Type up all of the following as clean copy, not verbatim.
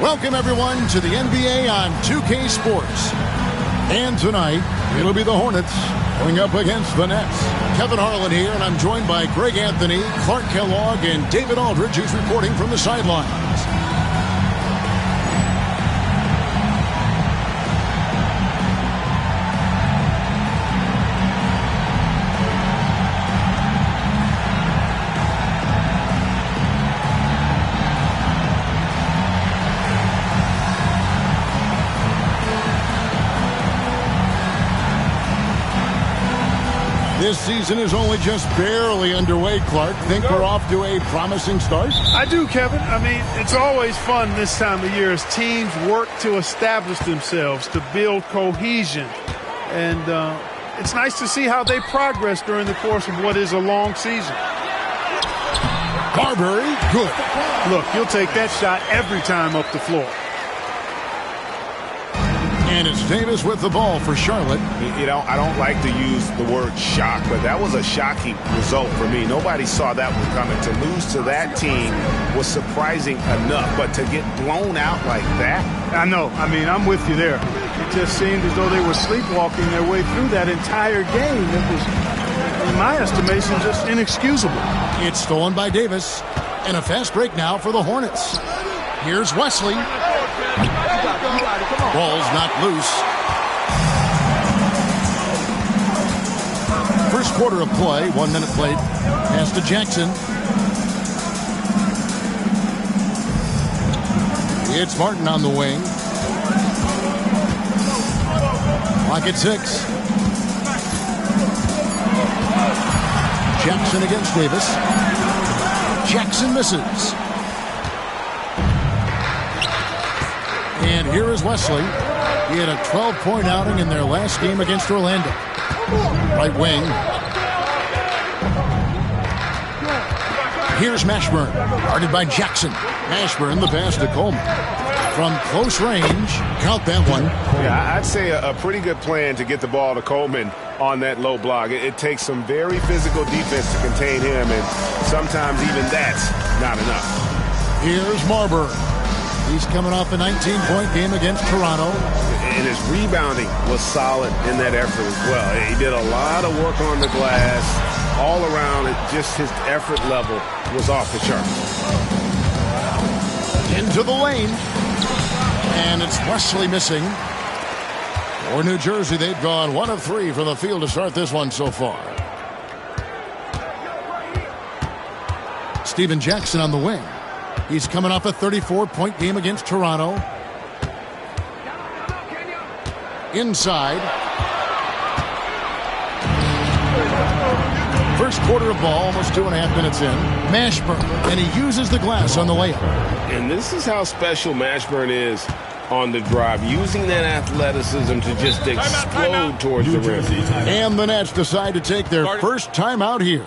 Welcome, everyone, to the NBA on 2K Sports. And tonight, it'll be the Hornets going up against the Nets. Kevin Harlan here, and I'm joined by Greg Anthony, Clark Kellogg, and David Aldridge, who's reporting from the sidelines. This season is only just barely underway, Clark. Think we're off to a promising start? I do, Kevin. I mean, it's always fun this time of year as teams work to establish themselves, to build cohesion. And it's nice to see how they progress during the course of what is a long season. Marbury, good. Look, you'll take that shot every time up the floor. And it's Davis with the ball for Charlotte. You know, I don't like to use the word shock, but that was a shocking result for me. Nobody saw that one coming. To lose to that team was surprising enough, but to get blown out like that? I know. I mean, I'm with you there. It just seemed as though they were sleepwalking their way through that entire game. It was, in my estimation, just inexcusable. It's stolen by Davis. And a fast break now for the Hornets. Here's Wesley. Ball's not loose. First quarter of play, 1 minute played. Pass to Jackson. It's Martin on the wing. Clock at 6. Jackson against Davis. Jackson misses. And here is Wesley. He had a 12-point outing in their last game against Orlando. Right wing. Here's Mashburn, guarded by Jackson. Mashburn, the pass to Coleman. From close range, count that one. Yeah, I'd say a pretty good plan to get the ball to Coleman on that low block. It takes some very physical defense to contain him, and sometimes even that's not enough. Here's Marbury. He's coming off a 19-point game against Toronto. And his rebounding was solid in that effort as well. He did a lot of work on the glass. All around, just his effort level was off the chart. Into the lane. And it's Wesley missing. For New Jersey, they've gone 1 of 3 from the field to start this one so far. Steven Jackson on the wing. He's coming off a 34-point game against Toronto. Inside. First quarter of ball, almost 2.5 minutes in. Mashburn, and he uses the glass on the layup. And this is how special Mashburn is on the drive, using that athleticism to just explode towards the rim. And the Nets decide to take their first time out here.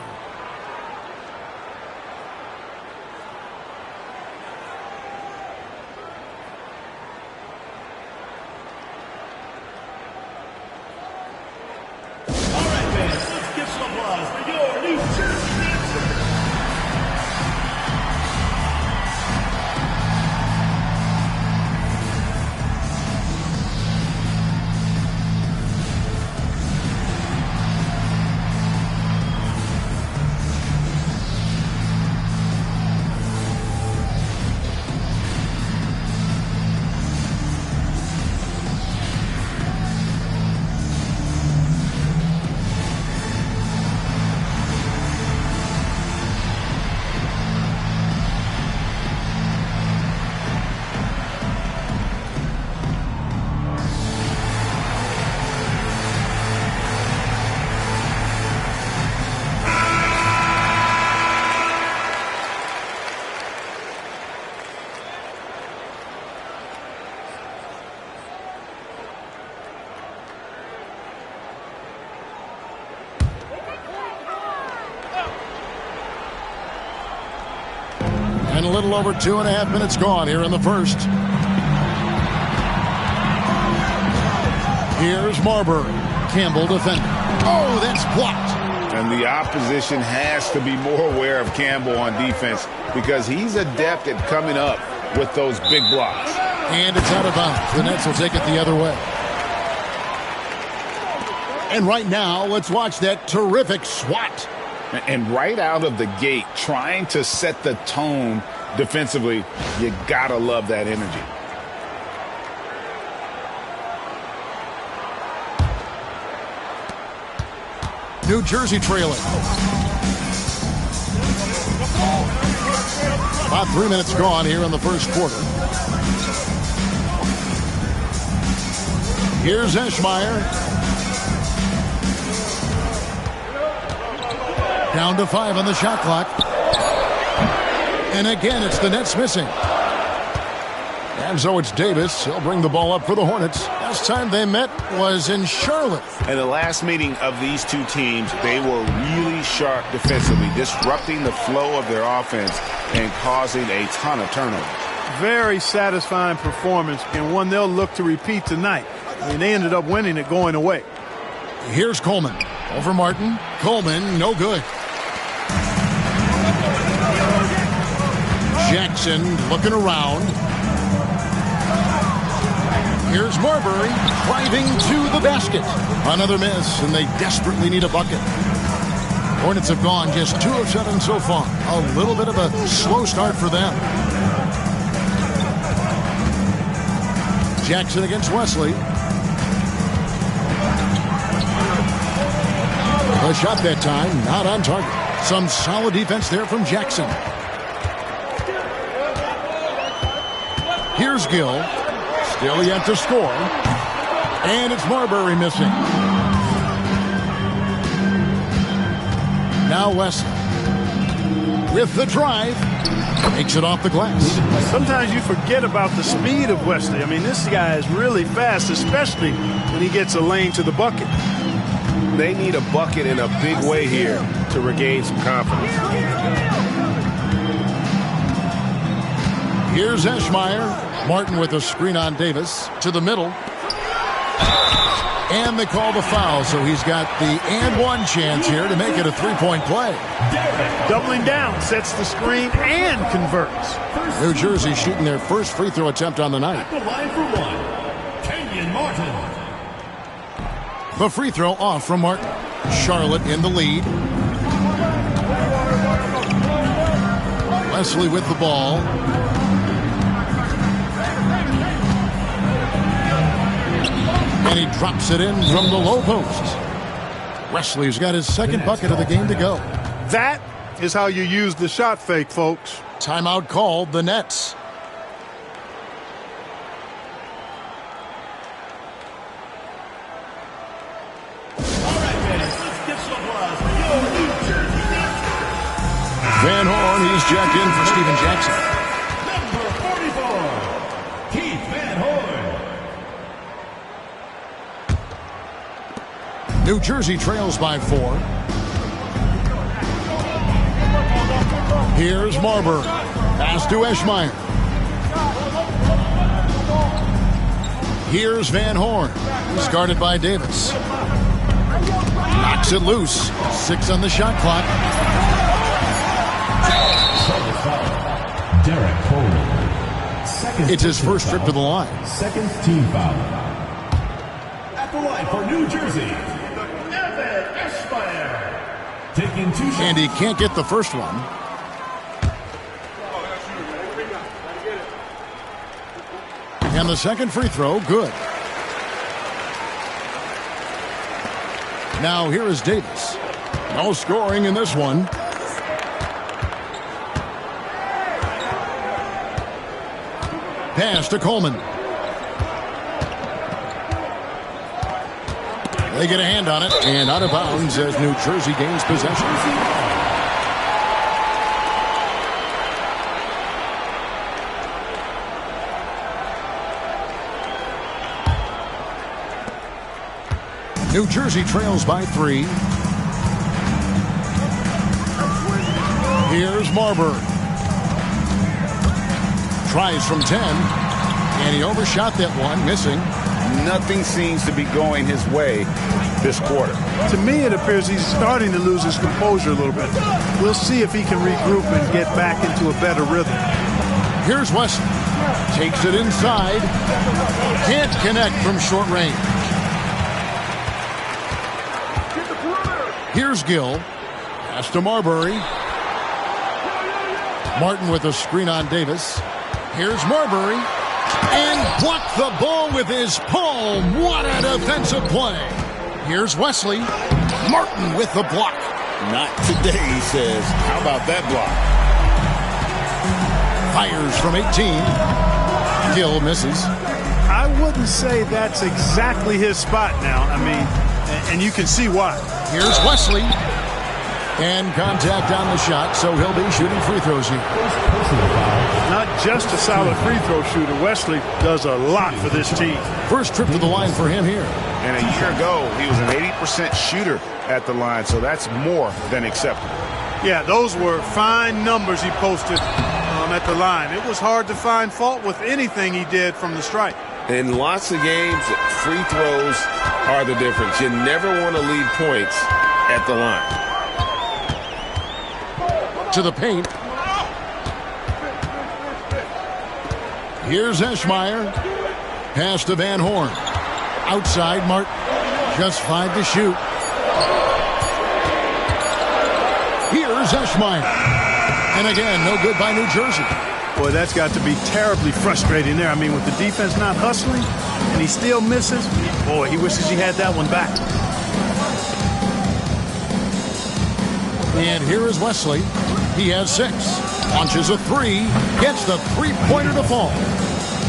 And a little over 2.5 minutes gone here in the first. Here's Marbury. Campbell defending. Oh, that's blocked. And the opposition has to be more aware of Campbell on defense because he's adept at coming up with those big blocks. And it's out of bounds. The Nets will take it the other way. And right now, let's watch that terrific swat. And right out of the gate, trying to set the tone defensively, you gotta love that energy. New Jersey trailing. About 3 minutes gone here in the first quarter. Here's Eschmeyer. Down to 5 on the shot clock. And again, it's the Nets missing. And so it's Davis. He'll bring the ball up for the Hornets. Last time they met was in Charlotte. In the last meeting of these two teams, they were really sharp defensively, disrupting the flow of their offense and causing a ton of turnovers. Very satisfying performance, and one they'll look to repeat tonight. I mean, they ended up winning it going away. Here's Coleman. Over Martin. Coleman, no good. Jackson looking around. Here's Marbury driving to the basket. Another miss, and they desperately need a bucket. Hornets have gone just 2 of 7 so far. A little bit of a slow start for them. Jackson against Wesley. A shot that time, not on target. Some solid defense there from Jackson. Here's Gill. Still yet to score. And it's Marbury missing. Now Wesley with the drive. Makes it off the glass. Sometimes you forget about the speed of Wesley. I mean, this guy is really fast, especially when he gets a lane to the bucket. They need a bucket in a big way here to regain some confidence. Here's Eschmeyer. Martin with a screen on Davis to the middle. And they call the foul, so he's got the and one chance here to make it a three-point play. Doubling down, sets the screen and converts. New Jersey shooting their first free throw attempt on the night. At the line for one, Kenyon Martin. The free throw off from Martin. Charlotte in the lead. Wesley with the ball. And he drops it in from the low post. Wesley's got his second bucket of the game to go. That is how you use the shot fake, folks. Timeout called, the Nets. Van Horn, he's jacked in for Stephen Jackson. Number 44, Keith Van Horn. New Jersey trails by 4. Here's Marbury. Pass to Eschmeyer. Here's Van Horn. He's guarded by Davis. Knocks it loose. 6 on the shot clock. Derek Coleman. It's his first trip to the line. Second team foul. At the line for New Jersey, Evan Eschmeyer. Taking 2 shots. And he can't get the first one. And the second free throw, good. Now here is Davis. No scoring in this one. Pass to Coleman. They get a hand on it, and out of bounds as New Jersey gains possession. New Jersey trails by 3. Here's Marbury. Tries from 10, and he overshot that one, missing. Nothing seems to be going his way this quarter. To me, it appears he's starting to lose his composure a little bit. We'll see if he can regroup and get back into a better rhythm. Here's Wesley. Takes it inside. Can't connect from short range. Here's Gill. Pass to Marbury. Martin with a screen on Davis. Here's Marbury. And blocked the ball with his palm. What a defensive play. Here's Wesley. Martin with the block. Not today, he says. How about that block? Fires from 18. Gill misses. I wouldn't say that's exactly his spot now. I mean, and you can see why. Here's Wesley. And contact on the shot, so he'll be shooting free throws here. Not just a solid free throw shooter. Wesley does a lot for this team. First trip to the line for him here. And a year ago, he was an 80% shooter at the line, so that's more than acceptable. Yeah, those were fine numbers he posted at the line. It was hard to find fault with anything he did from the stripe. In lots of games, free throws are the difference. You never want to leave points at the line. To the paint. Here's Eschmeyer. Pass to Van Horn. Outside, Martin. Just 5 to shoot. Here's Eschmeyer. And again, no good by New Jersey. Boy, that's got to be terribly frustrating there. I mean, with the defense not hustling and he still misses, boy, he wishes he had that one back. And here is Wesley. He has 6. Launches a 3. Gets the three-pointer to fall.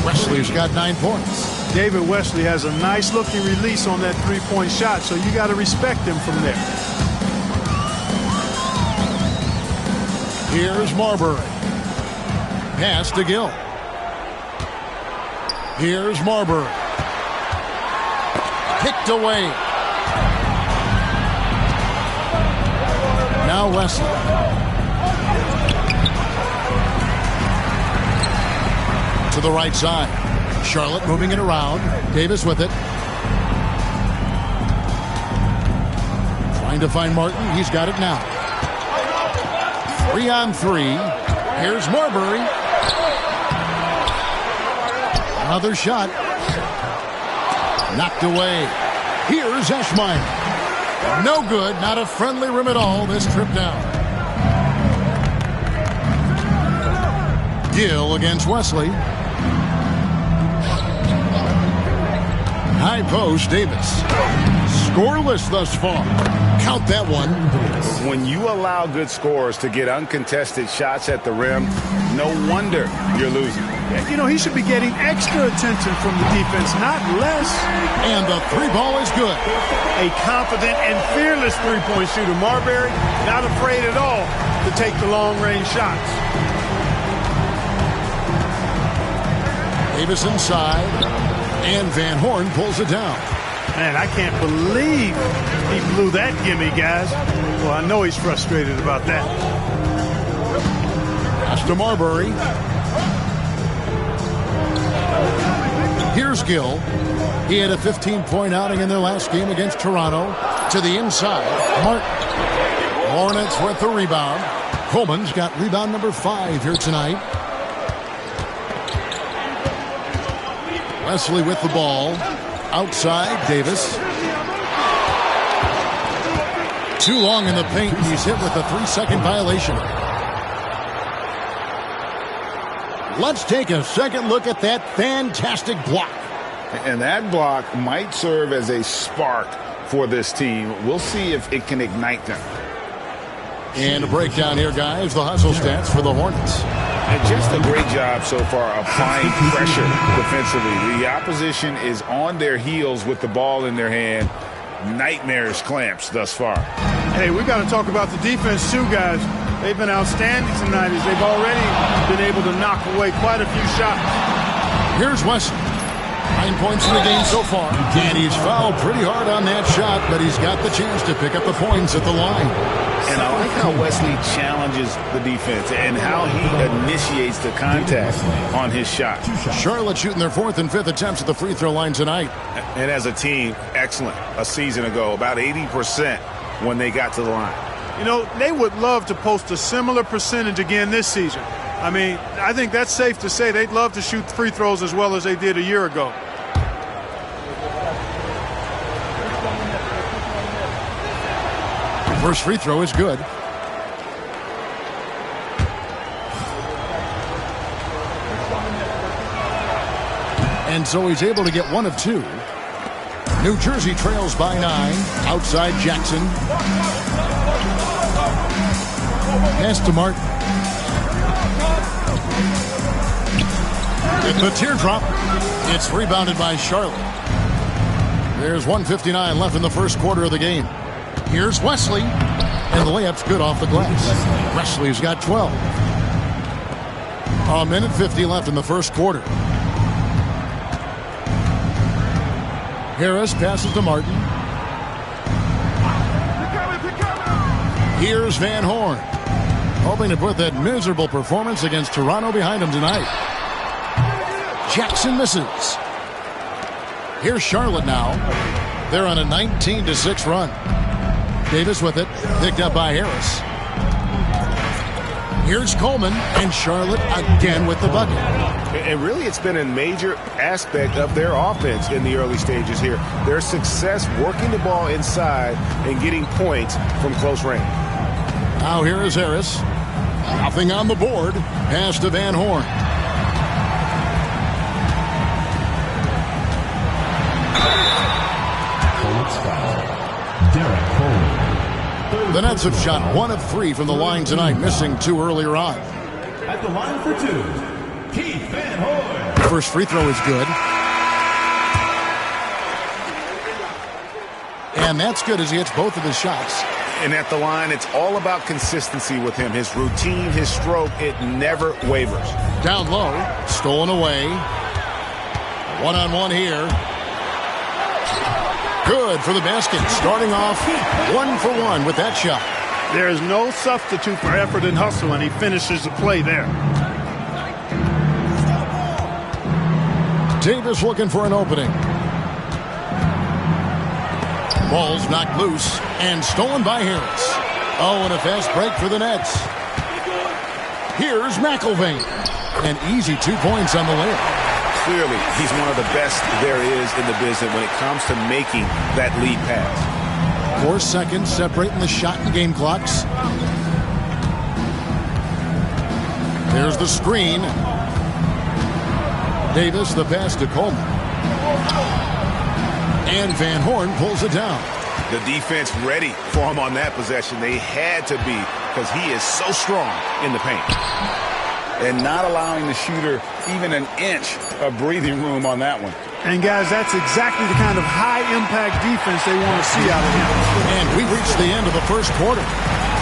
Wesley's got 9 points. David Wesley has a nice-looking release on that three-point shot, so you got to respect him from there. Here's Marbury. Pass to Gill. Here's Marbury. Kicked away. Now Wesley. To the right side. Charlotte moving it around. Davis with it. Trying to find Martin. He's got it now. 3 on 3. Here's Marbury. Another shot. Knocked away. Here's Eschmeyer. No good. Not a friendly rim at all this trip down. Gill against Wesley. High post, Davis. Scoreless thus far. Count that one. When you allow good scorers to get uncontested shots at the rim, no wonder you're losing. You know, he should be getting extra attention from the defense, not less. And the 3 ball is good. A confident and fearless three-point shooter. Marbury, not afraid at all to take the long-range shots. Davis inside. And Van Horn pulls it down. Man, I can't believe he blew that gimme, guys. Well, I know he's frustrated about that. Pass to Marbury. Here's Gill. He had a 15-point outing in their last game against Toronto. To the inside, Martin. Hornets with the rebound. Coleman's got rebound number 5 here tonight. Wesley with the ball. Outside, Davis. Too long in the paint. He's hit with a 3-second violation. Let's take a second look at that fantastic block. And that block might serve as a spark for this team. We'll see if it can ignite them. And a breakdown here, guys. The hustle stats for the Hornets. And just a great job so far applying pressure defensively. The opposition is on their heels with the ball in their hand. Nightmarish clamps thus far. Hey, we got to talk about the defense too, guys. They've been outstanding tonight as they've already been able to knock away quite a few shots. Here's Wesley. 9 points in the game so far. And he's fouled pretty hard on that shot, but he's got the chance to pick up the points at the line. And I like how Wesley challenges the defense and how he initiates the contact on his shot. Charlotte shooting their 4th and 5th attempts at the free throw line tonight. And as a team, excellent. A season ago, about 80% when they got to the line. You know, they would love to post a similar percentage again this season. I mean, I think that's safe to say they'd love to shoot free throws as well as they did a year ago. First free throw is good. And so he's able to get one of two. New Jersey trails by 9. Outside Jackson. Pass to Martin. With the teardrop, it's rebounded by Charlotte. There's 1:59 left in the first quarter of the game. Here's Wesley, and the layup's good off the glass. Wesley's got 12. A minute 50 left in the first quarter. Harris passes to Martin. Here's Van Horn, hoping to put that miserable performance against Toronto behind him tonight. Jackson misses. Here's Charlotte now. They're on a 19-6 run. Davis with it, picked up by Harris. Here's Coleman, and Charlotte again with the bucket. And really, it's been a major aspect of their offense in the early stages here. Their success working the ball inside and getting points from close range. Now here is Harris. Nothing on the board. Pass to Van Horn. The Nets have shot 1 of 3 from the line tonight, missing 2 earlier on. At the line for 2, Keith Van Horn. First free throw is good. And that's good as he hits both of his shots. And at the line, it's all about consistency with him. His routine, his stroke, it never wavers. Down low, stolen away. One-on-one here. Good for the basket. Starting off 1 for 1 with that shot. There is no substitute for effort and hustle, and he finishes the play there. Davis looking for an opening. Ball's knocked loose and stolen by Harris. Oh, and a fast break for the Nets. Here's McIlvaine. An easy 2 points on the layup. Clearly, he's one of the best there is in the business when it comes to making that lead pass. 4 seconds separating the shot and game clocks. There's the screen. Davis, the pass to Coleman. And Van Horn pulls it down. The defense ready for him on that possession. They had to be, because he is so strong in the paint. And not allowing the shooter even an inch of breathing room on that one. And, guys, that's exactly the kind of high-impact defense they want to see out of him. And we've reached the end of the first quarter.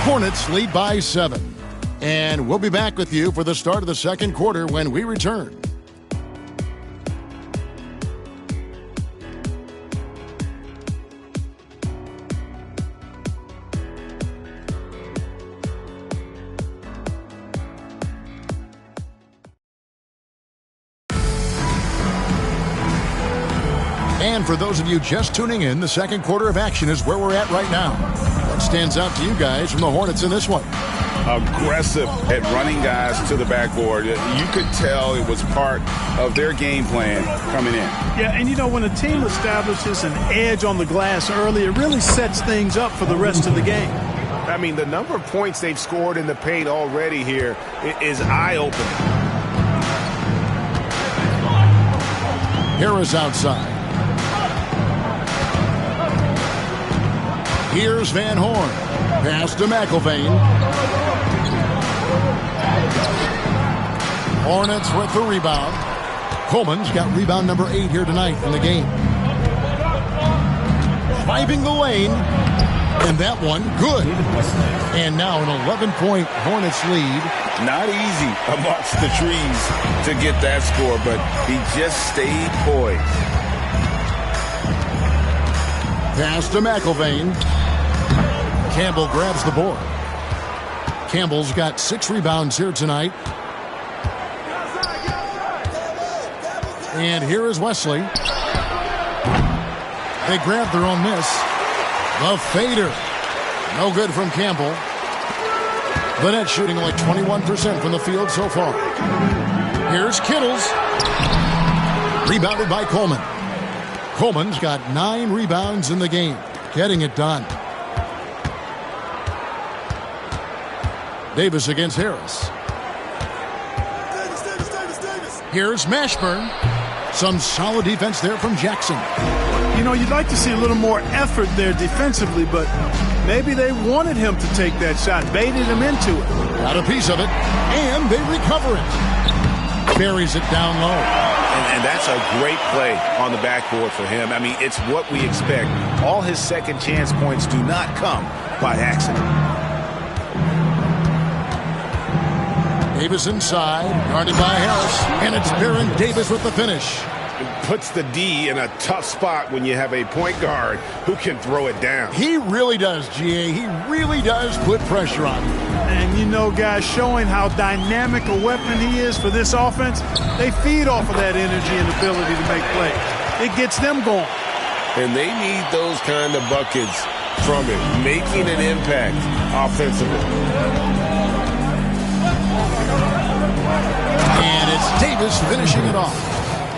Hornets lead by 7. And we'll be back with you for the start of the second quarter when we return. And for those of you just tuning in, the second quarter of action is where we're at right now. What stands out to you guys from the Hornets in this one? Aggressive at running guys to the backboard. You could tell it was part of their game plan coming in. Yeah, and you know, when a team establishes an edge on the glass early, it really sets things up for the rest of the game. I mean, the number of points they've scored in the paint already here is eye-opening. Harris outside. Here's Van Horn. Pass to McIlvaine. Hornets with the rebound. Coleman's got rebound number 8 here tonight in the game. Driving the lane. And that one, good. And now an 11-point Hornets lead. Not easy amongst the trees to get that score, but he just stayed poised. Pass to McIlvaine. Campbell grabs the board. Campbell's got 6 rebounds here tonight. And here is Wesley. They grab their own miss. The fader. No good from Campbell. The Nets shooting like 21% from the field so far. Here's Kittles. Rebounded by Coleman. Coleman's got 9 rebounds in the game. Getting it done. Davis against Harris. Here's Mashburn. Some solid defense there from Jackson. You know, you'd like to see a little more effort there defensively, but maybe they wanted him to take that shot, baited him into it. Got a piece of it, and they recover it. Buries it down low. And that's a great play on the backboard for him. I mean, it's what we expect. All his second chance points do not come by accident. Davis inside, guarded by Harris, and it's Baron Davis with the finish. It puts the D in a tough spot when you have a point guard who can throw it down. He really does, GA. He really does put pressure on him. And you know, guys, showing how dynamic a weapon he is for this offense, they feed off of that energy and ability to make plays. It gets them going. And they need those kind of buckets from him, making an impact offensively. And it's Davis finishing it off.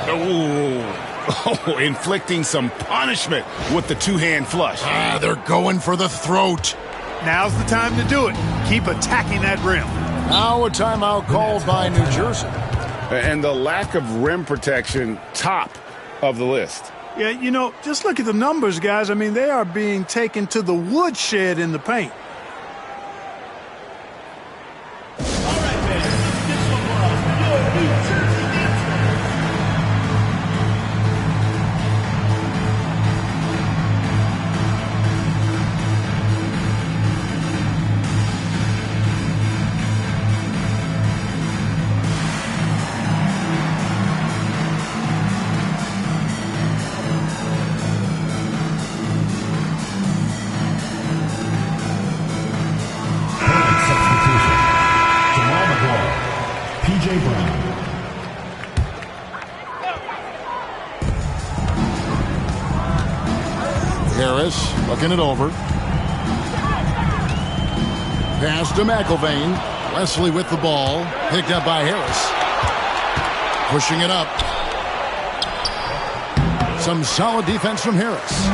Oh, inflicting some punishment with the two-hand flush. They're going for the throat. Now's the time to do it. Keep attacking that rim. Now a timeout called by New Jersey. And the lack of rim protection, top of the list. Yeah, you know, just look at the numbers, guys. I mean, they are being taken to the woodshed in the paint. Harris looking it over. Pass to McIlvain. Wesley with the ball. Picked up by Harris. Pushing it up. Some solid defense from Harris.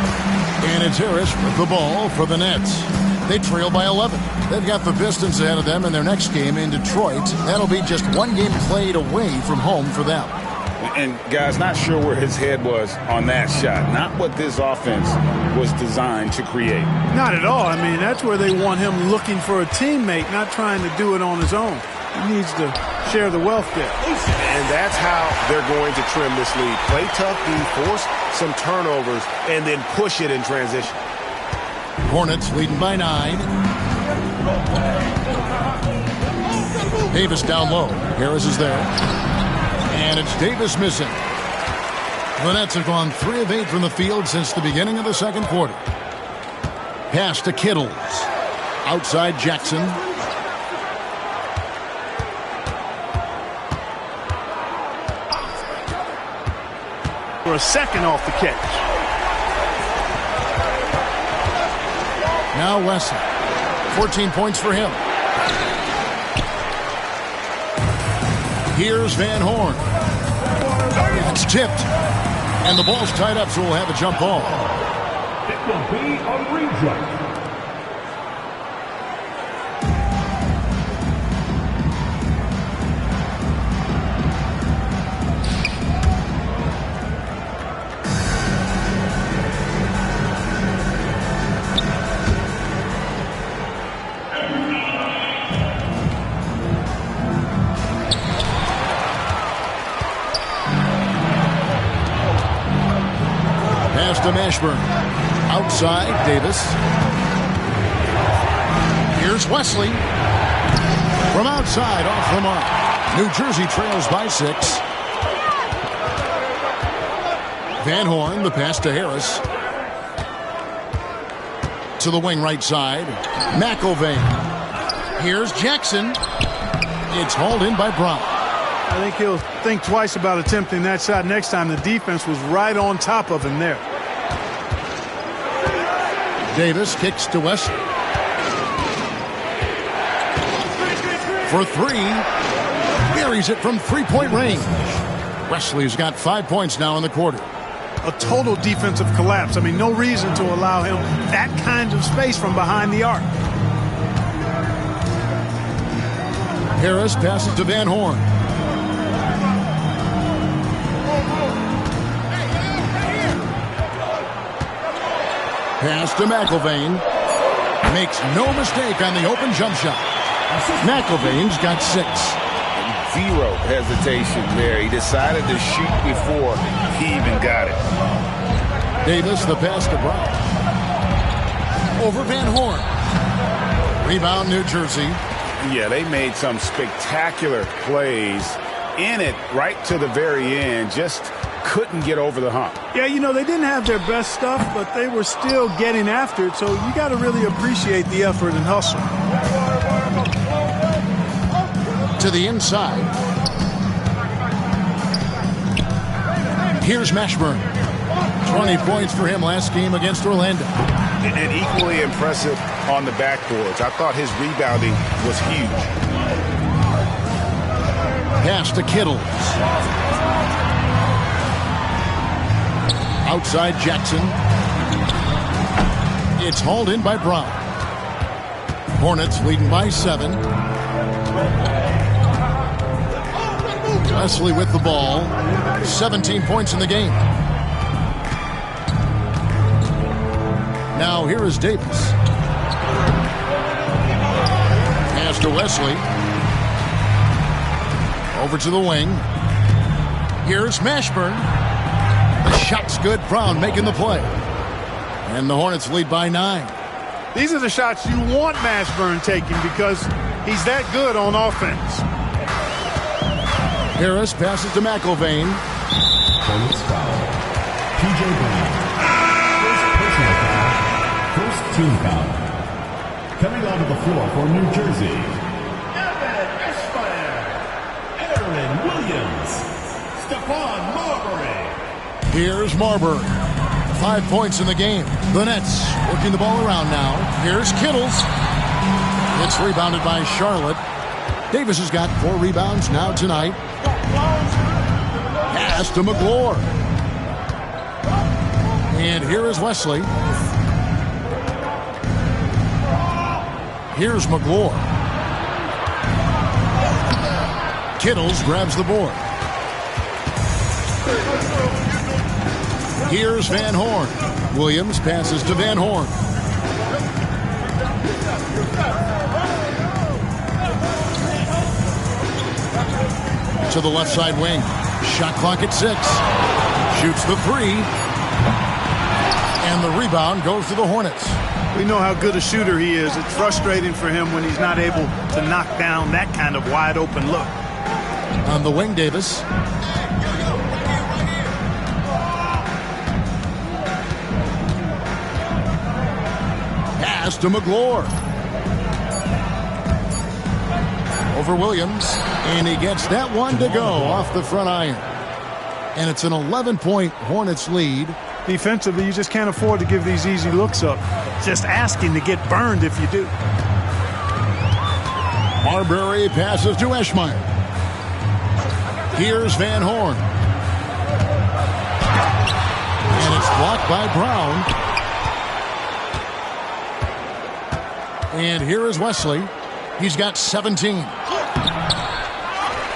And it's Harris with the ball for the Nets. They trail by 11. They've got the Pistons ahead of them in their next game in Detroit. That'll be just one game played away from home for them. And, guys, not sure where his head was on that shot. Not what this offense was designed to create. Not at all. I mean, that's where they want him looking for a teammate, not trying to do it on his own. He needs to share the wealth there. And that's how they're going to trim this lead. Play tough, force some turnovers, and then push it in transition. Hornets leading by 9. Davis down low. Harris is there. And it's Davis missing. The Nets have gone 3 of 8 from the field since the beginning of the second quarter. Pass to Kittles. Outside Jackson. For a second off the catch. Now Wesley. 14 points for him. Here's Van Horn. It's tipped. And the ball's tied up, so we'll have a jump ball. It will be a reject. To Mashburn. Outside, Davis. Here's Wesley. From outside, off the mark. New Jersey trails by 6. Van Horn, the pass to Harris. To the wing right side. McIlvain. Here's Jackson. It's hauled in by Brown. I think he'll think twice about attempting that shot next time. The defense was right on top of him there. Davis kicks to Wesley. for three. Buries it from three-point range. Wesley's got 5 points now in the quarter. A total defensive collapse. I mean, no reason to allow him that kind of space from behind the arc. Harris passes to Van Horn. Pass to McIlvain. Makes no mistake on the open jump shot. McIlvain's got 6. Zero hesitation there. He decided to shoot before he even got it. Davis, the pass to Brown. Over Van Horn. Rebound, New Jersey. Yeah, they made some spectacular plays in it right to the very end. Just couldn't get over the hump. Yeah, you know, they didn't have their best stuff, but they were still getting after it. So you got to really appreciate the effort and hustle. To the inside. Here's Mashburn. 20 points for him last game against Orlando. And equally impressive on the backboards. I thought his rebounding was huge. Pass to Kittles. Outside Jackson. It's hauled in by Brown. Hornets leading by 7. Wesley with the ball. 17 points in the game. Now here is Davis. Pass to Wesley. Over to the wing. Here's Mashburn. The shot's good. Brown making the play. And the Hornets lead by 9. These are the shots you want Mashburn taking because he's that good on offense. Harris passes to McIlvain. Hornets foul. P.J. Brown. First personal foul. First team foul. Coming onto the floor for New Jersey. Evan Eschmeyer. Aaron Williams. Stephon Marbury. Here's Marbury. 5 points in the game. The Nets working the ball around now. Here's Kittles. It's rebounded by Charlotte. Davis has got 4 rebounds now tonight. Pass to McGlure. And here is Wesley. Here's McGlure. Kittles grabs the board. Here's Van Horn. Williams passes to Van Horn. To the left side wing. Shot clock at 6. Shoots the 3. And the rebound goes to the Hornets. We know how good a shooter he is. It's frustrating for him when he's not able to knock down that kind of wide open look. On the wing, Davis. Pass to McGlure. Over Williams. And he gets that one to go off the front iron. And it's an 11-point Hornets lead. Defensively, you just can't afford to give these easy looks up. Just asking to get burned if you do. Marbury passes to Eschmeyer. Here's Van Horn. And it's blocked by Brown. And here is Wesley. He's got 17.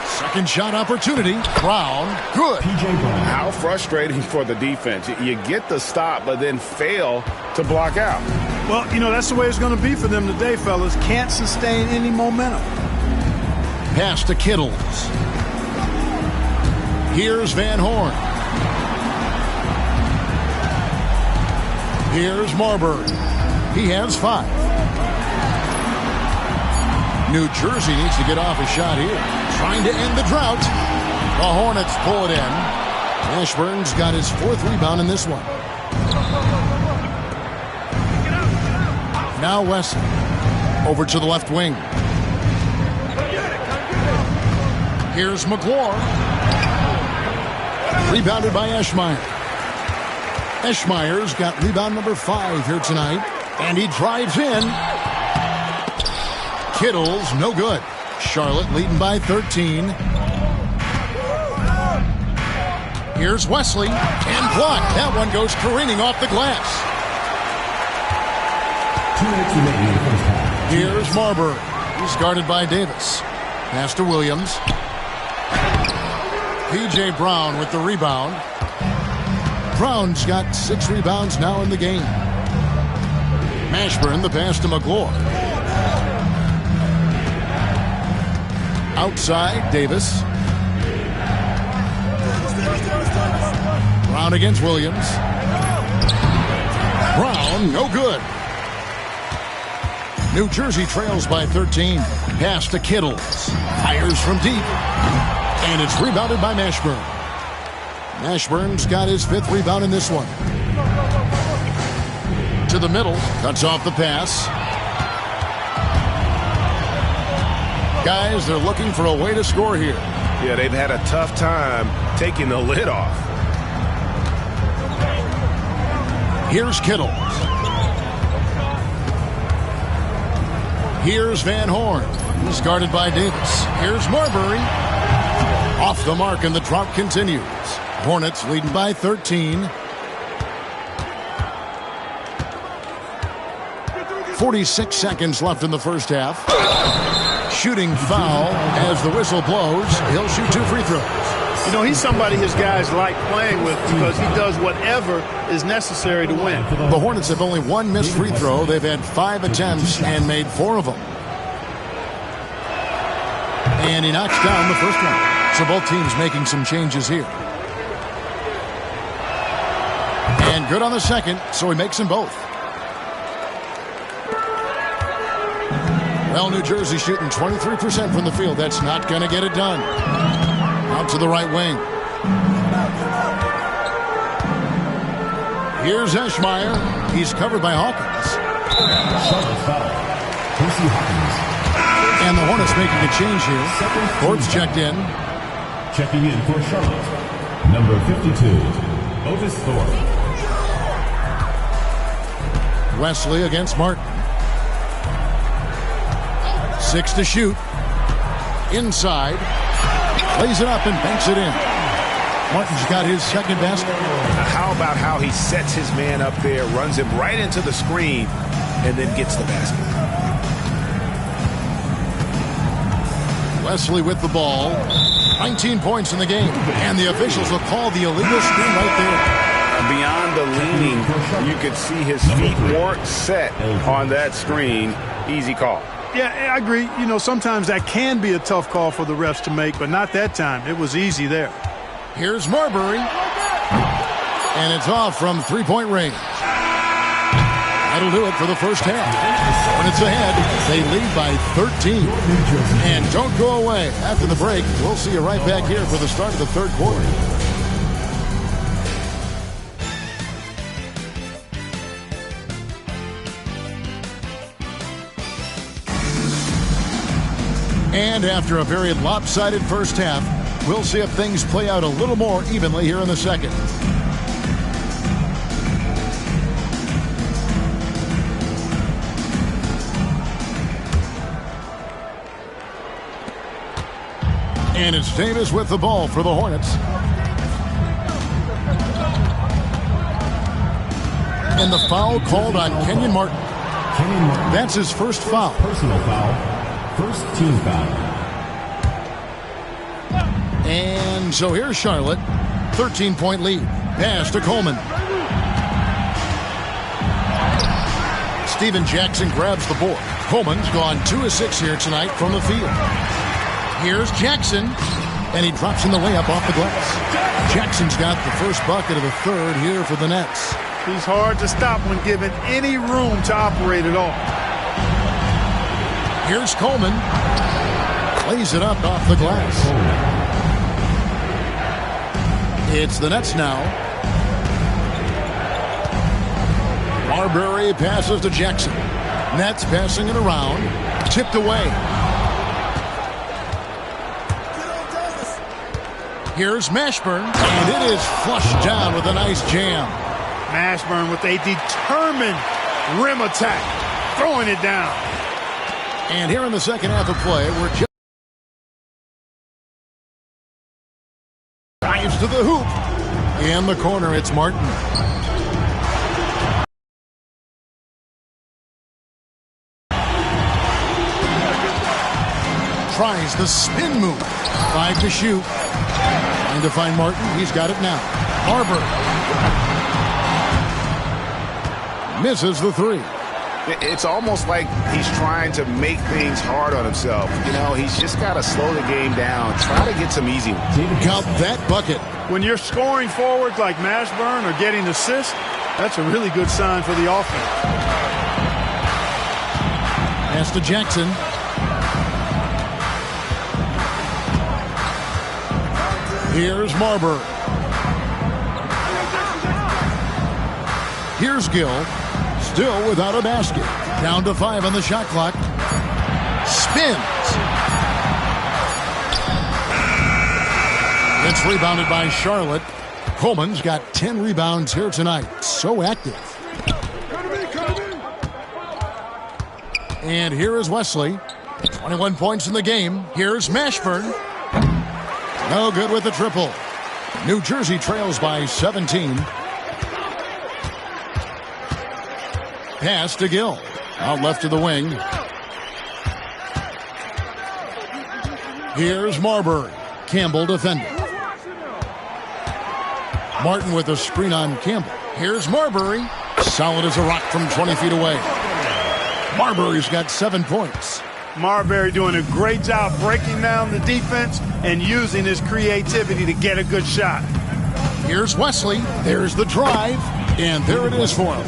Second shot opportunity. Brown. Good. How frustrating for the defense. You get the stop, but then fail to block out. Well, you know, that's the way it's going to be for them today, fellas. Can't sustain any momentum. Pass to Kittles. Here's Van Horn. Here's Marbury. He has 5. New Jersey needs to get off a shot here. Trying to end the drought. The Hornets pull it in. Mashburn's got his 4th rebound in this one. Now Wesley. Over to the left wing. Here's McGlure. Rebounded by Eschmeyer. Eschmeyer's got rebound number 5 here tonight. And he drives in. Kittles, no good. Charlotte leading by 13. Here's Wesley, and blocked. That one goes careening off the glass. 2 minutes remaining in the first half. Here's Marbury. He's guarded by Davis. Pass to Williams. P.J. Brown with the rebound. Brown's got 6 rebounds now in the game. Mashburn, the pass to McGlure. Outside, Davis. Brown against Williams. Brown, no good. New Jersey trails by 13. Pass to Kittles. Fires from deep. And it's rebounded by Mashburn. Mashburn's got his 5th rebound in this one. To the middle. Cuts off the pass. Guys, they're looking for a way to score here. Yeah, they've had a tough time taking the lid off. Here's Kittles. Here's Van Horn. He's guarded by Davis. Here's Marbury. Off the mark, and the drought continues. Hornets leading by 13. 46 seconds left in the first half. Shooting foul as the whistle blows. He'll shoot 2 free throws. You know, he's somebody his guys like playing with because he does whatever is necessary to win. The Hornets have only 1 missed free throw. They've had 5 attempts and made 4 of them. And he knocks down the first one. So both teams making some changes here. And good on the second, so he makes them both. Well, New Jersey shooting 23% from the field. That's not going to get it done. Out to the right wing. Here's Eschmeyer. He's covered by Hawkins. And the Hornets making a change here. Forbes checked in. Checking in for Charlotte, number 52, Otis Thorpe. Wesley against Martin. 6 to shoot. Inside. Lays it up and banks it in. Martin's got his 2nd basket. How about how he sets his man up there, runs him right into the screen, and then gets the basket. Wesley with the ball. 19 points in the game. And the officials will call the illegal screen right there. Beyond the leaning, you could see his feet weren't set on that screen. Easy call. Yeah, I agree. You know, sometimes that can be a tough call for the refs to make, but not that time. It was easy there. Here's Marbury. And it's off from 3-point range. That'll do it for the first half. Hornets ahead. They lead by 13. And don't go away. After the break, we'll see you right back here for the start of the 3rd quarter. And after a very lopsided first half, we'll see if things play out a little more evenly here in the second. And it's Davis with the ball for the Hornets. And the foul called on Kenyon Martin. That's his first foul. Personal foul. First team foul. And so here's Charlotte. 13-point lead. Pass to Coleman. Steven Jackson grabs the board. Coleman's gone 2 of 6 here tonight from the field. Here's Jackson. And he drops in the layup off the glass. Jackson's got the first bucket of the 3rd here for the Nets. He's hard to stop when given any room to operate at all. Here's Coleman. Lays it up off the glass. It's the Nets now. Marbury passes to Jackson. Nets passing it around. Tipped away. Here's Mashburn. And it is flushed down with a nice jam. Mashburn with a determined rim attack. Throwing it down. And here in the second half of play, we're just the hoop. In the corner, it's Martin. Tries the spin move. 5 to shoot. Trying to find Martin. He's got it now. Barber. Misses the 3. It's almost like he's trying to make things hard on himself. You know, he's just got to slow the game down. Try to get some easy ones. Count that bucket. When you're scoring forwards like Mashburn or getting assists, that's a really good sign for the offense. Pass to Jackson. Here's Marbury. Here's Gill. Still without a basket. Down to 5 on the shot clock. Spins. It's rebounded by Charlotte. Coleman's got 10 rebounds here tonight. So active. And here is Wesley. 21 points in the game. Here's Mashburn. No good with the triple. New Jersey trails by 17. Pass to Gill. Out left to the wing. Here's Marbury. Campbell defending. Martin with a screen on Campbell. Here's Marbury. Solid as a rock from 20 feet away. Marbury's got 7 points. Marbury doing a great job breaking down the defense and using his creativity to get a good shot. Here's Wesley. There's the drive. And there it is for him.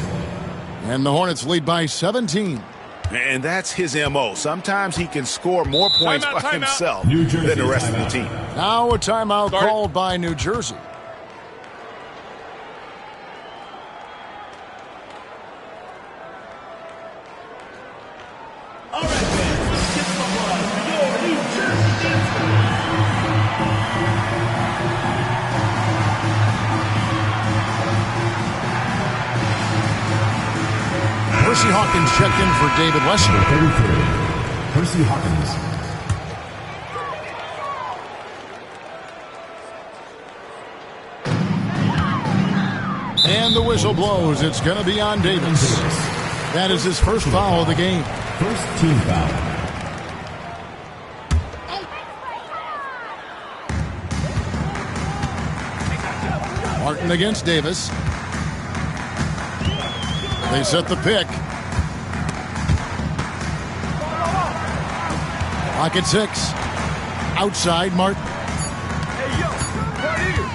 And the Hornets lead by 17. And that's his M.O. Sometimes he can score more points by himself than the rest of the team. Now a timeout called by New Jersey. All right, fans, give some applause for your New Jersey Nets. Percy Hawkins checked in for David Wesley. 33, Percy Hawkins. And the whistle blows. It's going to be on Davis. That is his first foul of the game. First team foul. Martin against Davis. They set the pick. Pocket 6. Outside Martin.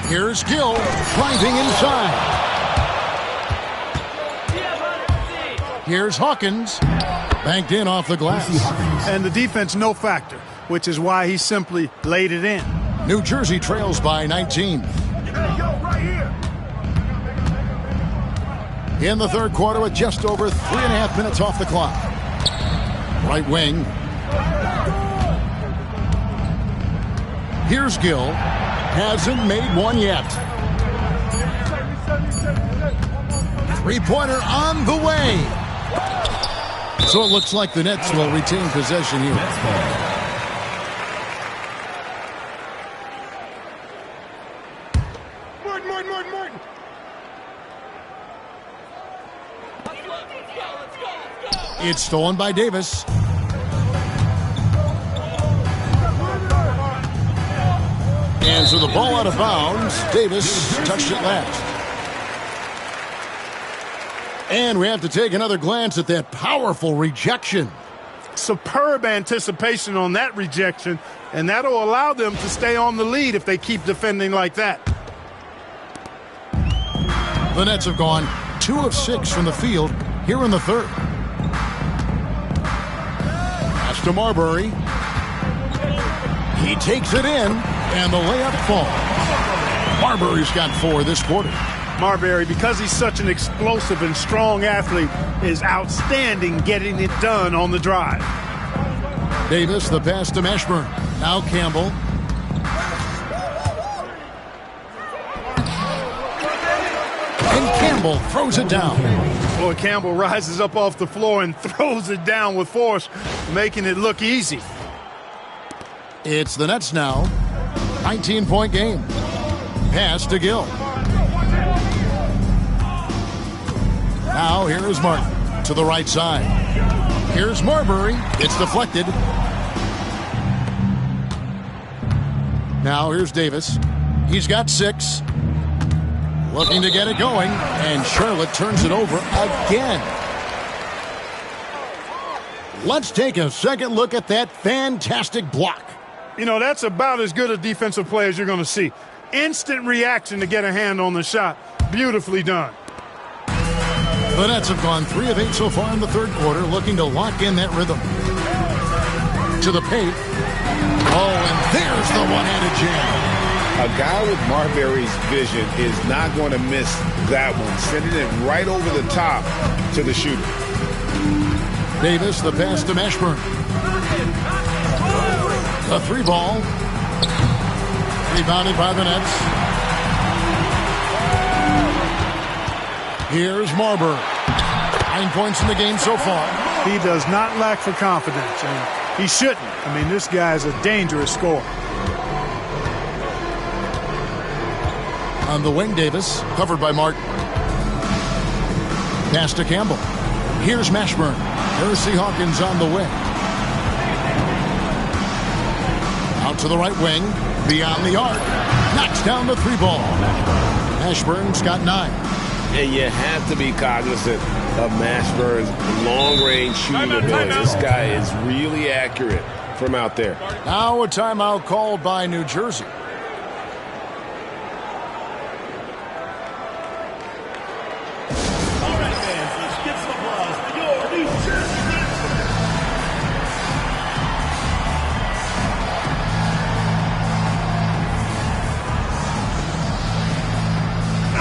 Here's Gill driving inside. Here's Hawkins. Banked in off the glass. And the defense no factor, which is why he simply laid it in. New Jersey trails by 19. In the third quarter with just over 3.5 minutes off the clock. Right wing. Here's Gill. Hasn't made one yet. Three-pointer on the way. So it looks like the Nets will retain possession here. Martin. It's stolen by Davis. And so the ball out of bounds. Davis touched it last. And we have to take another glance at that powerful rejection. Superb anticipation on that rejection, and that'll allow them to stay on the lead if they keep defending like that. The Nets have gone 2 of 6 from the field here in the third. Pass to Marbury. He takes it in, and the layup falls. Marbury's got 4 this quarter. Marbury, because he's such an explosive and strong athlete, is outstanding getting it done on the drive. Davis, the pass to Mashburn. Now Campbell. And Campbell throws it down. Boy, Campbell rises up off the floor and throws it down with force, making it look easy. It's the Nets now. 19-point game. Pass to Gill. Now here's Martin to the right side. Here's Marbury. It's deflected. Now here's Davis. He's got 6. Looking to get it going. And Charlotte turns it over again. Let's take a second look at that fantastic block. You know, that's about as good a defensive play as you're going to see. Instant reaction to get a hand on the shot. Beautifully done. The Nets have gone 3 of 8 so far in the third quarter, looking to lock in that rhythm. To the paint. Oh, and there's the one-handed jam. A guy with Marbury's vision is not going to miss that one. Sending it right over the top to the shooter. Davis, the pass to Mashburn. The 3 ball. Rebounded by the Nets. Here's Marbury. 9 points in the game so far. He does not lack for confidence, and he shouldn't. I mean, this guy is a dangerous scorer. On the wing, Davis, covered by Martin. Pass to Campbell. Here's Mashburn. Hersey Hawkins on the wing. Out to the right wing. Beyond the arc. Knocks down the 3 ball. Mashburn's got 9. And you have to be cognizant of Mashburn's long-range shooting ability. This guy is really accurate from out there. Now a timeout called by New Jersey. All right, fans, let's get some applause for your New Jersey Nets.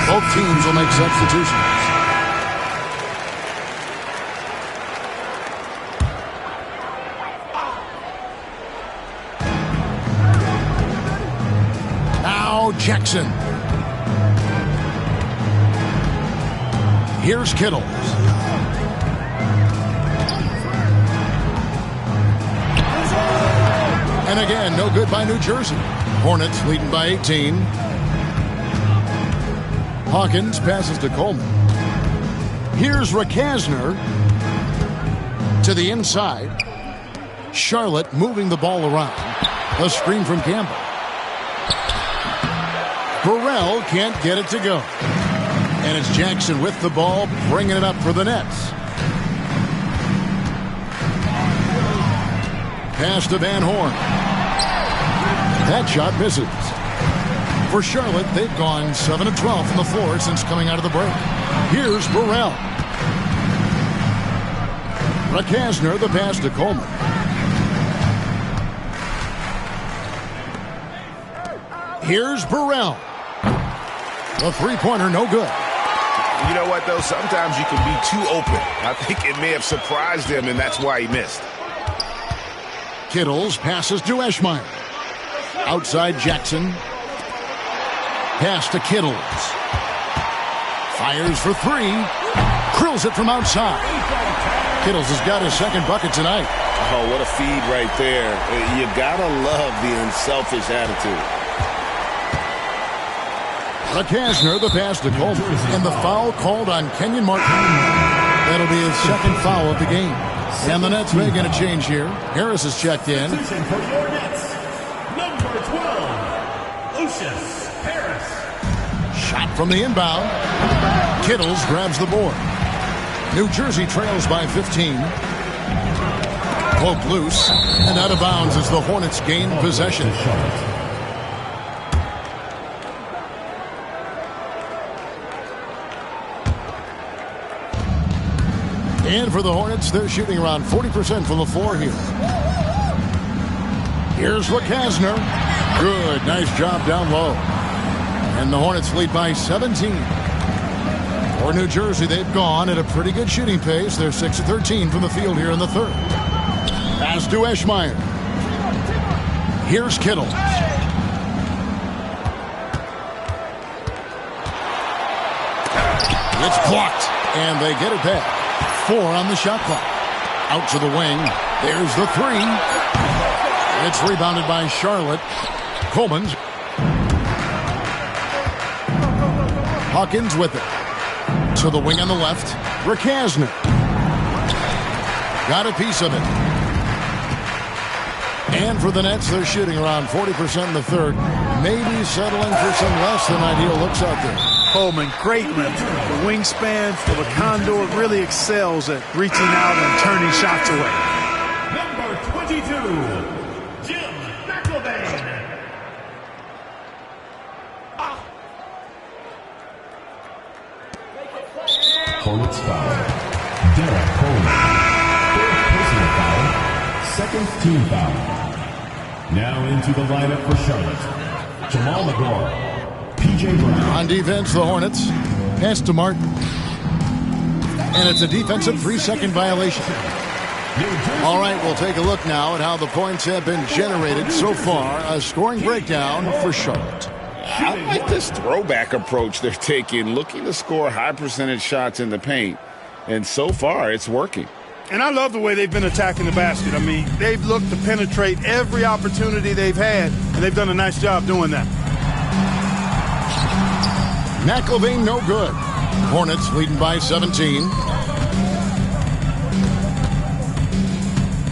Both teams will make substitutions. Now Jackson. Here's Kittles. And again, no good by New Jersey. Hornets leading by 18. Hawkins passes to Coleman. Here's Rakasner to the inside. Charlotte moving the ball around. A screen from Campbell. Burrell can't get it to go. And it's Jackson with the ball, bringing it up for the Nets. Pass to Van Horn. That shot misses. For Charlotte, they've gone 7 of 12 from the floor since coming out of the break. Here's Burrell. Rakasner, the pass to Coleman. Here's Burrell. The 3-pointer, no good. You know what, though? Sometimes you can be too open. I think it may have surprised him, and that's why he missed. Kittles passes to Eschmeyer. Outside Jackson. Pass to Kittles. Fires for 3. Krills it from outside. Kittles has got his second bucket tonight. Oh, what a feed right there. You gotta love the unselfish attitude. Rakasner, the pass to Coleman. And the foul called on Kenyon Martin. That'll be his second foul of the game. And the Nets making a change here. Harris is checked in. Position for your Nets, number 12, Lucius Harris. Shot from the inbound. Kittles grabs the board. New Jersey trails by 15. Poke loose. And out of bounds as the Hornets gain possession. And for the Hornets, they're shooting around 40% from the floor here. Here's Rakasner. Good. Nice job down low. And the Hornets lead by 17. For New Jersey, they've gone at a pretty good shooting pace. They're 6 of 13 from the field here in the third. Pass to Eschmeyer. Here's Kittles. It's blocked. And they get it back. 4 on the shot clock. Out to the wing. There's the 3. It's rebounded by Charlotte. Coleman's. Hawkins with it. To the wing on the left. Rakasner. Got a piece of it. And for the Nets, they're shooting around 40% in the third. Maybe settling for some less than ideal looks out there. Coleman, great length. The wingspan for the Condor really excels at reaching out and turning shots away. Number 22, Jim McIlvaine. Hornets foul. Derek Coleman. Third personal foul. Second team foul. Now into the lineup for Charlotte. Jamal McGraw. P.J. Brown. On defense, the Hornets. Pass to Martin. And it's a defensive 3-second violation. All right, we'll take a look now at how the points have been generated so far. A scoring breakdown for Charlotte. I like this throwback approach they're taking, looking to score high percentage shots in the paint. And so far, it's working. And I love the way they've been attacking the basket. I mean, they've looked to penetrate every opportunity they've had, and they've done a nice job doing that. McIlvaine, no good. Hornets leading by 17.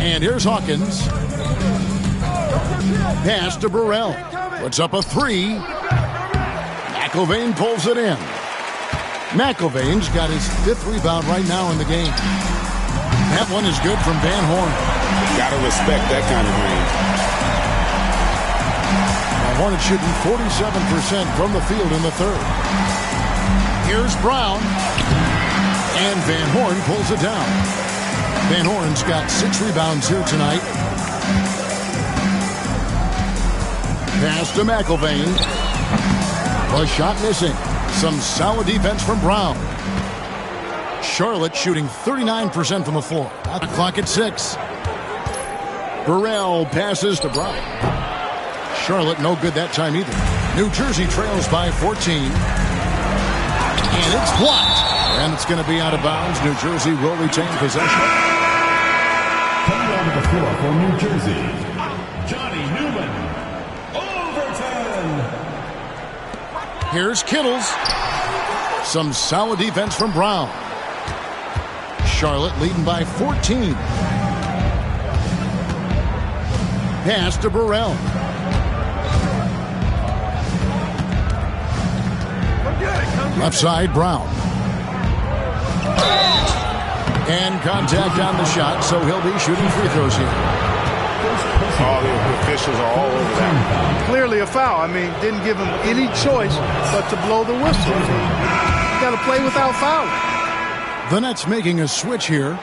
And here's Hawkins. Pass to Burrell. Puts up a three. McIlvaine pulls it in. McIlvaine's got his 5th rebound right now in the game. That one is good from Van Horn. Gotta respect that kind of range. Hornets shooting 47% from the field in the third. Here's Brown. And Van Horn pulls it down. Van Horn's got 6 rebounds here tonight. Pass to McIlvaine. A shot missing. Some solid defense from Brown. Charlotte shooting 39% from the floor. The clock at 6. Burrell passes to Brown. Charlotte no good that time either. New Jersey trails by 14. And it's blocked. And it's going to be out of bounds. New Jersey will retain possession. Coming onto the floor for New Jersey, Johnny Newman. Overton. Here's Kittles. Some solid defense from Brown. Charlotte leading by 14. Pass to Burrell. Left side, Brown. And contact on the shot, so he'll be shooting free throws here. All the officials are all over that. Clearly a foul. I mean, didn't give him any choice but to blow the whistle. You got to play without fouling. The Nets making a switch here.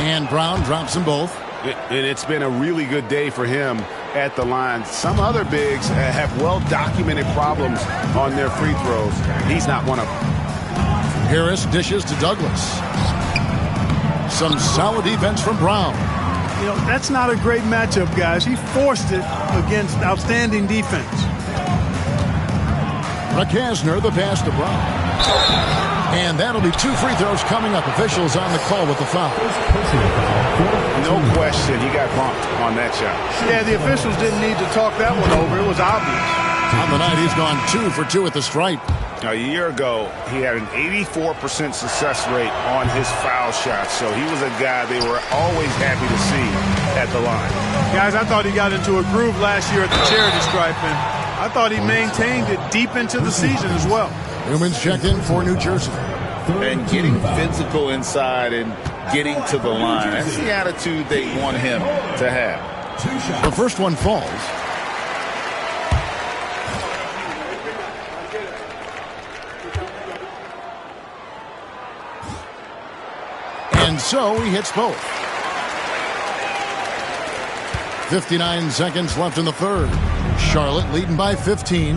And Brown drops them both. And it's been a really good day for him at the line. Some other bigs have well-documented problems on their free throws. He's not one of them. Harris dishes to Douglas. Some solid defense from Brown. You know, that's not a great matchup, guys. He forced it against outstanding defense. Rakasner, the pass to Brown. And that'll be 2 free throws coming up. Officials on the call with the foul. No question, he got bumped on that shot. Yeah, the officials didn't need to talk that one over. It was obvious. On the night, he's gone 2 for 2 at the stripe. A year ago, he had an 84% success rate on his foul shots, so he was a guy they were always happy to see at the line. Guys, I thought he got into a groove last year at the charity stripe, and I thought he maintained it deep into the season as well. Newman's checked in for New Jersey. And getting physical inside and getting to the line, that's the attitude they want him to have. The first one falls. And so he hits both. 59 seconds left in the third. Charlotte leading by 15.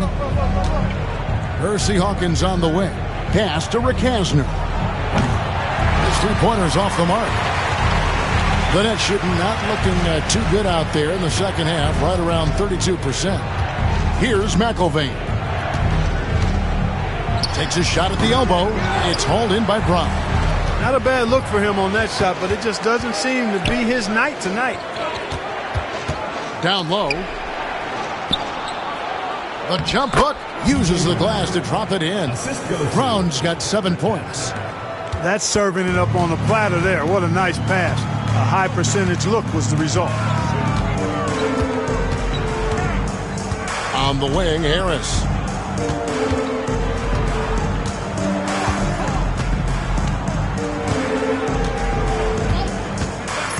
Percy Hawkins on the wing. Pass to Rakasner. His 3-pointers off the mark. The Nets shooting not looking too good out there in the second half, right around 32%. Here's McIlvaine. Takes a shot at the elbow. It's hauled in by Brown. Not a bad look for him on that shot, but it just doesn't seem to be his night tonight. Down low. The jump hook uses the glass to drop it in. Brown's got 7 points. That's serving it up on the platter there. What a nice pass. A high percentage look was the result. On the wing, Harris.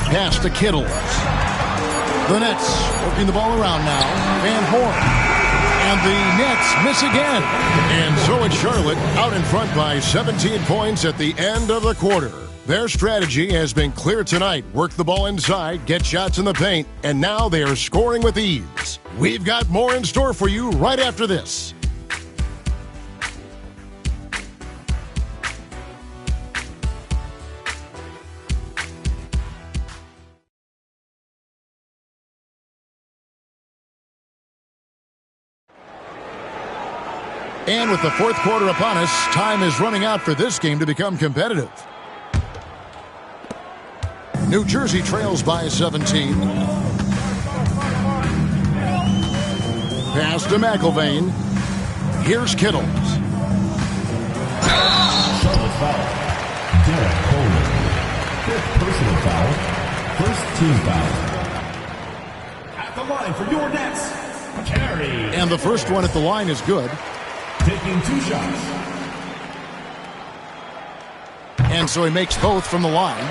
Pass to Kittles. The Nets working the ball around now. Van Horn. And the Nets miss again. And so it's Charlotte out in front by 17 points at the end of the quarter. Their strategy has been clear tonight. Work the ball inside, get shots in the paint, and now they are scoring with ease. We've got more in store for you right after this. And with the fourth quarter upon us, time is running out for this game to become competitive. New Jersey trails by 17. Pass to McIlvain. Here's Kittles. Charlotte foul. Derek Coleman. Fifth personal foul. First team foul. At the line for your Nets, Carey. And the first one at the line is good. Taking 2 shots. And so he makes both from the line.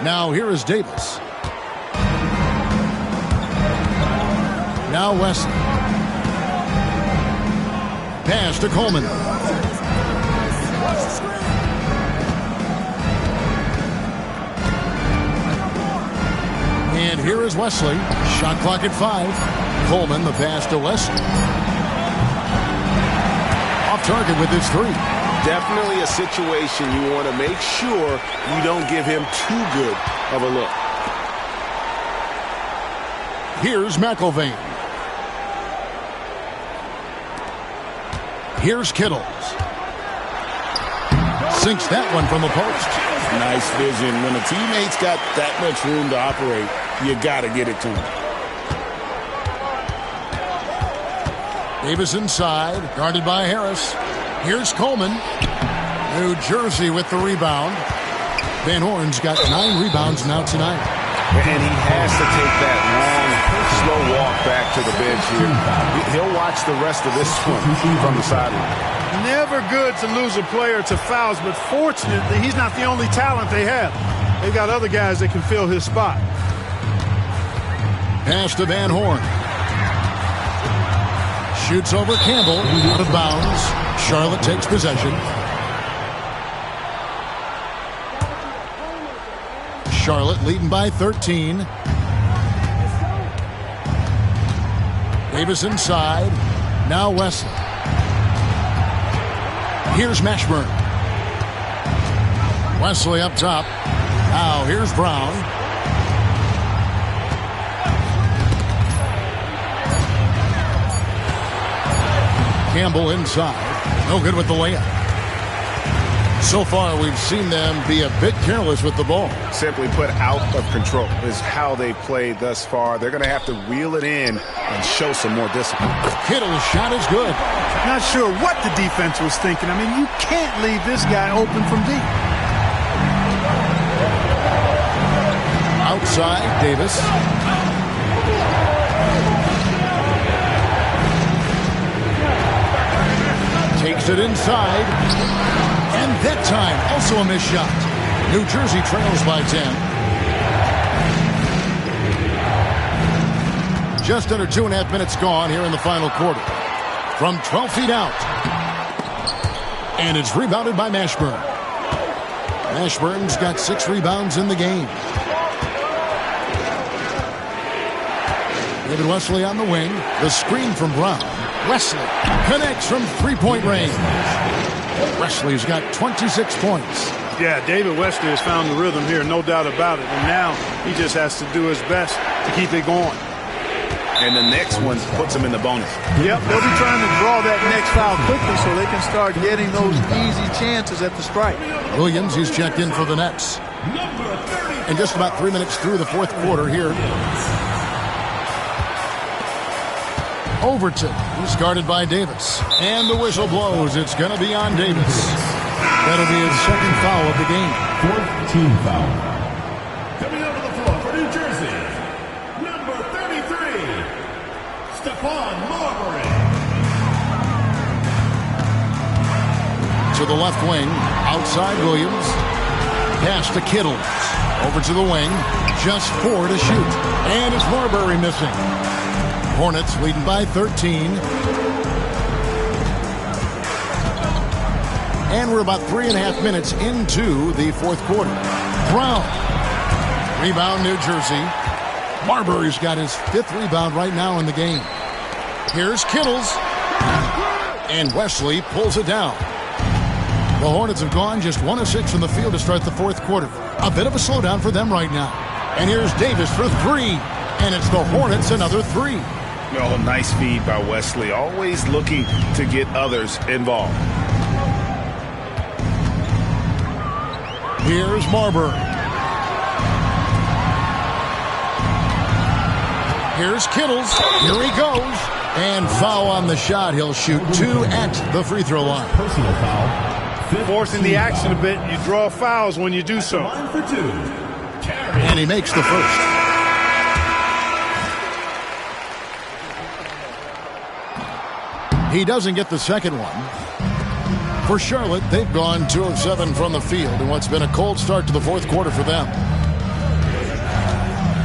Now here is Davis. Now Wesley. Pass to Coleman. And here is Wesley. Shot clock at 5. Coleman, the pass to Wesley. Off target with his 3. Definitely a situation you want to make sure you don't give him too good of a look. Here's McIlvain. Here's Kittles. Sinks that one from the post. Nice vision. When a teammate's got that much room to operate, you got to get it to him. Davis inside, guarded by Harris. Here's Coleman. New Jersey with the rebound. Van Horn's got 9 rebounds now tonight. And he has to take that long, slow walk back to the bench here. He'll watch the rest of this one from the sideline. Never good to lose a player to fouls, but fortunately, he's not the only talent they have. They've got other guys that can fill his spot. Pass to Van Horn. Shoots over Campbell, out of bounds. Charlotte takes possession. Charlotte leading by 13. Davis inside. Now Wesley. Here's Mashburn. Wesley up top. Now here's Brown. Campbell inside. No good with the layup. So far, we've seen them be a bit careless with the ball. Simply put, out of control is how they played thus far. They're going to have to reel it in and show some more discipline. Kittle's shot is good. Not sure what the defense was thinking. I mean, you can't leave this guy open from deep. Outside, Davis. Takes it inside. And that time, also a missed shot. New Jersey trails by 10. Just under 2.5 minutes gone here in the final quarter. From 12 feet out. And it's rebounded by Mashburn. Mashburn's got 6 rebounds in the game. David Wesley on the wing. The screen from Brown. Wesley connects from three-point range. Wesley's got 26 points. Yeah, David Wesley has found the rhythm here, no doubt about it. And now he just has to do his best to keep it going. and the next one puts them in the bonus. Yep, they'll be trying to draw that next foul quickly so they can start getting those easy chances at the strike. Williams, he's checked in for the Nets. And just about 3 minutes through the fourth quarter here. Overton, he's guarded by Davis. And the whistle blows. It's going to be on Davis. That'll be his second foul of the game. Fourth team foul. Coming onto the floor for New Jersey, number 33, Stephon Marbury. To the left wing, outside Williams. Pass to Kittle. Over to the wing. Just 4 to shoot. And it's Marbury missing. Hornets leading by 13. And we're about 3.5 minutes into the fourth quarter. Brown. Rebound, New Jersey. Marbury's got his 5th rebound right now in the game. Here's Kittles. And Wesley pulls it down. The Hornets have gone just 1 of 6 from the field to start the fourth quarter. A bit of a slowdown for them right now. And here's Davis for 3. And it's the Hornets another 3. Oh, nice feed by Wesley. Always looking to get others involved. Here's Marbury. Here's Kittles. Here he goes. And foul on the shot. He'll shoot 2 at the free throw line. Personal foul. Forcing the action a bit. You draw fouls when you do so. Line for 2. And he makes the first. He doesn't get the second one. For Charlotte, they've gone 2 of 7 from the field in what's been a cold start to the fourth quarter for them.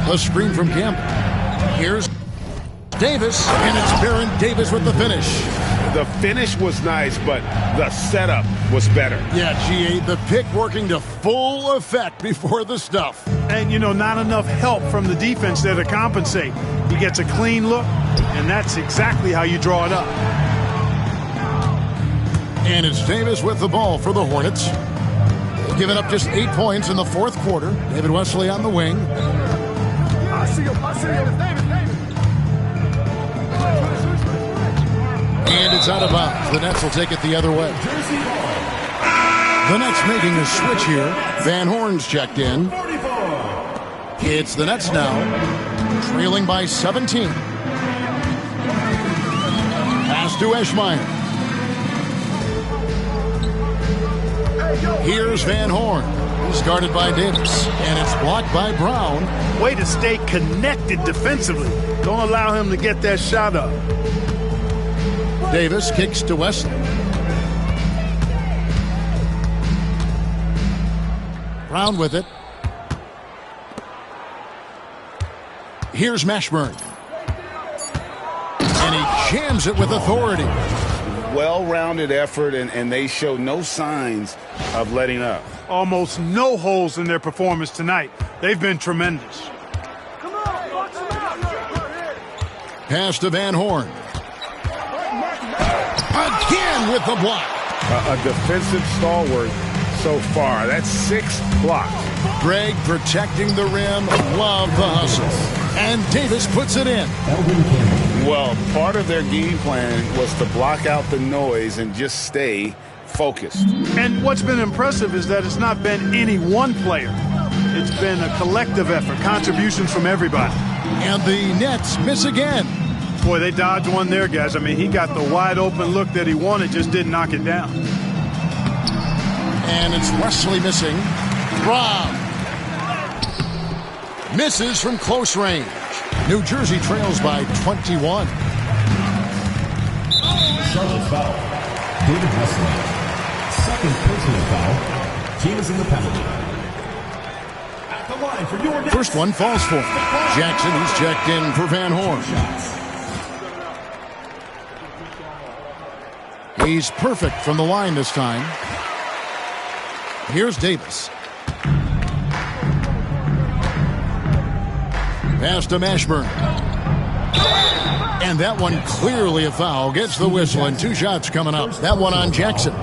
A screen from Campbell. Here's Davis, and it's Baron Davis with the finish. The finish was nice, but the setup was better. Yeah, G.A., the pick working to full effect before the stuff. And, not enough help from the defense there to compensate. He gets a clean look, and that's exactly how you draw it up. And it's Davis with the ball for the Hornets. Giving up just 8 points in the fourth quarter. David Wesley on the wing. And it's out of bounds. The Nets will take it the other way. The Nets making a switch here. Van Horn's checked in. It's the Nets now, trailing by 17. Pass to Eschmeyer. Here's Van Horn. He's guarded by Davis. And it's blocked by Brown. Way to stay connected defensively. Don't allow him to get that shot up. Davis kicks to Wesley. Brown with it. Here's Mashburn. And he jams it with authority. Well-rounded effort, and they show no signs of letting up. Almost no holes in their performance tonight. They've been tremendous. Pass to Van Horn. Again with the block. A defensive stalwart so far. That's 6 blocks. Greg protecting the rim. Love the hustle. And Davis puts it in. Well, part of their game plan was to block out the noise and just stay focused. And what's been impressive is that it's not been any one player. It's been a collective effort, contributions from everybody. And the Nets miss again. Boy, they dodged one there, guys. I mean, he got the wide open look that he wanted, just didn't knock it down. And it's Wesley missing. Rob misses from close range. New Jersey trails by 21. Charlotte's foul. David Wesley. Second personal foul. Team is in the penalty. At the line for your next. First one falls for him. Jackson, he's checked in for Van Horn. He's perfect from the line this time. Here's Davis. Pass to Mashburn. And that one clearly a foul. Gets the whistle and 2 shots coming up. That one on Jackson.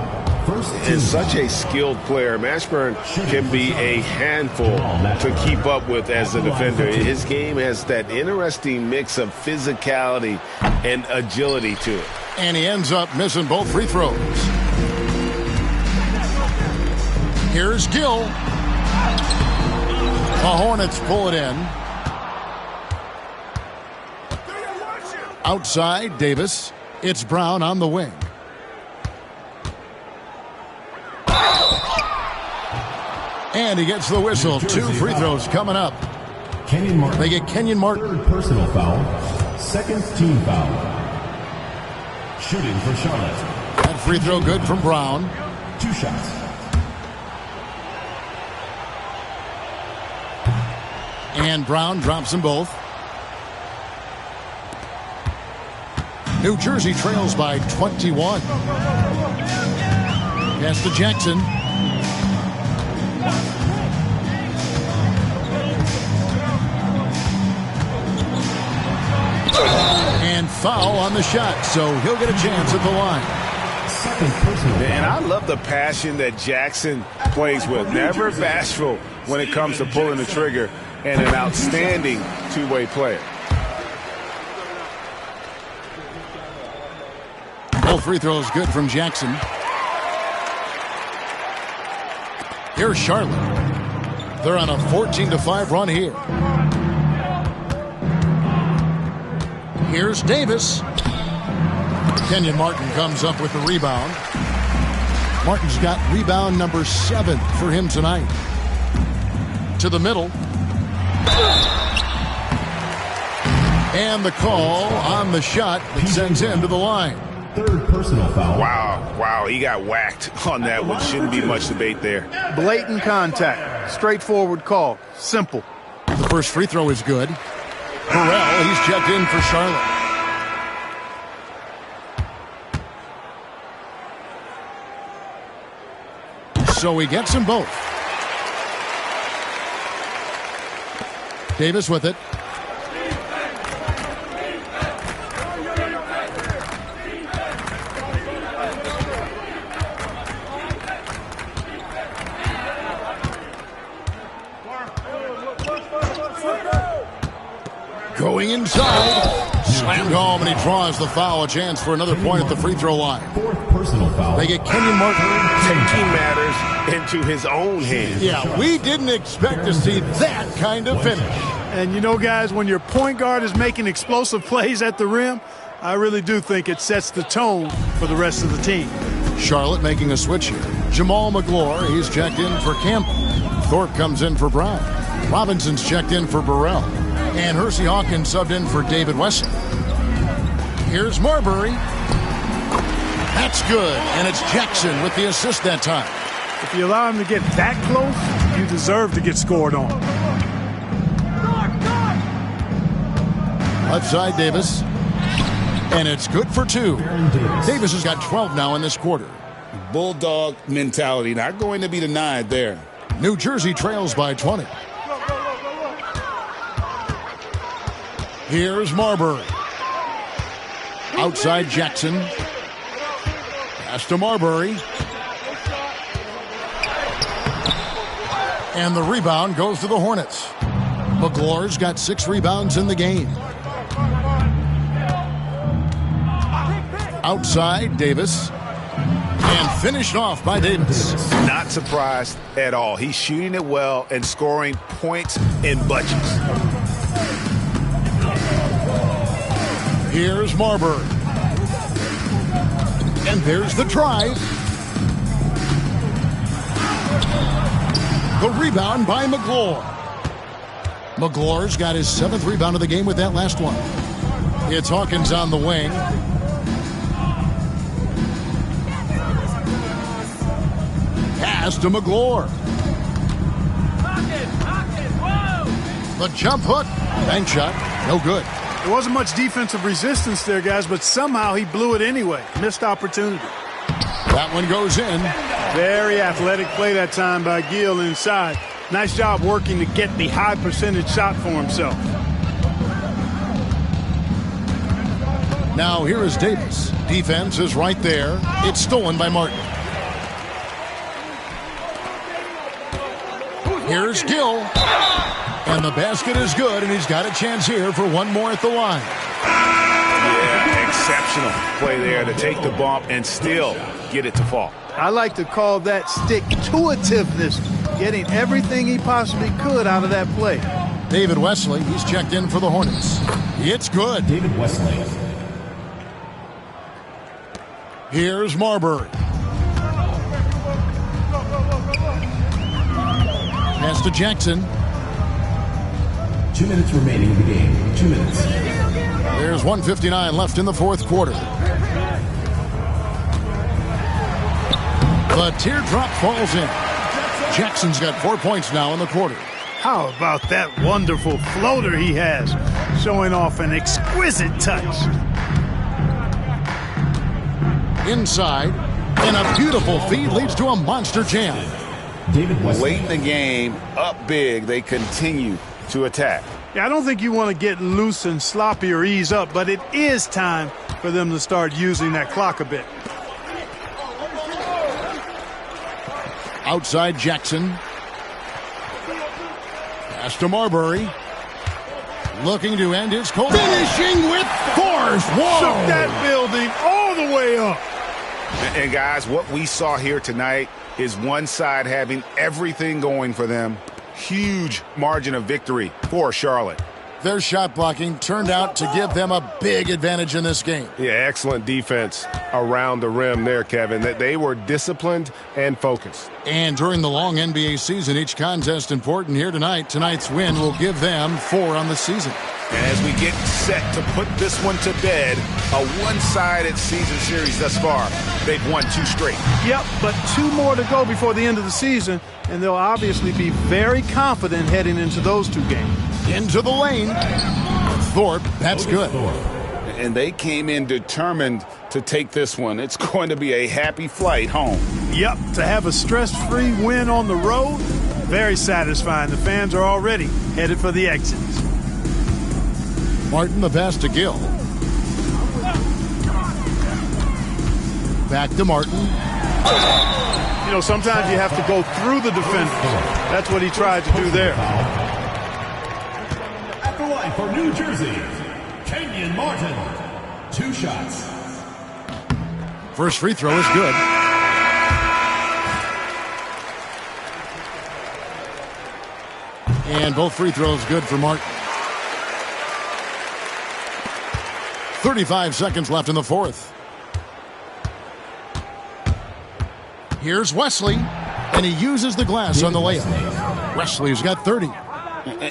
is such a skilled player. Mashburn can be a handful to keep up with as a defender. His game has that interesting mix of physicality and agility to it. And he ends up missing both free throws. Here's Gill. The Hornets pull it in. Outside, Davis. It's Brown on the wing. And he gets the whistle. 2 free throws coming up. Kenyon Martin. They get Kenyon Martin. Third personal foul. Second team foul. Shooting for Charlotte. That free throw good from Brown. 2 shots. And Brown drops them both. New Jersey trails by 21. Pass to Jackson. And foul on the shot, so he'll get a chance at the line. Man, I love the passion that Jackson plays with. Never bashful when it comes to pulling the trigger, and an outstanding two-way player. Both free throws good from Jackson. Here's Charlotte. They're on a 14-5 run here. Here's Davis. Kenyon Martin comes up with the rebound. Martin's got rebound number 7 for him tonight. To the middle. And the call on the shot that sends him to the line. Third personal foul. Wow, he got whacked on that one. Shouldn't be much debate there. Blatant contact. Straightforward call. Simple. The first free throw is good. Burrell, he's checked in for Charlotte. So he gets them both. Davis with it. Going inside. Slammed home, and he draws the foul. A chance for another point at the free throw line. Fourth personal foul. They get Kenyon Martin. Taking matters into his own hands. Yeah, we didn't expect to see that kind of finish. And you know, guys, when your point guard is making explosive plays at the rim, I really do think it sets the tone for the rest of the team. Charlotte making a switch here. Jamal McGlure, he's checked in for Campbell. Thorpe comes in for Brown. Robinson's checked in for Burrell. And Hersey Hawkins subbed in for David Wesley. Here's Marbury. That's good. And it's Jackson with the assist that time. If you allow him to get that close, you deserve to get scored on. Left side, Davis. And it's good for 2. Davis has got 12 now in this quarter. Bulldog mentality. Not going to be denied there. New Jersey trails by 20. Here's Marbury. Outside Jackson. Pass to Marbury. And the rebound goes to the Hornets. McGlure's got 6 rebounds in the game. Outside, Davis. And finished off by Davis. Not surprised at all. He's shooting it well and scoring points in bunches. Here's Marbury. And there's the drive. The rebound by McGlure. McGlure's got his 7th rebound of the game with that last one. It's Hawkins on the wing. Pass to McGlure. The jump hook. Bank shot. No good. There wasn't much defensive resistance there, guys, but somehow he blew it anyway. Missed opportunity. That one goes in. Very athletic play that time by Gill inside. Nice job working to get the high percentage shot for himself. Now here is Davis. Defense is right there. It's stolen by Martin. Here's Gill. And the basket is good, and he's got a chance here for one more at the line. Yeah, exceptional play there to take the bump and still get it to fall. I like to call that stick-to-itiveness, getting everything he possibly could out of that play. David Wesley, he's checked in for the Hornets. It's good. David Wesley. Here's Marbury. Pass to Jackson. 2 minutes remaining in the game. 2 minutes. There's 1:59 left in the fourth quarter. The teardrop falls in. Jackson's got 4 points now in the quarter. How about that wonderful floater he has, showing off an exquisite touch. Inside, and a beautiful feed leads to a monster jam. David Wesley. Late in the game, up big, they continue to attack. Yeah, I don't think you want to get loose and sloppy or ease up, but it is time for them to start using that clock a bit. Outside Jackson. Pass to Marbury. Looking to end his cold. Finishing with force. Whoa! Shook that building all the way up. And guys, what we saw here tonight is one side having everything going for them. Huge margin of victory for Charlotte. Their shot blocking turned out to give them a big advantage in this game. Yeah, excellent defense around the rim there, Kevin. That they were disciplined and focused. And during the long NBA season, each contest important here tonight. Tonight's win will give them 4 on the season. And as we get set to put this one to bed, a one-sided season series thus far, they've won 2 straight. Yep, but 2 more to go before the end of the season, and they'll obviously be very confident heading into those 2 games. Into the lane. Thorpe, that's good. And they came in determined to take this one. It's going to be a happy flight home. Yep, to have a stress-free win on the road, very satisfying. The fans are already headed for the exits. Martin, the pass to Gill. Back to Martin. You know, sometimes you have to go through the defenders. That's what he tried to do there. At the line for New Jersey, Kenyon Martin. 2 shots. First free throw is good. And both free throws good for Martin. 35 seconds left in the fourth. Here's Wesley, and he uses the glass on the layup. Wesley's got 30.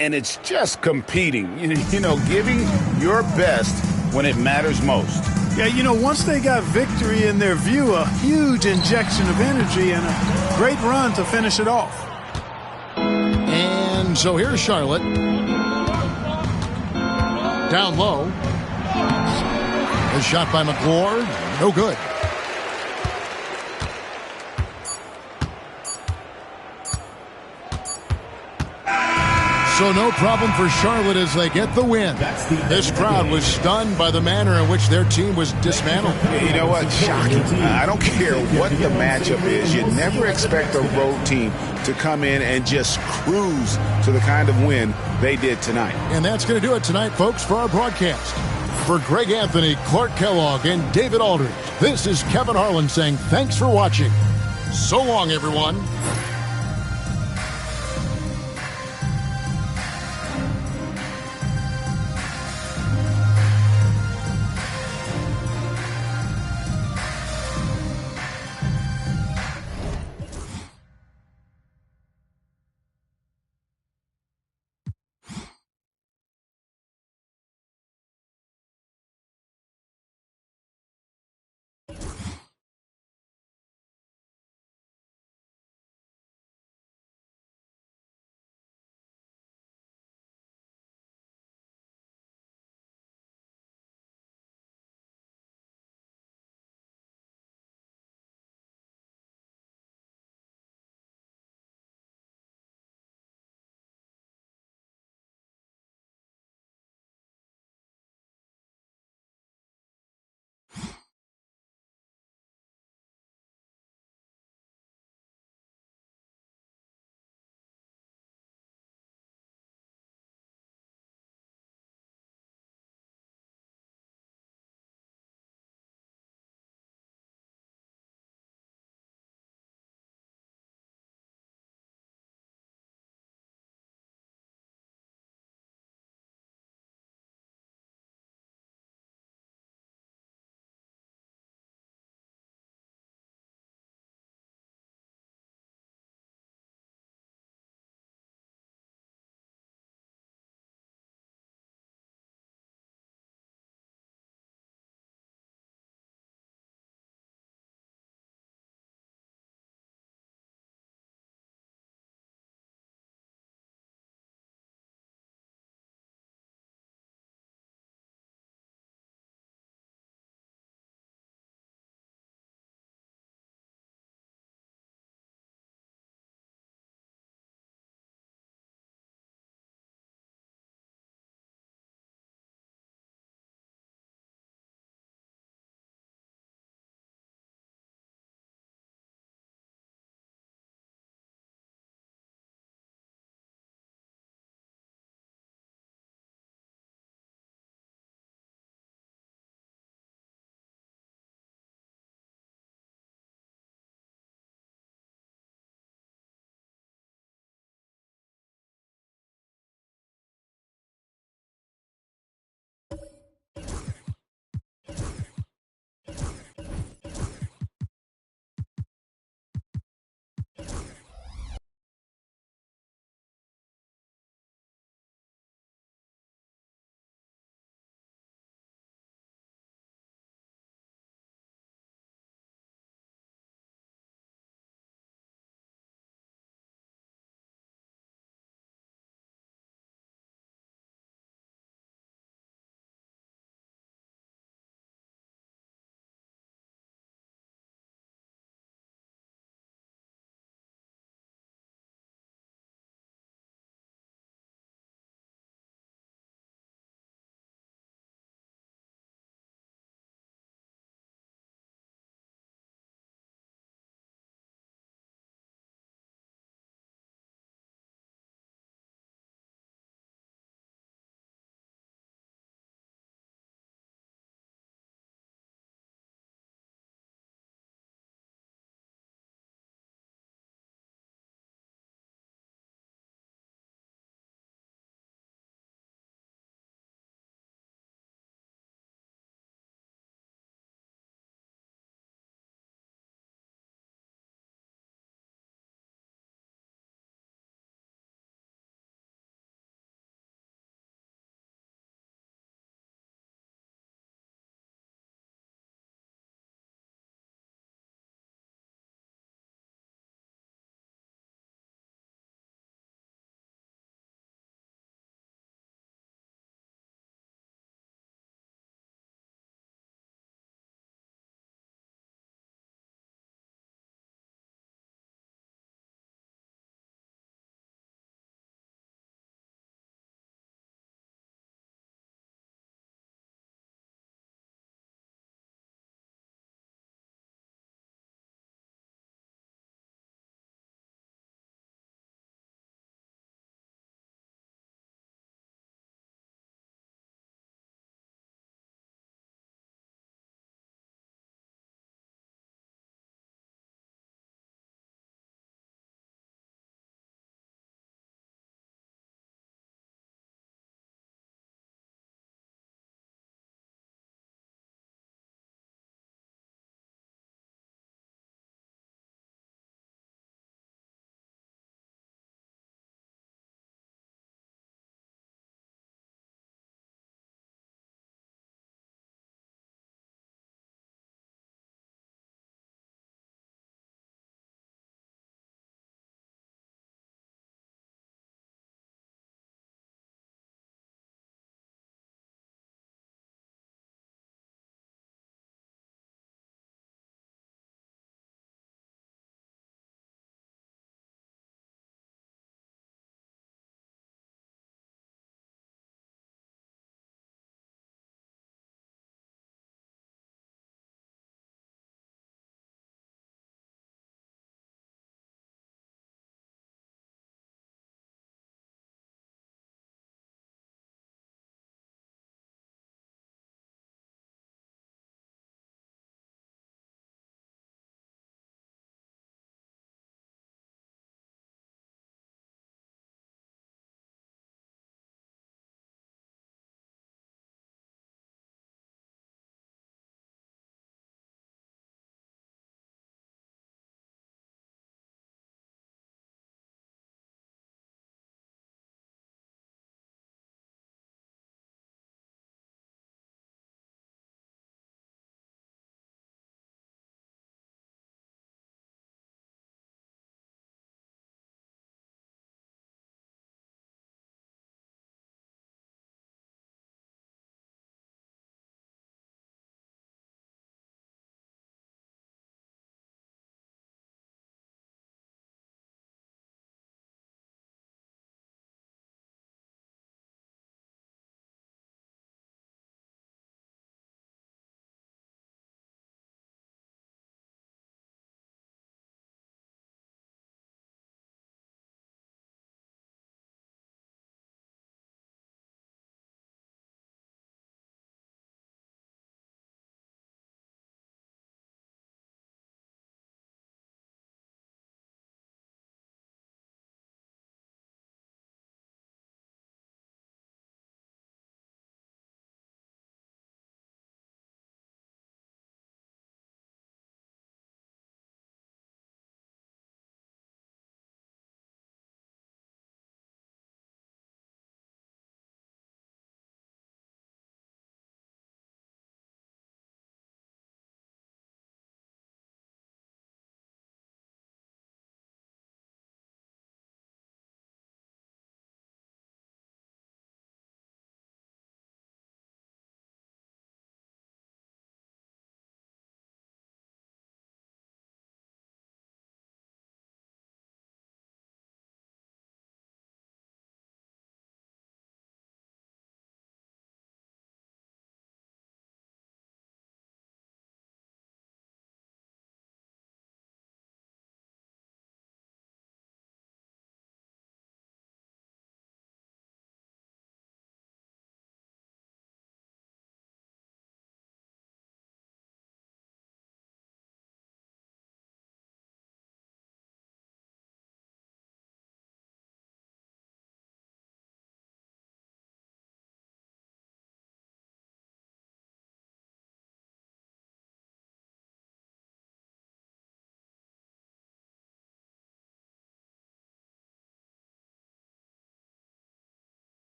And it's just competing, you know, giving your best when it matters most. Yeah, you know, once they got victory in their view, a huge injection of energy and a great run to finish it off. And so here's Charlotte. Down low. A shot by McClure. No good. So no problem for Charlotte as they get the win. This crowd was stunned by the manner in which their team was dismantled. You know what? Shocking. I don't care what the matchup is. You never expect a road team to come in and just cruise to the kind of win they did tonight. And that's going to do it tonight, folks, for our broadcast. For Greg Anthony, Clark Kellogg, and David Aldridge, this is Kevin Harlan saying thanks for watching. So long, everyone.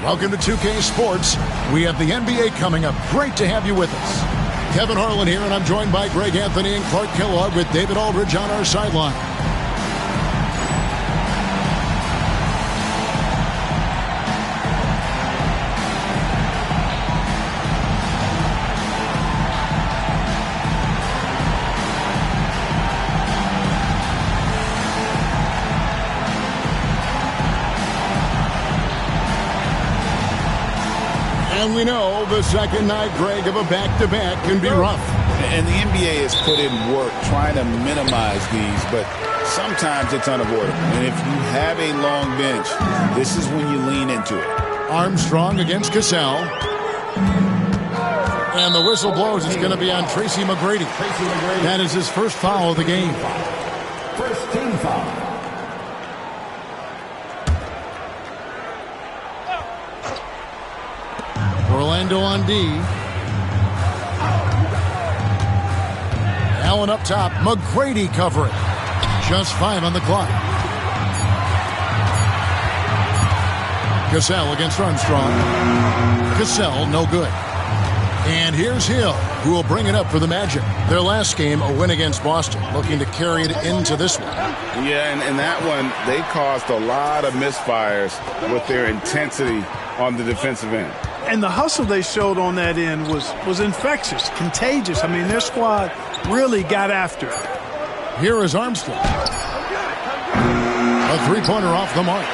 Welcome to 2K Sports. We have the NBA coming up. Great to have you with us. Kevin Harlan here, and I'm joined by Greg Anthony and Clark Kellogg with David Aldridge on our sideline. And we know the second night, Greg, of a back-to-back can be rough. And the NBA has put in work trying to minimize these, but sometimes it's unavoidable. And if you have a long bench, this is when you lean into it. Armstrong against Cassell. And the whistle blows. It's going to be on Tracy McGrady. That is his first foul of the game. First team foul. Orlando on D. Allen up top. McGrady covering. Just 5 on the clock. Cassell against Armstrong. Cassell, no good. And here's Hill, who will bring it up for the Magic. Their last game, a win against Boston, looking to carry it into this one. Yeah, and that one, they caused a lot of misfires with their intensity on the defensive end. And the hustle they showed on that end was infectious, contagious. I mean, their squad really got after it. Here is Armstrong. A three-pointer off the mark.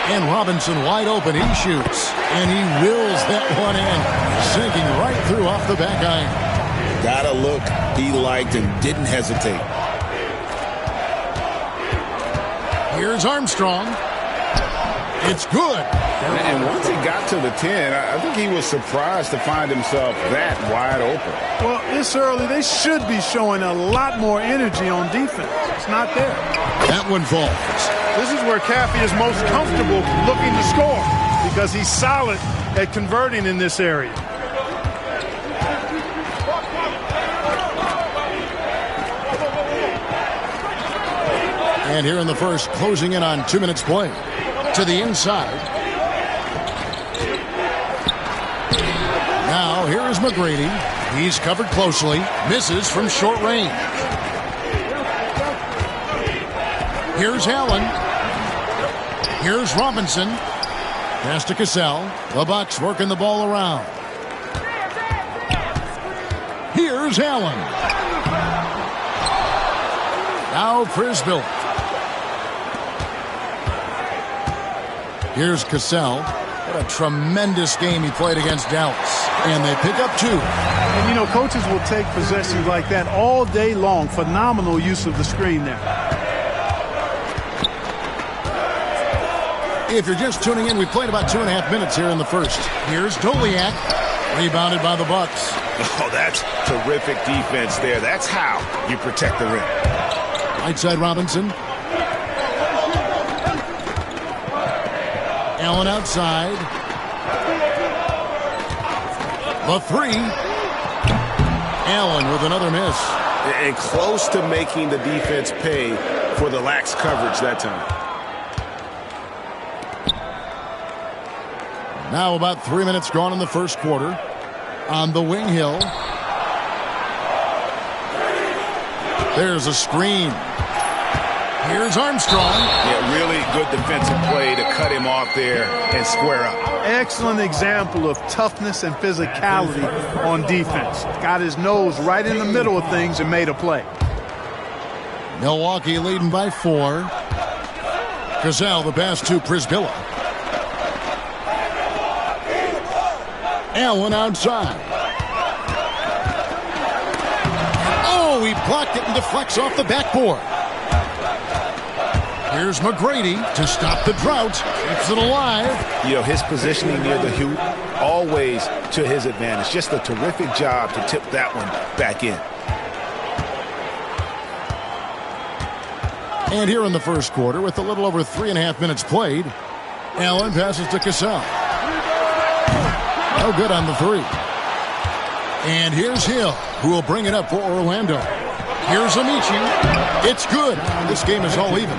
And Robinson wide open. He shoots. And he wills that one in. Sinking right through off the back iron. Got a look he liked and didn't hesitate. Here's Armstrong. It's good. And once he got to the 10, I think he was surprised to find himself that wide open. Well, it's early. They should be showing a lot more energy on defense. It's not there. That one falls. This is where Caffey is most comfortable looking to score because he's solid at converting in this area. And here in the first, closing in on 2 minutes play. To the inside. Now here is McGrady. He's covered closely. Misses from short range. Here's Allen. Here's Robinson. Pass to Cassell. The Bucks working the ball around. Here's Allen. Now Prisbill. Here's Cassell. What a tremendous game he played against Dallas. And they pick up 2. And, you know, coaches will take possessions like that all day long. Phenomenal use of the screen there. If you're just tuning in, we played about 2.5 minutes here in the first. Here's Doliak. Rebounded by the Bucks. Oh, that's terrific defense there. That's how you protect the rim. Right side Robinson. Allen outside. The 3. Allen with another miss. And close to making the defense pay for the lax coverage that time. Now about 3 minutes gone in the first quarter. On the wing, Hill. There's a screen. Here's Armstrong. Yeah, really good defensive play to cut him off there and square up. Excellent example of toughness and physicality on defense. Got his nose right in the middle of things and made a play. Milwaukee leading by 4. Cassell the pass to Prisbilla. Allen outside. Oh, he blocked it and deflects off the backboard. Here's McGrady to stop the drought. Keeps it alive. You know, his positioning near the hoop, always to his advantage. Just a terrific job to tip that one back in. And here in the first quarter, with a little over 3.5 minutes played, Allen passes to Cassell. No good on the 3. And here's Hill, who will bring it up for Orlando. Here's Amici. It's good. This game is all even.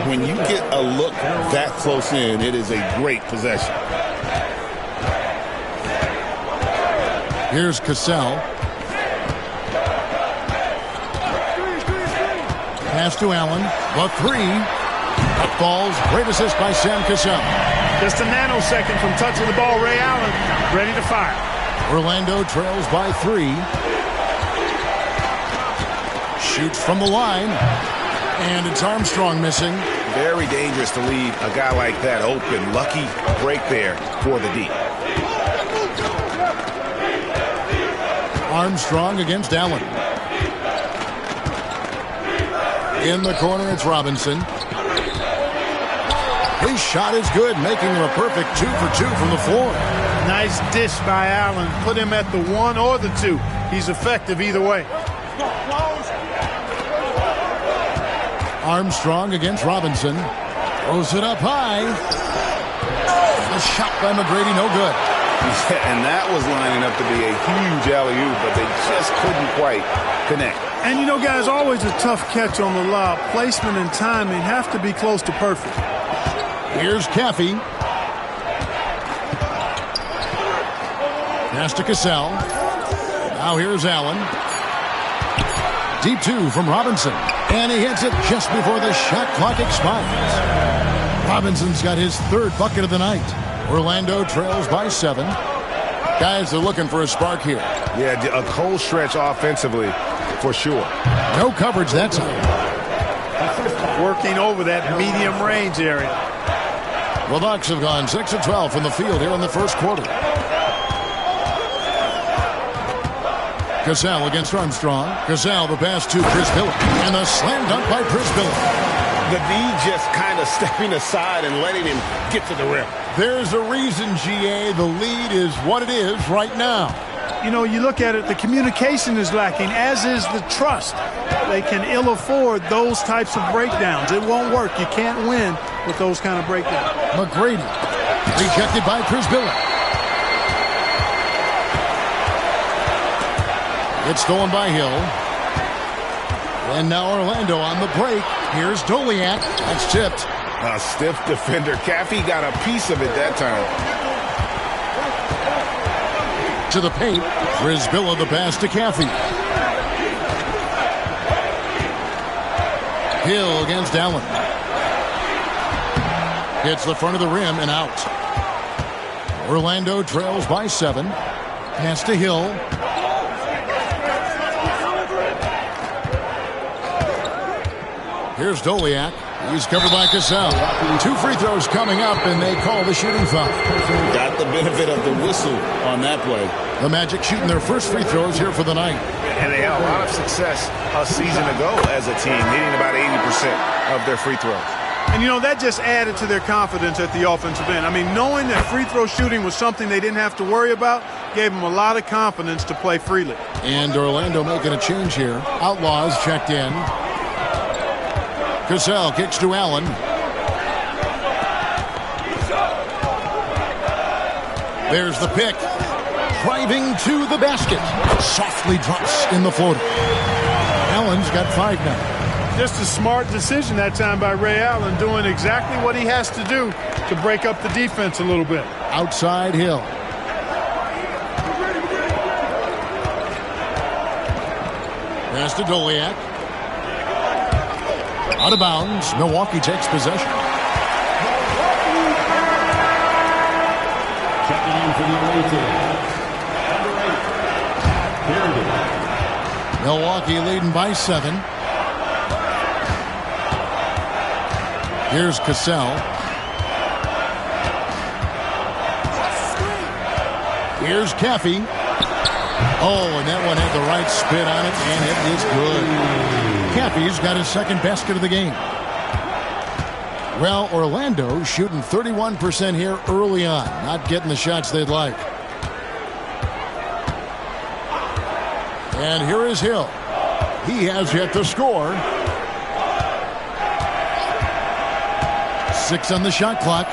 When you get a look that close in, it is a great possession. Here's Cassell. Pass to Allen. The three. Up falls. Great assist by Sam Cassell. Just a nanosecond from touching the ball. Ray Allen ready to fire. Orlando trails by 3. Shoots from the line. And it's Armstrong missing. Very dangerous to leave a guy like that open. Lucky break there for the D. Armstrong against Allen. In the corner, it's Robinson. His shot is good, making him a perfect 2 for 2 from the floor. Nice dish by Allen. Put him at the 1 or the 2. He's effective either way. Armstrong against Robinson. Throws it up high. A shot by McGrady, no good. Yeah, and that was lining up to be a huge alley-oop, but they just couldn't quite connect. And you know, guys, always a tough catch on the lob. Placement and timing have to be close to perfect. Here's Caffey. Pass to Cassell. Now here's Allen. Deep 2 from Robinson. And he hits it just before the shot clock expires. Robinson's got his 3rd bucket of the night. Orlando trails by 7. Guys are looking for a spark here. Yeah, a cold stretch offensively for sure. No coverage that time. Working over that medium range area. The Bucks have gone 6 of 12 from the field here in the first quarter. Cassell against Armstrong. Cassell, the pass to Prisbilla. And the slam dunk by Prisbilla. The D just kind of stepping aside and letting him get to the rim. There's a reason, GA, the lead is what it is right now. You know, you look at it, the communication is lacking, as is the trust. They can ill afford those types of breakdowns. It won't work. You can't win with those kind of breakdowns. McGrady, rejected by Prisbilla. It's stolen by Hill. And now Orlando on the break. Here's Doliak. That's tipped. A stiff defender. Caffey got a piece of it that time. To the paint. Prisbilla the pass to Caffey. Hill against Allen. Hits the front of the rim and out. Orlando trails by 7. Pass to Hill. Here's Doliak. He's covered by Cassell. 2 free throws coming up, and they call the shooting foul. Got the benefit of the whistle on that play. The Magic shooting their first free throws here for the night. And they had a lot of success a season ago as a team, hitting about 80% of their free throws. And, you know, that just added to their confidence at the offensive end. I mean, knowing that free throw shooting was something they didn't have to worry about gave them a lot of confidence to play freely. And Orlando making a change here. Outlaws checked in. Cassell kicks to Allen. There's the pick. Driving to the basket. Softly drops in the floater. Allen's got 5 now. Just a smart decision that time by Ray Allen, doing exactly what he has to do to break up the defense a little bit. Outside Hill. Pass to Doliak. Out of bounds. Milwaukee takes possession. Checking in for the away team. Number 8, Milwaukee leading by 7. Here's Cassell. Here's Caffey. Oh, and that one had the right spin on it, and it is good. Caffey's got his 2nd basket of the game. Well, Orlando shooting 31% here early on. Not getting the shots they'd like. And here is Hill. He has yet to score. 6 on the shot clock.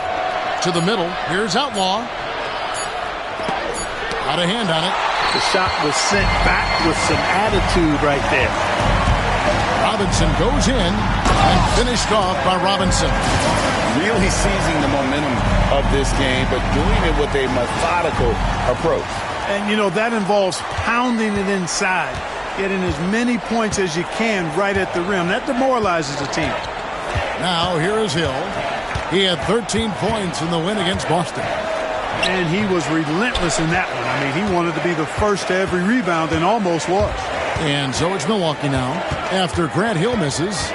To the middle. Here's Outlaw. Out of hand on it. The shot was sent back with some attitude right there. Robinson goes in and finished off by Robinson. Really seizing the momentum of this game, but doing it with a methodical approach. And, you know, that involves pounding it inside, getting as many points as you can right at the rim. That demoralizes the team. Now, here is Hill. He had 13 points in the win against Boston. And he was relentless in that one. I mean, he wanted to be the first to every rebound and almost was. And so it's Milwaukee now after Grant Hill misses.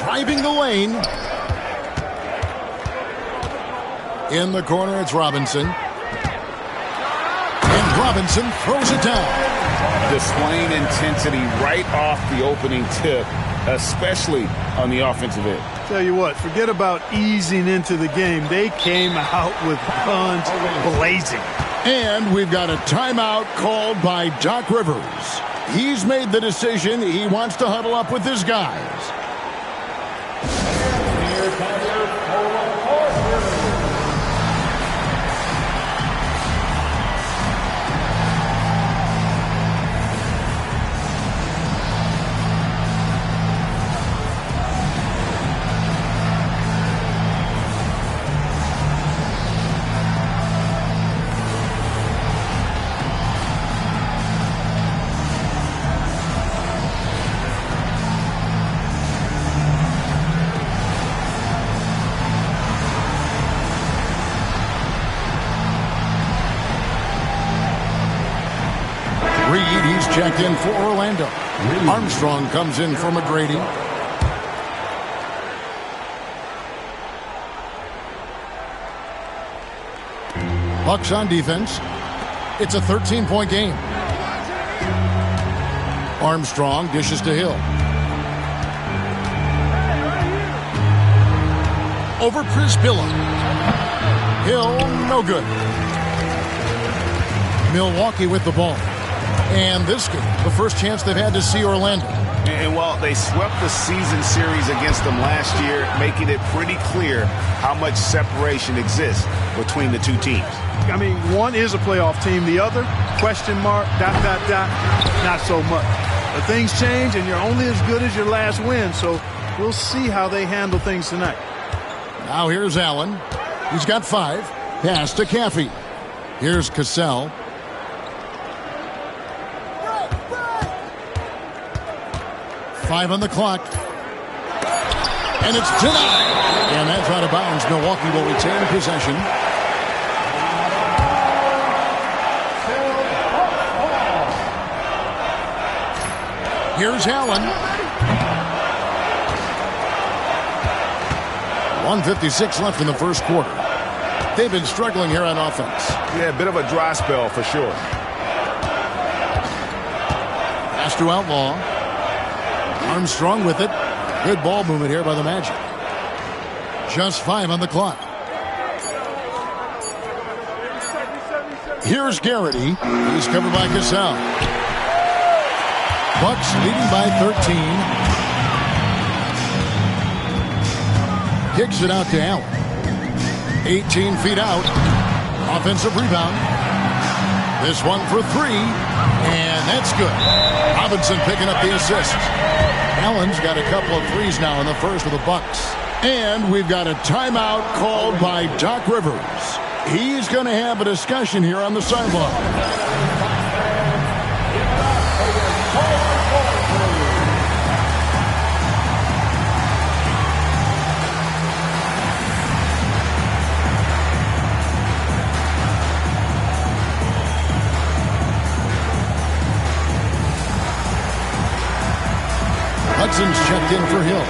Driving the lane. In the corner, it's Robinson. And Robinson throws it down. Displaying intensity right off the opening tip, especially on the offensive end. Tell you what, forget about easing into the game. They came out with guns blazing. And we've got a timeout called by Doc Rivers. He's made the decision. He wants to huddle up with his guys. Checked in for Orlando. Armstrong comes in for McGrady. Bucks on defense. It's a 13-point game. Armstrong dishes to Hill. Over Przybyla. Hill, no good. Milwaukee with the ball. And this game, the first chance they've had to see Orlando. And while they swept the season series against them last year, making it pretty clear how much separation exists between the two teams. I mean, one is a playoff team. The other, question mark, ... not so much. But things change, and you're only as good as your last win. So we'll see how they handle things tonight. Now here's Allen. He's got 5. Pass to Caffey. Here's Cassell. Five on the clock. And it's denied. And that's out of bounds. Milwaukee will retain possession. Here's Allen. 1:56 left in the first quarter. They've been struggling here on offense. Yeah, a bit of a dry spell for sure. Pass to Outlaw. Armstrong with it. Good ball movement here by the Magic. Just 5 on the clock. Here's Garrity. He's covered by Cassell. Bucks leading by 13. Kicks it out to Allen. 18 feet out. Offensive rebound. This one for 3. And that's good. Robinson picking up the assist. Allen's got a couple of threes now in the first of the Bucks. And we've got a timeout called by Doc Rivers. He's going to have a discussion here on the sideline. Hudson's checked in for Hill.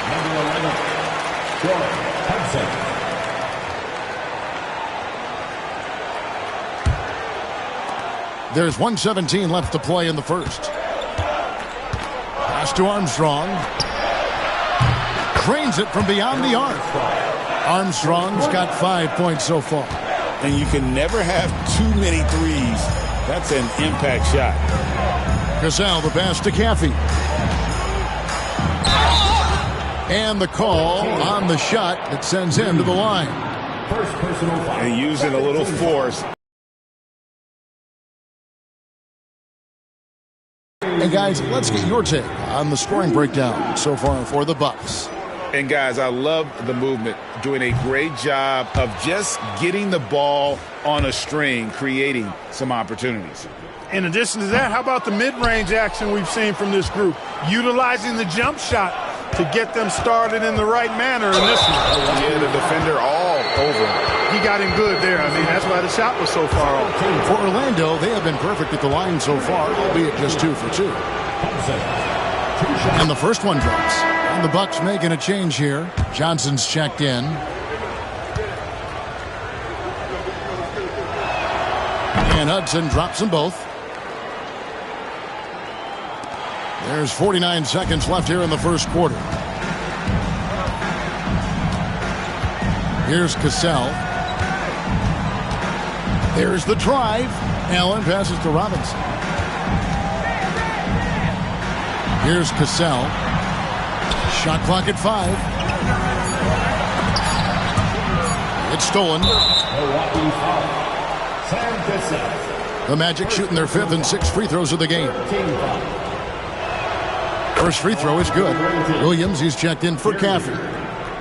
Number 11, Jordan Hudson. There's 1:17 left to play in the first. Pass to Armstrong. Cranes it from beyond the arc. Armstrong's got 5 points so far. And you can never have too many threes. That's an impact shot. Cassell, the pass to Caffey. And the call on the shot that sends him to the line. First personal foul. And using a little force. And guys, let's get your take on the scoring breakdown so far for the Bucks. And guys, I love the movement, doing a great job of just getting the ball on a string, creating some opportunities. In addition to that, how about the mid-range action we've seen from this group? Utilizing the jump shot to get them started in the right manner in this one. Yeah, the defender all over. He got him good there. I mean, that's why the shot was so far off. For Orlando, they have been perfect at the line so far, albeit just 2 for 2. And the first one drops. And the Bucks making a change here. Johnson's checked in. And Hudson drops them both. There's 49 seconds left here in the first quarter. Here's Cassell. There's the drive. Allen passes to Robinson. Here's Cassell. Shot clock at 5. It's stolen. The Magic shooting their 5th and 6th free throws of the game. First free throw is good. Williams, he's checked in for Caffey.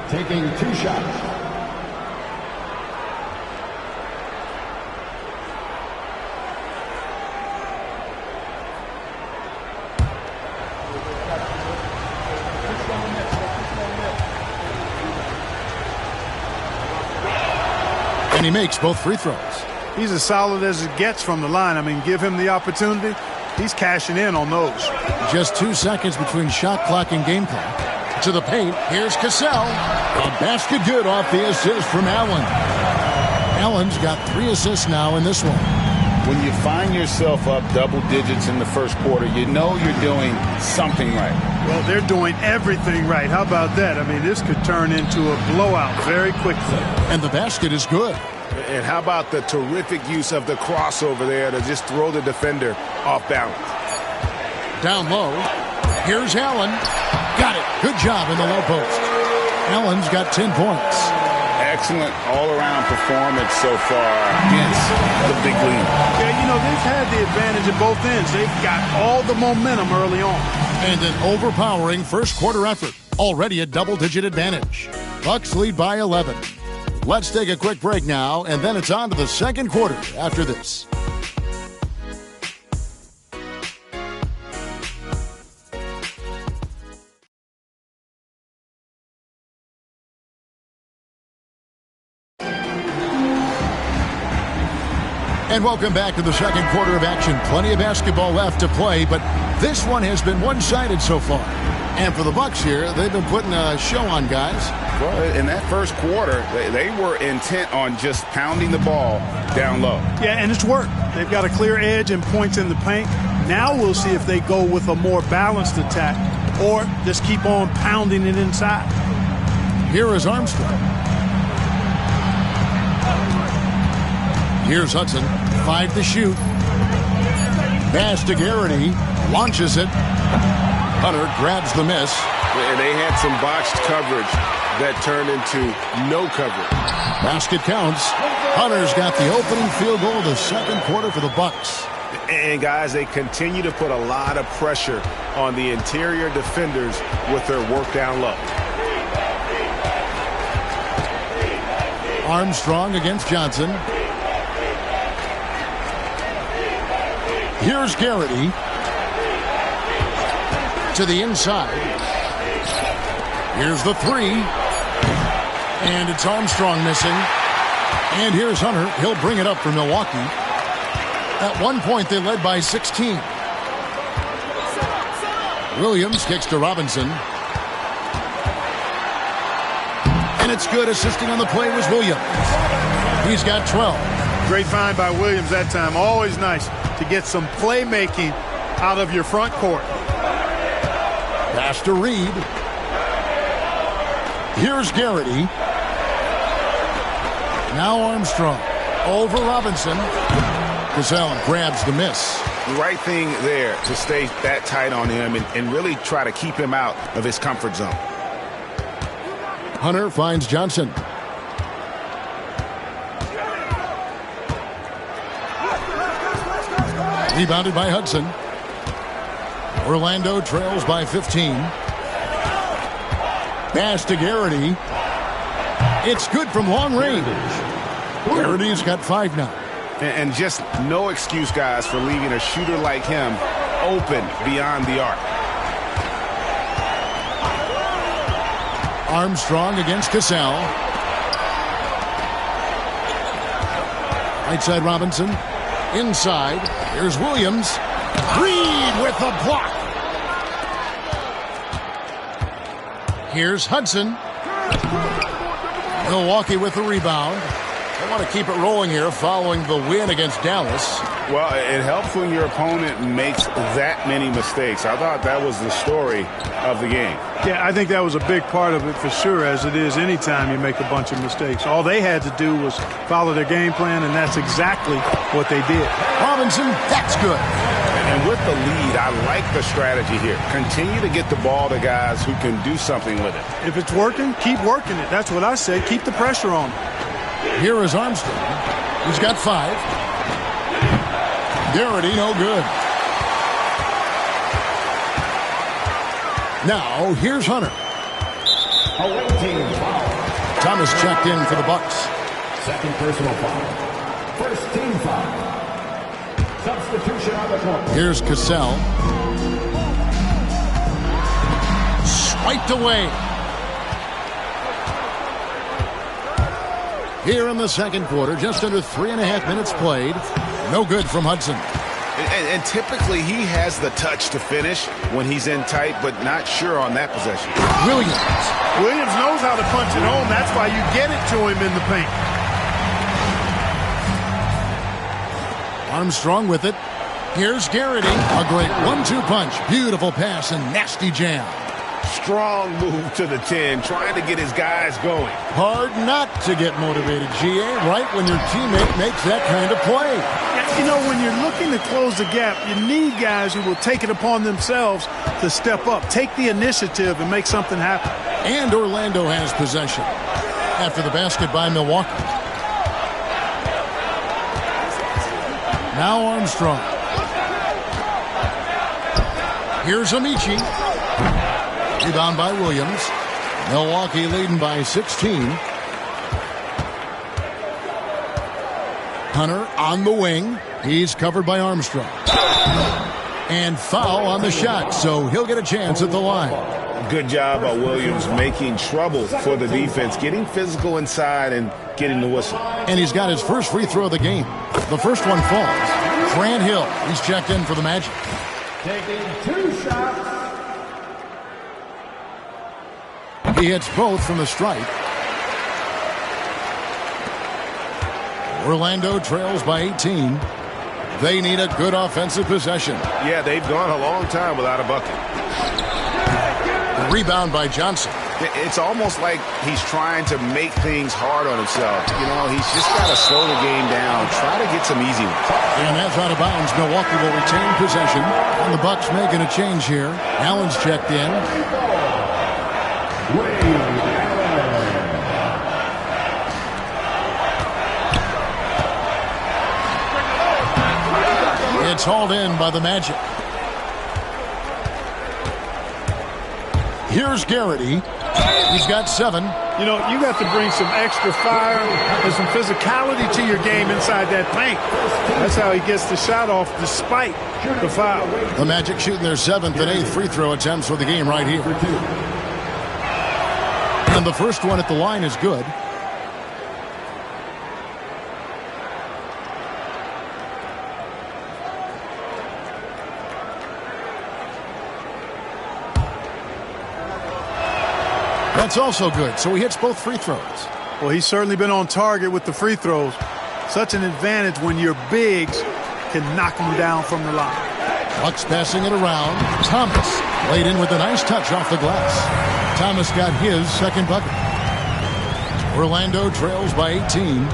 Taking 2 shots. And he makes both free throws. He's as solid as it gets from the line. I mean, give him the opportunity. He's cashing in on those. Just 2 seconds between shot clock and game clock. To the paint. Here's Cassell. A basket good off the assist from Allen. Allen's got 3 assists now in this one. When you find yourself up double digits in the first quarter, you know you're doing something right. Well, they're doing everything right. How about that? I mean, this could turn into a blowout very quickly. And the basket is good. And how about the terrific use of the crossover there to just throw the defender off balance? Down low. Here's Allen. Got it. Good job in the low post. Allen's got 10 points. Excellent all-around performance so far against the big lead. Yeah, you know, they've had the advantage at both ends. They've got all the momentum early on. And an overpowering first quarter effort. Already a double-digit advantage. Bucks lead by 11. Let's take a quick break now, and then it's on to the second quarter after this. And welcome back to the second quarter of action. Plenty of basketball left to play, but this one has been one-sided so far. And for the Bucks here, they've been putting a show on, guys. Well, in that first quarter, they were intent on just pounding the ball down low. Yeah, and it's worked. They've got a clear edge and points in the paint. Now we'll see if they go with a more balanced attack or just keep on pounding it inside. Here is Armstrong. Here's Hudson. 5 to shoot. Pass to Garrity. Launches it. Hunter grabs the miss. And they had some botched coverage that turned into no coverage. Basket counts. Hunter's got the opening field goal of the second quarter for the Bucks. And, guys, they continue to put a lot of pressure on the interior defenders with their work down low. Armstrong against Johnson. Here's Garrity. To the inside. Here's the 3. And it's Armstrong missing. And here's Hunter. He'll bring it up for Milwaukee. At one point, they led by 16. Williams kicks to Robinson. And it's good. Assisting on the play was Williams. He's got 12. Great find by Williams that time. Always nice to get some playmaking out of your front court. Pass to Reed. Here's Garrity. Now Armstrong. Over Robinson. Cassell grabs the miss. The right thing there to stay that tight on him and really try to keep him out of his comfort zone. Hunter finds Johnson. Rebounded by Hudson. Orlando trails by 15. Pass to Garrity. It's good from long range. Garrity's got 5 now. And just no excuse, guys, for leaving a shooter like him open beyond the arc. Armstrong against Cassell. Right side Robinson. Inside. Here's Williams. Reed with the block. Here's Hudson. Milwaukee with the rebound. They want to keep it rolling here following the win against Dallas. Well, it helps when your opponent makes that many mistakes. I thought that was the story of the game. Yeah, I think that was a big part of it for sure, as it is anytime you make a bunch of mistakes. All they had to do was follow their game plan, and that's exactly what they did. Robinson, that's good. And with the lead, I like the strategy here. Continue to get the ball to guys who can do something with it. If it's working, keep working it. That's what I say. Keep the pressure on. Here is Armstrong. He's got 5. Garrity, no good. Now, here's Hunter. Thomas checked in for the Bucks. Second personal foul. First team foul. Substitution on the court. Here's Cassell. Swiped away. Here in the second quarter, just under 3.5 minutes played. No good from Hudson. And typically he has the touch to finish when he's in tight, but not sure on that possession. Williams knows how to punch it home. That's why you get it to him in the paint. Armstrong with it. Here's Garrity. A great 1-2 punch. Beautiful pass and nasty jam. Strong move to the 10, trying to get his guys going. Hard not to get motivated, GA, right when your teammate makes that kind of play. You know, when you're looking to close the gap, you need guys who will take it upon themselves to step up, take the initiative, and make something happen. And Orlando has possession after the basket by Milwaukee. Now Armstrong. Here's Amici. Rebound by Williams. Milwaukee leading by 16. Hunter on the wing. He's covered by Armstrong. And foul on the shot, so he'll get a chance at the line. Good job by Williams making trouble for the defense, getting physical inside and getting the whistle. And he's got his first free throw of the game. The first one falls. Grant Hill, he's checked in for the Magic. Taking 2 shots. He hits both from the stripe. Orlando trails by 18. They need a good offensive possession. Yeah, they've gone a long time without a bucket. Rebound by Johnson. It's almost like he's trying to make things hard on himself. You know, he's just got to slow the game down, try to get some easy ones. And that's out of bounds. Milwaukee will retain possession. And the Bucks making a change here. Allen's checked in. It's hauled in by the Magic. Here's Garrity. He's got 7. You know, you got to bring some extra fire and some physicality to your game inside that paint. That's how he gets the shot off despite the foul. The Magic shooting their 7th and 8th free throw attempts for the game right here. And the first one at the line is good. That's also good, so he hits both free throws. Well, he's certainly been on target with the free throws. Such an advantage when your bigs can knock them down from the line. Bucks passing it around. Thomas laid in with a nice touch off the glass. Thomas got his second bucket. Orlando trails by 18.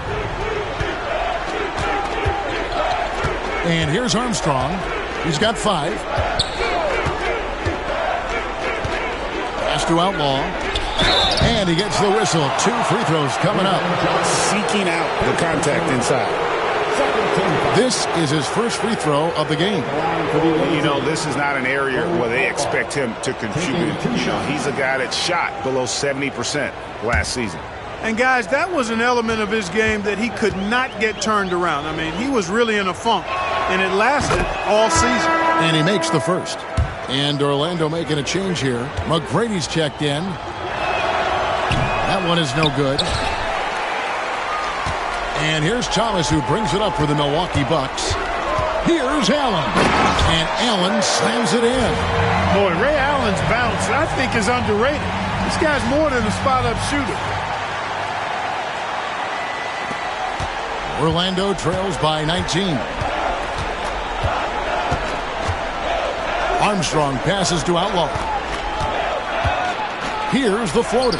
And here's Armstrong. He's got 5. Pass to Outlaw. And he gets the whistle. 2 free throws coming up. Seeking out the contact inside. This is his first free throw of the game. You know, this is not an area where they expect him to contribute. You know, he's a guy that shot below 70% last season. And, guys, that was an element of his game that he could not get turned around. I mean, he was really in a funk, and it lasted all season. And he makes the first. And Orlando making a change here. McGrady's checked in. That one is no good. And here's Thomas, who brings it up for the Milwaukee Bucks. Here's Allen. And Allen slams it in. Boy, Ray Allen's bounce, I think, is underrated. This guy's more than a spot-up shooter. Orlando trails by 19. Armstrong passes to Outlaw. Here's the floater.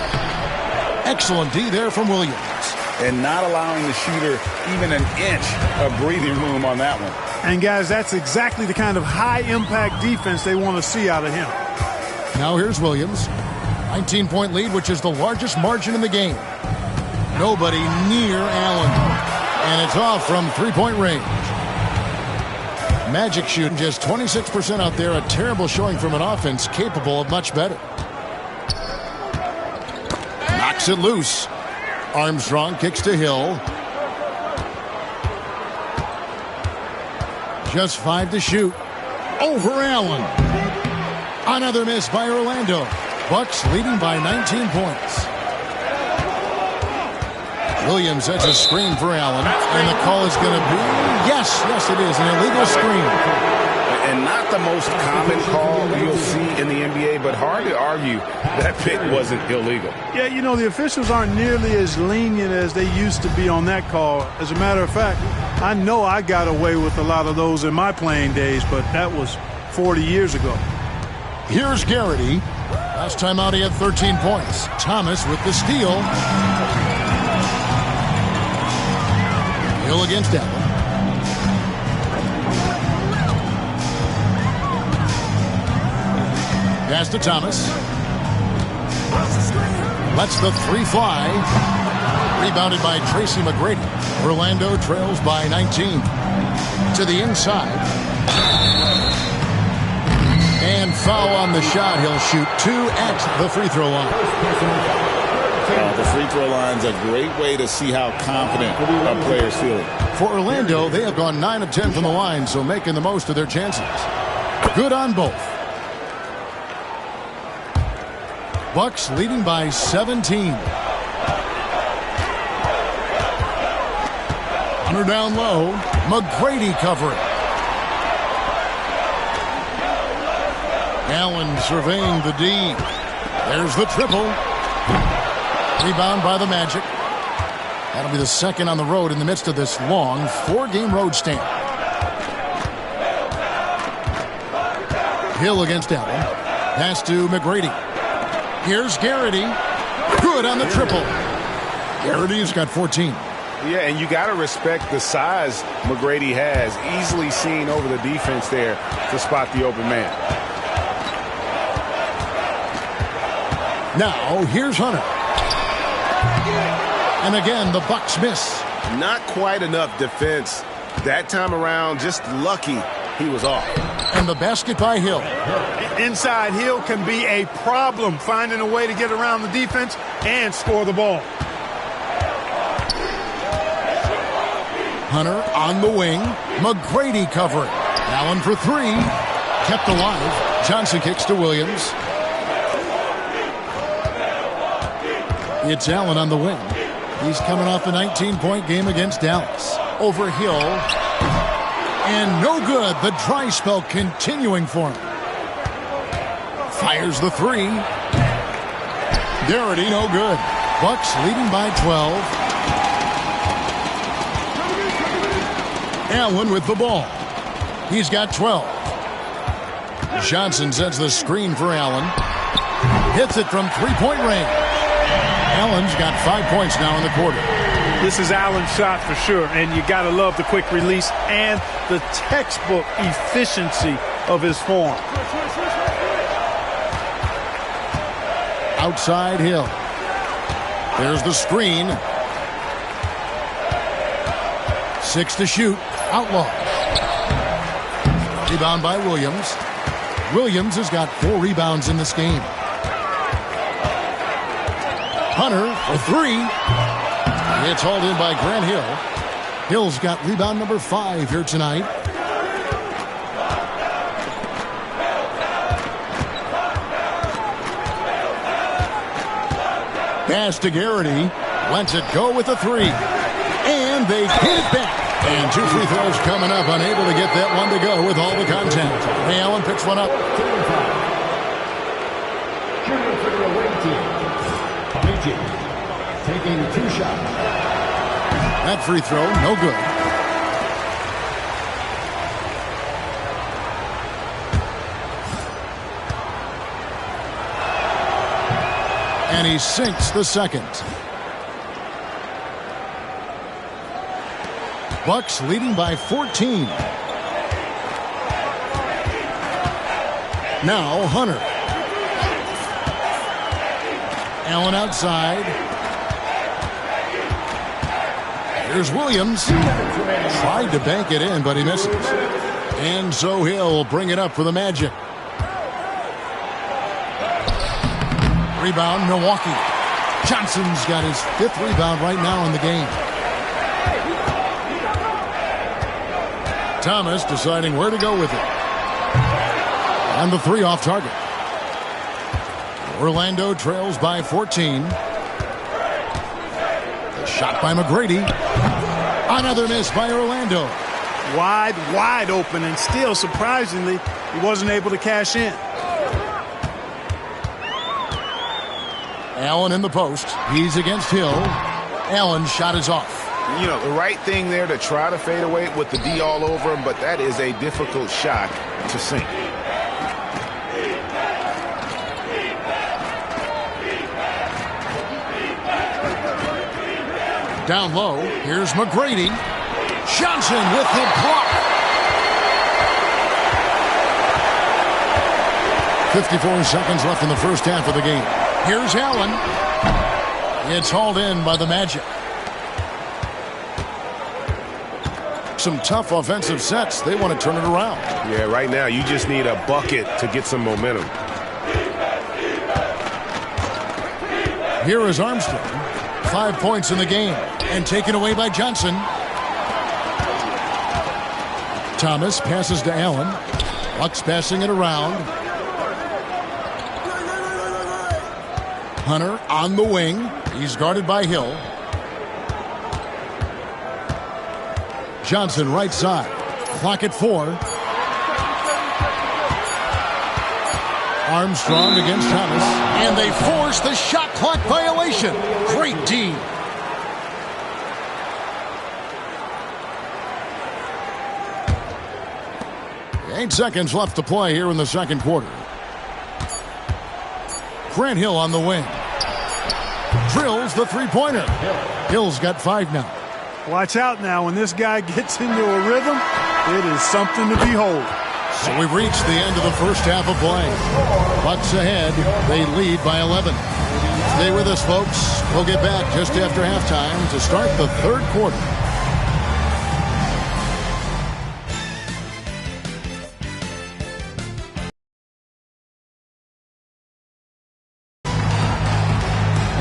Excellent D there from Williams. And not allowing the shooter even an inch of breathing room on that one. And, guys, that's exactly the kind of high-impact defense they want to see out of him. Now here's Williams. 19-point lead, which is the largest margin in the game. Nobody near Allen. And it's off from three-point range. Magic shooting just 26% out there. A terrible showing from an offense capable of much better. Knocks it loose. Armstrong kicks to Hill. Just 5 to shoot. Over Allen. Another miss by Orlando. Bucks leading by 19 points. Williams sets a screen for Allen. And the call is going to be, yes, it is, an illegal screen. And not the most common call you'll see in the NBA, but hard to argue that pick wasn't illegal. Yeah, you know, the officials aren't nearly as lenient as they used to be on that call. As a matter of fact, I know I got away with a lot of those in my playing days, but that was 40 years ago. Here's Garrity. Last time out he had 13 points. Thomas with the steal. Hill against Allen. Pass to Thomas. Lets the three fly. Rebounded by Tracy McGrady. Orlando trails by 19. To the inside. And foul on the shot. He'll shoot 2 at the free throw line. The free throw line's a great way to see how confident a player's feeling. For Orlando, they have gone 9 of 10 from the line, so making the most of their chances. Good on both. Bucks leading by 17. Hunter down low. McGrady covering. Allen surveying the D. There's the triple. Rebound by the Magic. That'll be the second on the road in the midst of this long 4-game road stand. Hill against Allen. Pass to McGrady. Here's Garrity. Good on the triple. Garrity's got 14. Yeah, and you got to respect the size McGrady has. Easily seen over the defense there to spot the open man. Now, here's Hunter. And again, the Bucks miss. Not quite enough defense. That time around, just lucky he was off. And the basket by Hill. Inside, Hill can be a problem finding a way to get around the defense and score the ball. Hunter on the wing. McGrady covering. Allen for 3. Kept alive. Johnson kicks to Williams. It's Allen on the wing. He's coming off a 19-point game against Dallas. Over Hill. And no good. The dry spell continuing for him. Fires the 3. Garrity, no good. Bucks leading by 12. Allen with the ball. He's got 12. Johnson sets the screen for Allen. Hits it from three-point range. Allen's got 5 points now in the quarter. This is Allen's shot for sure, and you got to love the quick release and the textbook efficiency of his form. Outside Hill. There's the screen. 6 to shoot. Outlaw. Rebound by Williams. Williams has got 4 rebounds in this game. Hunter for 3. It's hauled in by Grant Hill. Hill's got rebound number 5 here tonight. Pass to Garrity. Lets it go with a 3. And they hit it back. And 2 free throws coming up. Unable to get that one to go with all the contact. Ray Allen picks one up. Shooting for the away team. Bamidji taking 2 shots. That free throw, no good. And he sinks the second. Bucks leading by 14. Now Hunter. Allen outside. Here's Williams. Tried to bank it in, but he misses. And so he'll bring it up for the Magic. Rebound, Milwaukee. Johnson's got his 5th rebound right now in the game. Thomas deciding where to go with it. And the 3 off target. Orlando trails by 14. The shot by McGrady. Another miss by Orlando. Wide open, and still, surprisingly, he wasn't able to cash in. Allen in the post. He's against Hill. Allen's shot is off. You know, the right thing there to try to fade away with the D all over him, but that is a difficult shot to sink. Down low, here's McGrady. Johnson with the block. 54 seconds left in the first half of the game. Here's Allen. It's hauled in by the Magic. Some tough offensive sets. They want to turn it around. Yeah, right now you just need a bucket to get some momentum. Here is Armstrong. 5 points in the game. And taken away by Johnson. Thomas passes to Allen. Bucks passing it around. Hunter on the wing. He's guarded by Hill. Johnson right side. Clock at 4. Armstrong against Thomas. And they force the shot clock violation. Great D. Eight seconds left to play here in the second quarter. Grant Hill on the wing. Drills the three-pointer. Hill's got 5 now. Watch out now. When this guy gets into a rhythm, it is something to behold. So we've reached the end of the first half of play. Bucks ahead. They lead by 11. Stay with us, folks. We'll get back just after halftime to start the third quarter.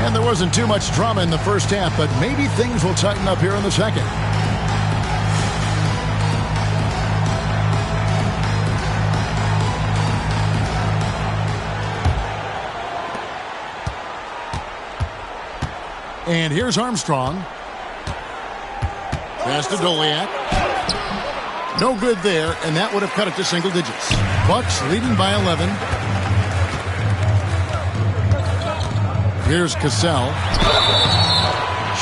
And there wasn't too much drama in the first half, but maybe things will tighten up here in the second. And here's Armstrong. Pass to Doliak. No good there, and that would have cut it to single digits. Bucks leading by 11. Here's Cassell.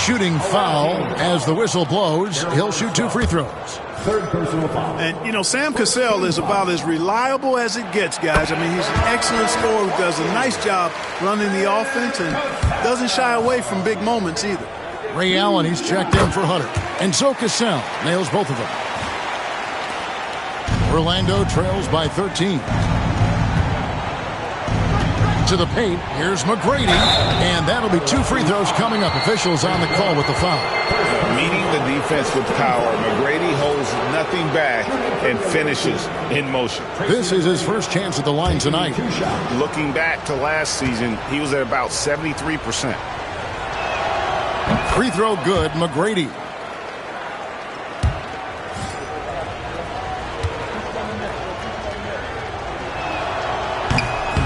Shooting foul as the whistle blows. He'll shoot 2 free throws. Third personal foul. And, you know, Sam Cassell is about as reliable as it gets, guys. I mean, he's an excellent scorer who does a nice job running the offense and doesn't shy away from big moments either. Ray Allen, he's checked in for Hunter. And so Cassell nails both of them. Orlando trails by 13. to the paint. Here's McGrady. And that'll be 2 free throws coming up. Officials on the call with the foul. Meeting the defense with power. McGrady holds nothing back and finishes in motion. This is his first chance at the line tonight. Looking back to last season, he was at about 73%. Free throw good, McGrady.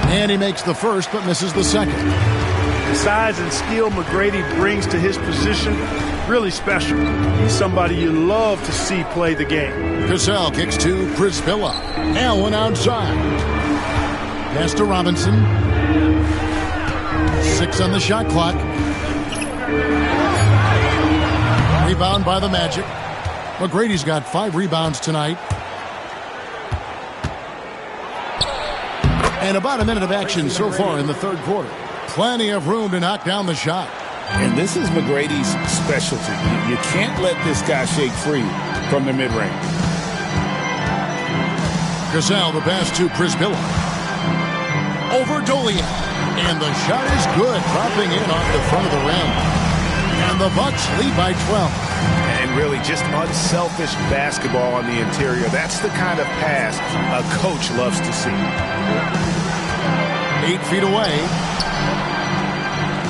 And he makes the first but misses the second. The size and skill McGrady brings to his position, really special. He's somebody you love to see play the game. Cassell kicks to Przybyla. Allen outside. Pass to Robinson. 6 on the shot clock. Rebound by the Magic. McGrady's got 5 rebounds tonight. And about a minute of action so far in the third quarter. Plenty of room to knock down the shot. And this is McGrady's specialty. You can't let this guy shake free from the mid-range. Cassell, the pass to Przybyla. Over Dolian. And the shot is good, dropping in off the front of the rim. And the Bucks lead by 12. And really just unselfish basketball on the interior. That's the kind of pass a coach loves to see. 8 feet away.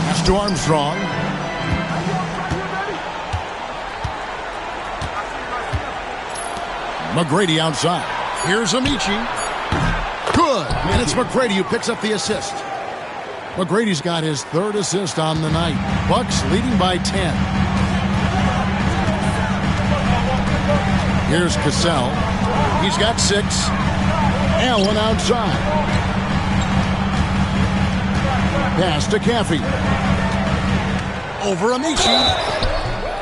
Pass to Armstrong. McGrady outside. Here's Amici. Good. And it's McGrady who picks up the assist. McGrady's got his 3rd assist on the night. Bucks leading by 10. Here's Cassell. He's got 6. Allen outside. Pass to Caffey. Over Amici.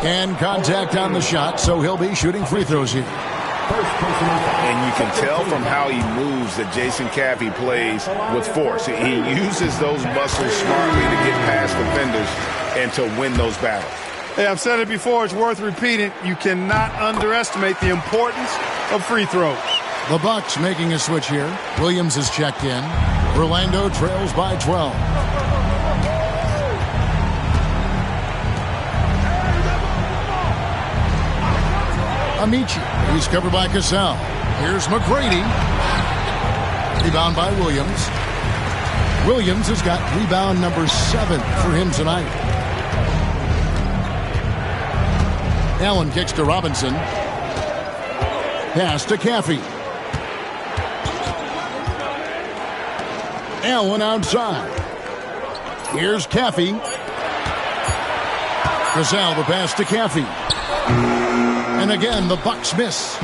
And contact on the shot, so he'll be shooting free throws here. And you can tell from how he moves that Jason Caffey plays with force. He uses those muscles smartly to get past defenders and to win those battles. Hey, I've said it before. It's worth repeating. You cannot underestimate the importance of free throws. The Bucks making a switch here. Williams is checked in. Orlando trails by 12. Amici. He's covered by Cassell. Here's McGrady. Rebound by Williams. Williams has got rebound number 7 for him tonight. Allen kicks to Robinson. Pass to Caffey. Allen outside. Here's Caffey. Cassell, the pass to Caffey. And again, the Bucks miss.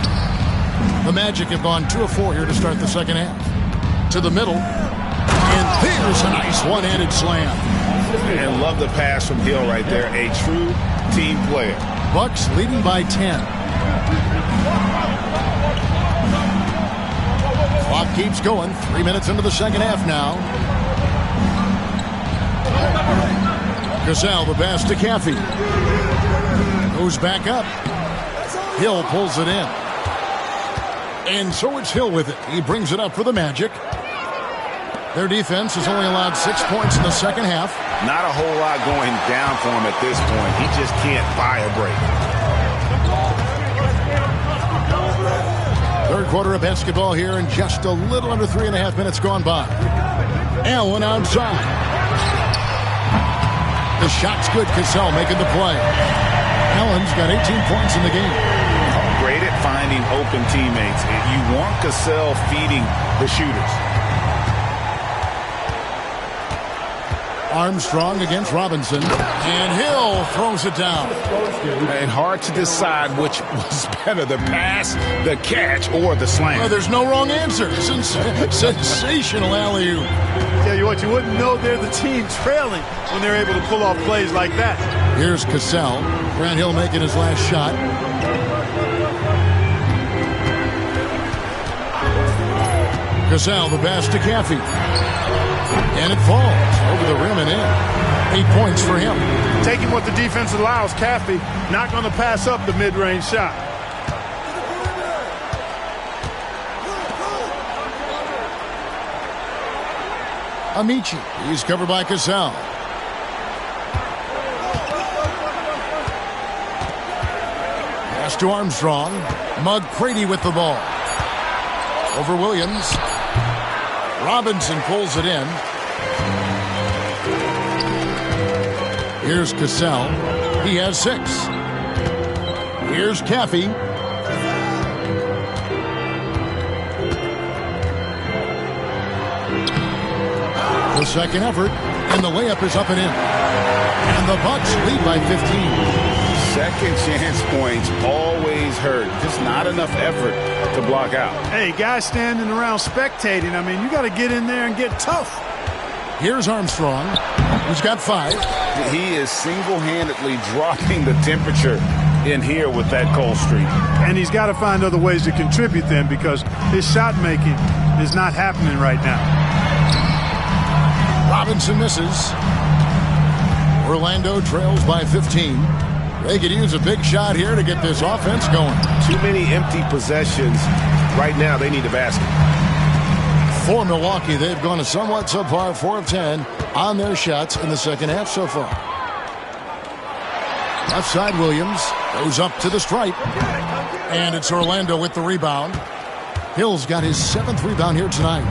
The Magic have gone 2 of 4 here to start the second half. To the middle. And there's a nice one-handed slam. And love the pass from Hill right there. A true team player. Bucks leading by 10. Clock keeps going. 3 minutes into the second half now. Cassell, the pass to Caffey. Goes back up. Hill pulls it in. And so it's Hill with it. He brings it up for the Magic. Their defense has only allowed 6 points in the second half. Not a whole lot going down for him at this point. He just can't buy a break. Third quarter of basketball here, and just a little under 3.5 minutes gone by. Allen outside. The shot's good. Cassell making the play. Allen's got 18 points in the game. Great at finding open teammates. You want Cassell feeding the shooters. Armstrong against Robinson. And Hill throws it down. And hard to decide which was better, the pass, the catch, or the slam. Well, there's no wrong answer. Sensational alley-oop. Tell you what, you wouldn't know they're the team trailing when they're able to pull off plays like that. Here's Cassell. Grant Hill making his last shot. Cassell, the pass to Caffey. And it falls over the rim and in. 8 points for him. Taking what the defense allows, Caffey not going to pass up the mid-range shot. Amici. He's covered by Cassell. Pass to Armstrong. McGrady with the ball. Over Williams. Robinson pulls it in. Here's Cassell. He has 6. Here's Caffey. The second effort, and the layup is up and in. And the Bucks lead by 15. Second chance points always hurt. Just not enough effort to block out. Hey, guys standing around spectating. I mean, you got to get in there and get tough. Here's Armstrong. He's got 5. He is single-handedly dropping the temperature in here with that cold streak. And he's got to find other ways to contribute then, because his shot making is not happening right now. Robinson misses. Orlando trails by 15. They could use a big shot here to get this offense going. Too many empty possessions. Right now, they need a basket. For Milwaukee, they've gone a somewhat subpar 4 of 10 on their shots in the second half so far. Left side, Williams goes up to the stripe. And it's Orlando with the rebound. Hill's got his 7th rebound here tonight.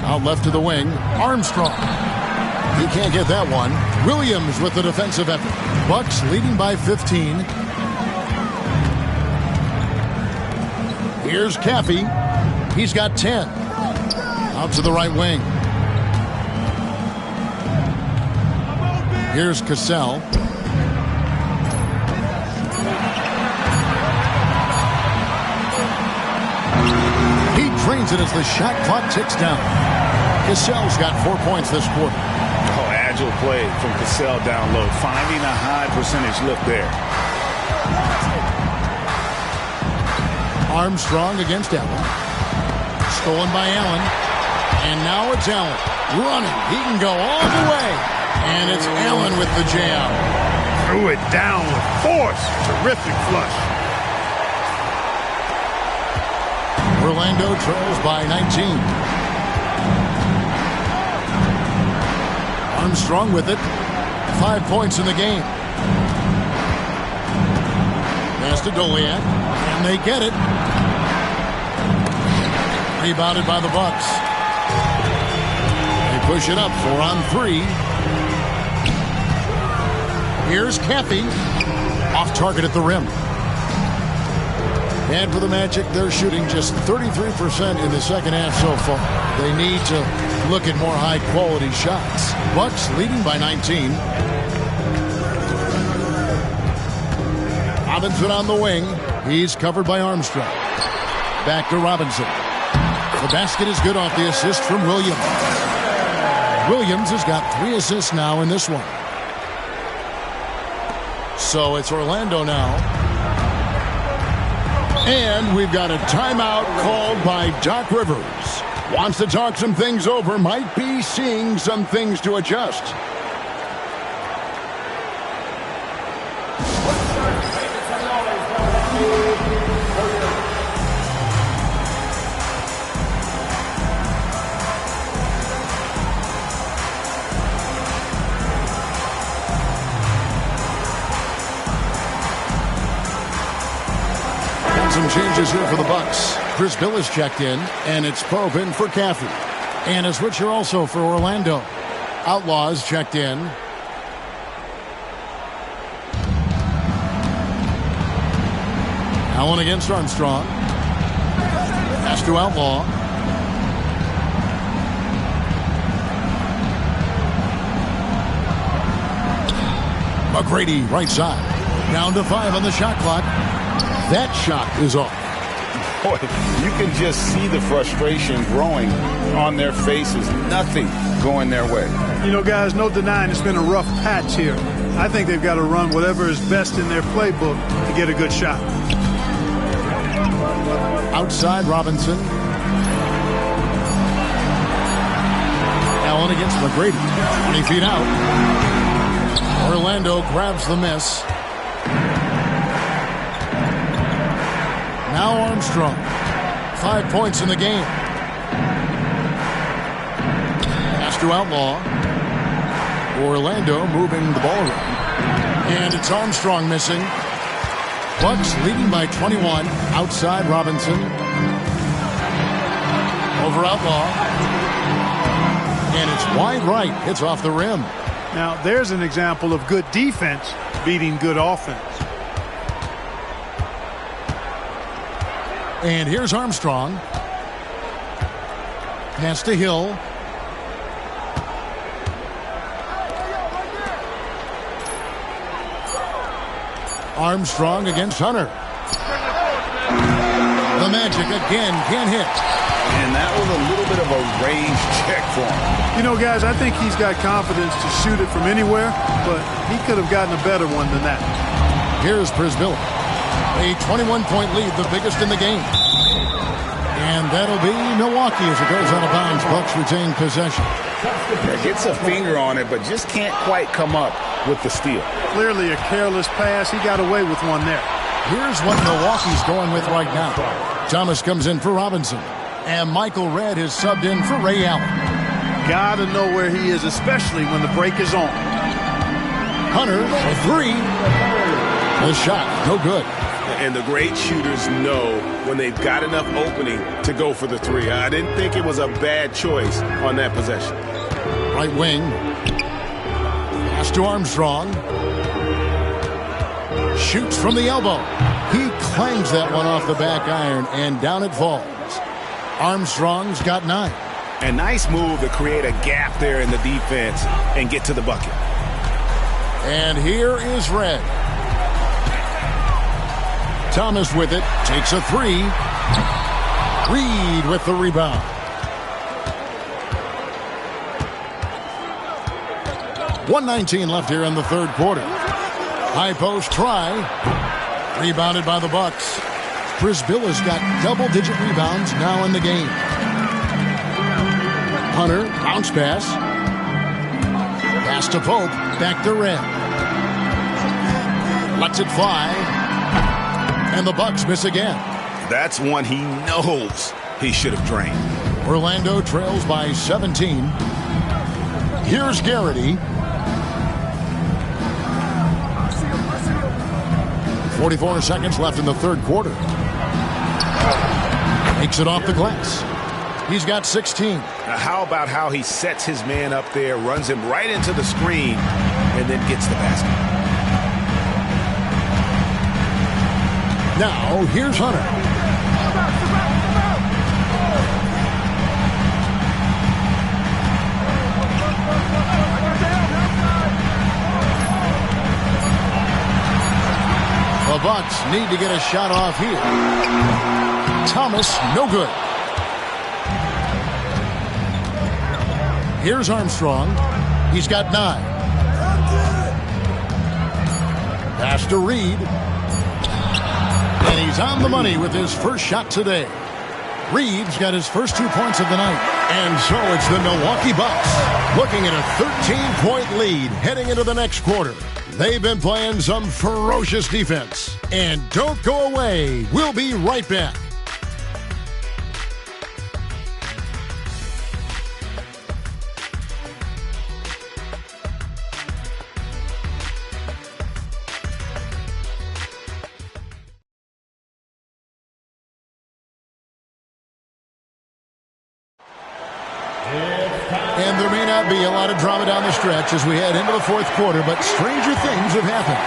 Out left to the wing, Armstrong. He can't get that one. Williams with the defensive effort. Bucks leading by 15. Here's Caffey. He's got 10. Out to the right wing. Here's Cassell. He drains it as the shot clock ticks down. Cassell's got 4 points this quarter. Oh, agile play from Cassell down low, finding a high percentage look there. Armstrong against Allen. Stolen by Allen. And now it's Allen running. He can go all the way. And it's Allen with the jam. Threw it down with force. Terrific flush. Orlando trails by 19. Armstrong with it. 5 points in the game. Pass to Doliak. And they get it. Rebounded by the Bucks. They push it up 4 on 3. Here's Caffey. Off target at the rim. And for the Magic, they're shooting just 33% in the second half so far. They need to look at more high-quality shots. Bucks leading by 19. Robinson on the wing. He's covered by Armstrong. Back to Robinson. The basket is good off the assist from Williams. Williams has got 3 assists now in this one. So it's Orlando now. And we've got a timeout called by Doc Rivers. Wants to talk some things over. Might be seeing some things to adjust. Some changes here for the Bucks. Chris Billis checked in, and it's Pope in for Caffey. And a switcher also for Orlando. Outlaws checked in. Allen against Armstrong. Pass to Outlaw. McGrady right side. Down to 5 on the shot clock. That shot is off. Boy, you can just see the frustration growing on their faces. Nothing going their way. You know, guys, no denying it's been a rough patch here. I think they've got to run whatever is best in their playbook to get a good shot. Outside Robinson. Allen against McGrady. 20 feet out. Orlando grabs the miss. Now Armstrong. 5 points in the game. to Outlaw. Orlando moving the ball around. And it's Armstrong missing. Bucks leading by 21. Outside Robinson. Over Outlaw. And it's wide right. Hits off the rim. Now, there's an example of good defense beating good offense. And here's Armstrong. Pass to Hill. Armstrong against Hunter. The Magic again can't hit. And that was a little bit of a range check for him. You know, guys, I think he's got confidence to shoot it from anywhere, but he could have gotten a better one than that. Here's Przybilla. A 21-point lead, the biggest in the game. And that'll be Milwaukee as it goes out of bounds. Bucks retain possession. Gets a finger on it, but just can't quite come up with the steal. Clearly a careless pass. He got away with one there. Here's what Milwaukee's going with right now. Thomas comes in for Robinson. And Michael Redd is subbed in for Ray Allen. Gotta know where he is, especially when the break is on. Hunter, a three. The shot, no good. And the great shooters know when they've got enough opening to go for the three. I didn't think it was a bad choice on that possession. Right wing. Pass to Armstrong. Shoots from the elbow. He clangs that one off the back iron, and down it falls. Armstrong's got 9. A nice move to create a gap there in the defense and get to the bucket. And here is Redd. Thomas with it, takes a 3. Reed with the rebound. .119 left here in the third quarter. High post try. Rebounded by the Bucks. Przbylla's got double-digit rebounds now in the game. Hunter, bounce pass. Pass to Pope, back to Redd. Lets it fly. And the Bucks miss again. That's one he knows he should have drained. Orlando trails by 17. Here's Garrity. 44 seconds left in the third quarter. Takes it off the glass. He's got 16. Now how about how he sets his man up there, runs him right into the screen, and then gets the basket. Now, here's Hunter. The Bucks need to get a shot off here. Thomas, no good. Here's Armstrong. He's got 9. Pass to Reed. And he's on the money with his first shot today. Reed's got his first 2 points of the night. And so it's the Milwaukee Bucks looking at a 13-point lead heading into the next quarter. They've been playing some ferocious defense. And don't go away. We'll be right back. And there may not be a lot of drama down the stretch as we head into the fourth quarter, but stranger things have happened.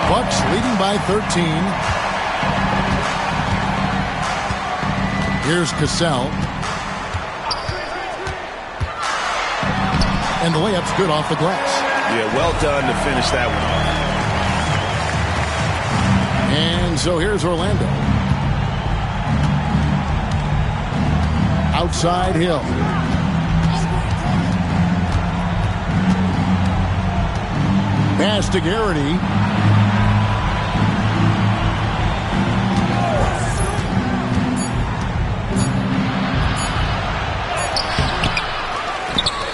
Bucks leading by 13. Here's Cassell. And the layup's good off the glass. Yeah, well done to finish that one off. And so here's Orlando. Outside Hill. Pass to Garrity.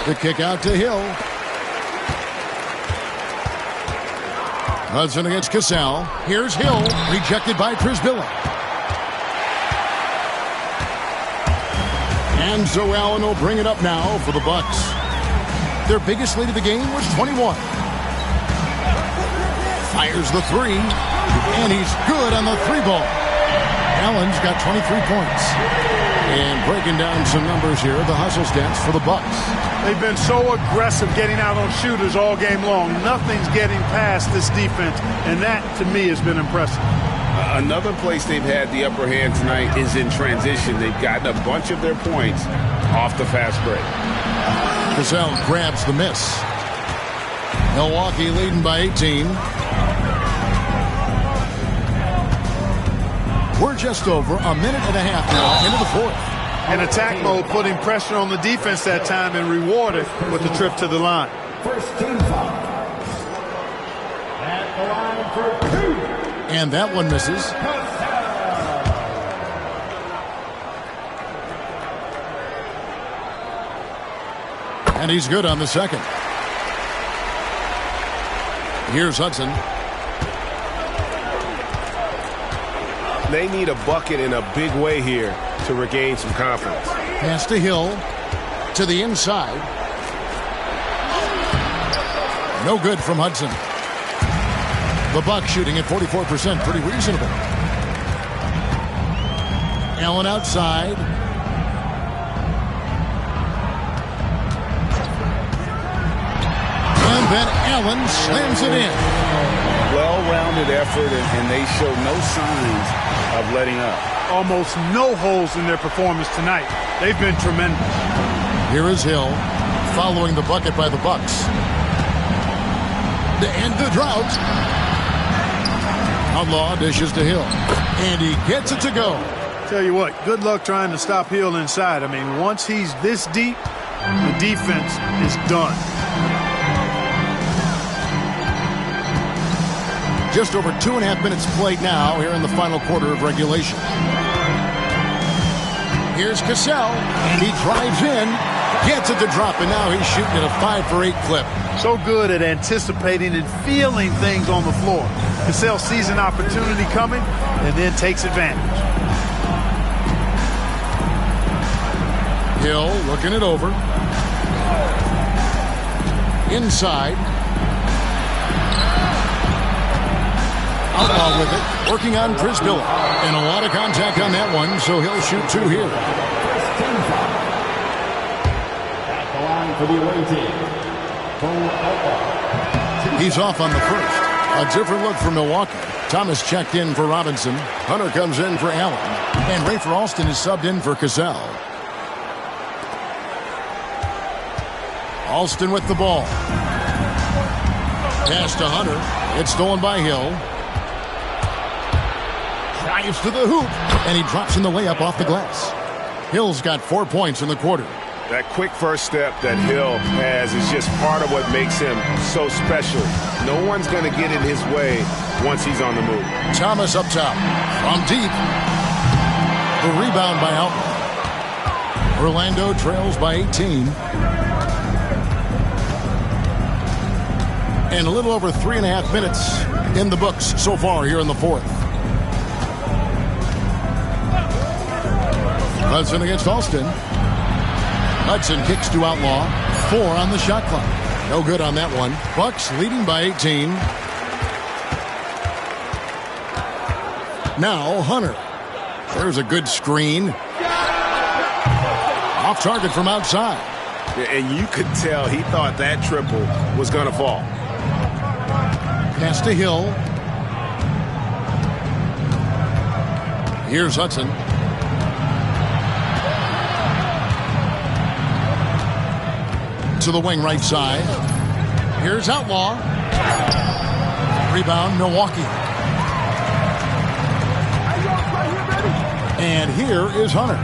The kick out to Hill. Hudson against Cassell. Here's Hill, rejected by Przybilla. And so Allen will bring it up now for the Bucks. Their biggest lead of the game was 21. Fires the three, and he's good on the three ball. Allen's got 23 points. And breaking down some numbers here, the hustle stats for the Bucks. They've been so aggressive getting out on shooters all game long. Nothing's getting past this defense, and that, to me, has been impressive. Another place they've had the upper hand tonight is in transition. They've gotten a bunch of their points off the fast break. Cassell grabs the miss. Milwaukee leading by 18. We're just over a minute and a half now into the fourth. In attack mode, putting pressure on the defense that time and rewarded with the trip to the line. First team foul. At the line for 2. And that one misses. And he's good on the second. Here's Hudson. They need a bucket in a big way here to regain some confidence. Pass to Hill. To the inside. No good from Hudson. The Bucks shooting at 44%. Pretty reasonable. Allen outside. And then Allen slams it in. Well-rounded effort, and they show no signs of letting up. Almost no holes in their performance tonight. They've been tremendous. Here is Hill following the bucket by the Bucks. To end the drought. Outlaw dishes to Hill. And he gets it to go. Tell you what, good luck trying to stop Hill inside. I mean, once he's this deep, the defense is done. Just over 2.5 minutes played now here in the final quarter of regulation. Here's Cassell, and he drives in, gets it to drop, and now he's shooting at a 5 for 8 clip. So good at anticipating and feeling things on the floor. Cassell sees an opportunity coming and then takes advantage. Hill looking it over. Inside. Outlaw with it, working on Prisbilla. And a lot of contact on that one, so he'll shoot 2 here. At the line for the away team. He's off on the first. A different look for Milwaukee. Thomas checked in for Robinson. Hunter comes in for Allen. And Rafer Alston is subbed in for Cassell. Alston with the ball. Pass to Hunter. It's stolen by Hill. Drives to the hoop, and he drops in the layup off the glass. Hill's got 4 points in the quarter. That quick first step that Hill has is just part of what makes him so special. No one's going to get in his way once he's on the move. Thomas up top. From deep. The rebound by Outlaw. Orlando trails by 18. And a little over 3.5 minutes in the books so far here in the fourth. Hudson against Alston. Hudson kicks to Outlaw. 4 on the shot clock. No good on that one. Bucks leading by 18. Now Hunter. There's a good screen. Off target from outside. And you could tell he thought that triple was going to fall. Pass to Hill. Here's Hudson. To the wing right side. Here's Outlaw. Rebound, Milwaukee. And here is Hunter.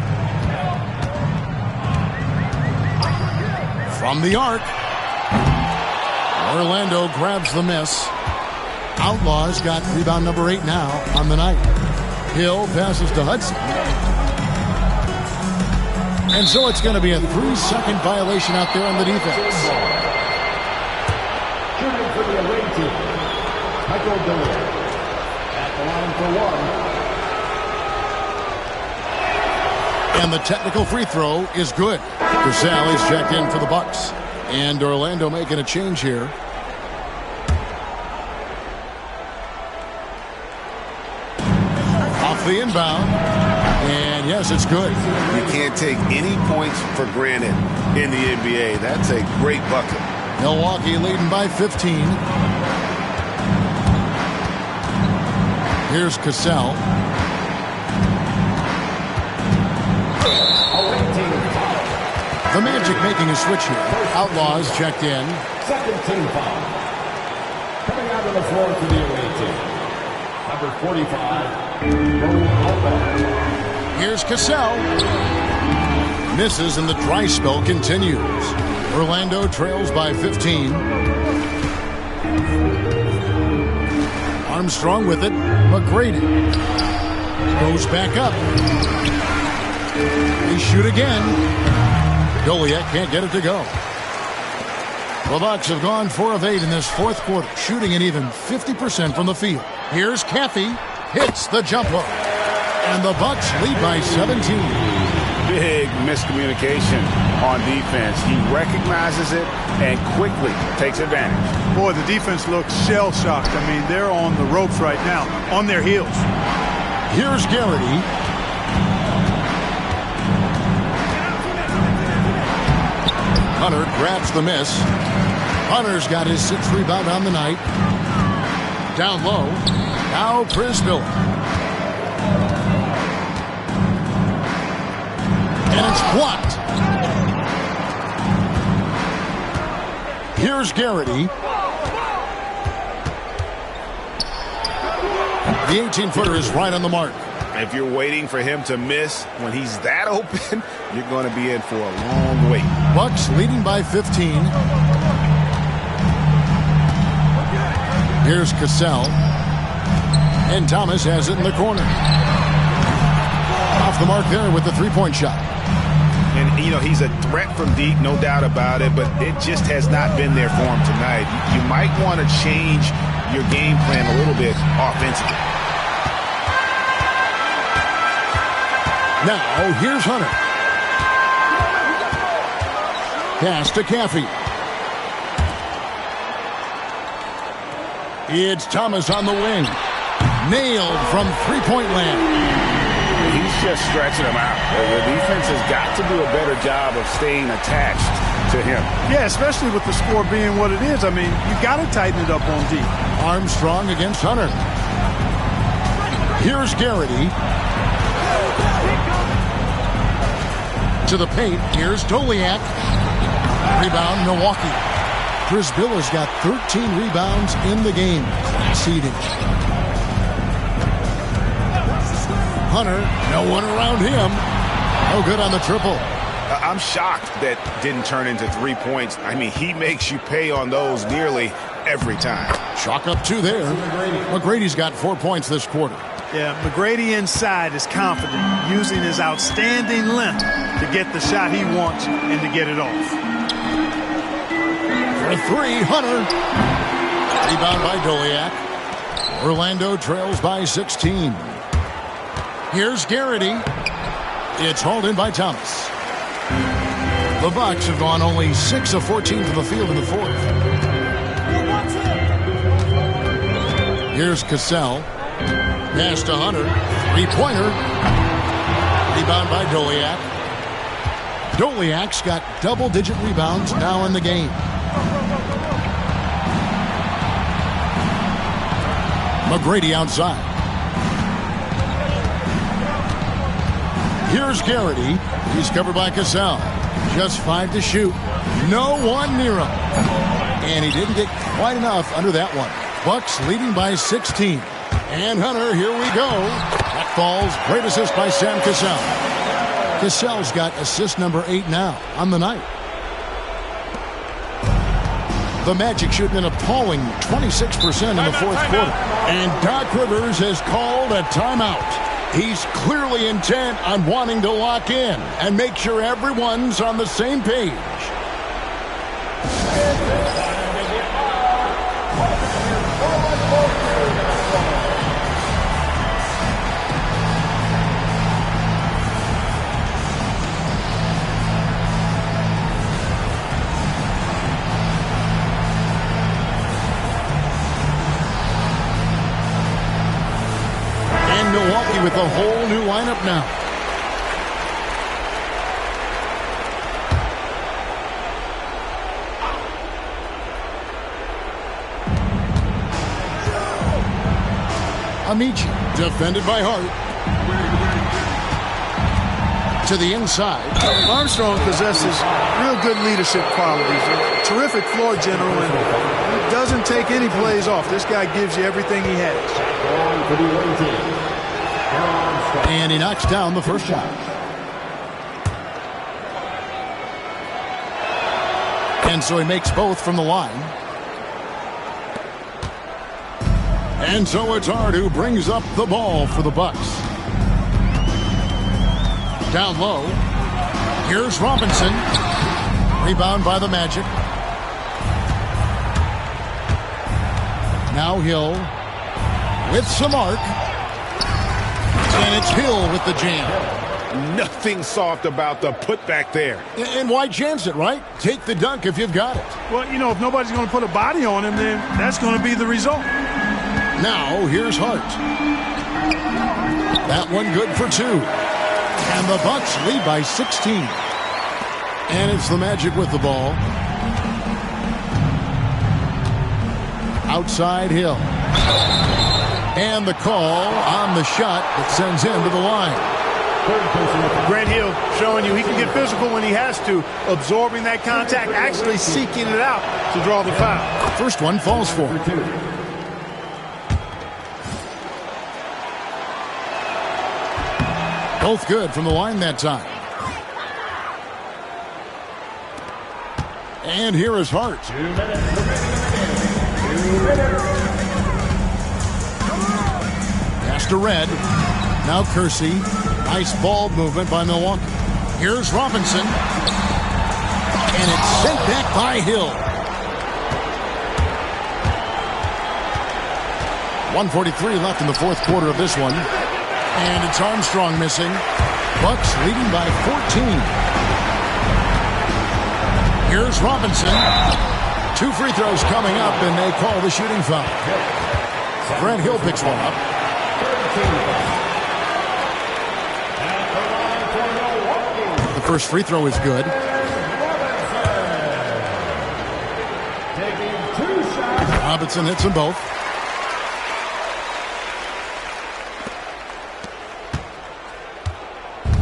From the arc. Orlando grabs the miss. Outlaw's got rebound number 8 now on the night. Hill passes to Hudson. And so it's going to be a 3-second violation out there on the defense. Shooting for the away team, Michael Dillard. At the line for 1. And the technical free throw is good. Cassell is checked in for the Bucks. And Orlando making a change here. Off the inbound. And yes, it's good. You can't take any points for granted in the NBA. That's a great bucket. Milwaukee leading by 15. Here's Cassell. The Magic making a switch here. Outlaws checked in. Second team foul. Coming out on the floor for the away team. Number 45, Raul Alba. Here's Cassell. Misses and the dry spell continues. Orlando trails by 15. Armstrong with it. McGrady goes back up. They shoot again. Goliath can't get it to go. The Bucks have gone 4 of 8 in this fourth quarter, shooting an even 50% from the field. Here's Caffey. Hits the jumper. And the Bucks lead by 17. Big miscommunication on defense. He recognizes it and quickly takes advantage. Boy, the defense looks shell-shocked. I mean, they're on the ropes right now, on their heels. Here's Garrity. Hunter grabs the miss. Hunter's got his 6th rebound on the night. Down low. Now Brisbane. And it's blocked. Here's Garrity. The 18-footer is right on the mark. If you're waiting for him to miss when he's that open, you're going to be in for a long wait. Bucks leading by 15. Here's Cassell. And Thomas has it in the corner. Off the mark there with the three-point shot. And, you know, he's a threat from deep, no doubt about it, but it just has not been there for him tonight. You might want to change your game plan a little bit offensively. Now, here's Hunter. Pass to Caffey. It's Thomas on the wing. Nailed from three-point land. He's just stretching him out. The defense has got to do a better job of staying attached to him. Yeah, especially with the score being what it is. I mean, you got to tighten it up on deep. Armstrong against Hunter. Here's Garrity. To the paint. Here's Doliak. Rebound, Milwaukee. Chris Biller's got 13 rebounds in the game. Class eating. Hunter, no one around him. No good on the triple. I'm shocked that didn't turn into 3 points. I mean, he makes you pay on those nearly every time. Chalk up 2 there. McGrady's got 4 points this quarter. Yeah, McGrady inside is confident, using his outstanding length to get the shot he wants and to get it off. For 3, Hunter. Rebound by Doliak. Orlando trails by 16. Here's Garrity. It's hauled in by Thomas. The Bucks have gone only 6 of 14 from the field in the fourth. Here's Cassell. Pass to Hunter. Three-pointer. Rebound by Doliak. Doliak's got double-digit rebounds now in the game. McGrady outside. Here's Garrity. He's covered by Cassell. Just 5 to shoot. No one near him. And he didn't get quite enough under that one. Bucks leading by 16. And Hunter, here we go. That falls. Great assist by Sam Cassell. Cassell's got assist number 8 now on the night. The Magic shooting an appalling 26% in the fourth quarter. And Doc Rivers has called a timeout. He's clearly intent on wanting to lock in and make sure everyone's on the same page. And Milwaukee with a whole new lineup now. Amici, defended by Hart. To the inside. Armstrong possesses real good leadership qualities. A terrific floor general, and he doesn't take any plays off. This guy gives you everything he has. And he knocks down the first shot. And so he makes both from the line. And so it's Hart who brings up the ball for the Bucks. Down low. Here's Robinson. Rebound by the Magic. Now Hill with some arc. And it's Hill with the jam. Nothing soft about the putback there. And why chance it, right? Take the dunk if you've got it. Well, you know, if nobody's going to put a body on him, then that's going to be the result. Now, here's Hart. That one good for two. And the Bucks lead by 16. And it's the Magic with the ball. Outside Hill. And the call on the shot that sends him to the line. Grant Hill showing you he can get physical when he has to, absorbing that contact, actually seeking it out to draw the foul. First one falls for him. Both good from the line that time. And here is Hart. 2 minutes. Pass to Red. Now Kersey. Nice ball movement by Milwaukee. Here's Robinson. And it's sent back by Hill. 1:43 left in the fourth quarter of this one. And it's Armstrong missing. Bucks leading by 14. Here's Robinson. 2 free throws coming up, and they call the shooting foul. Grant Hill picks one up. The first free throw is good. Robinson hits them both.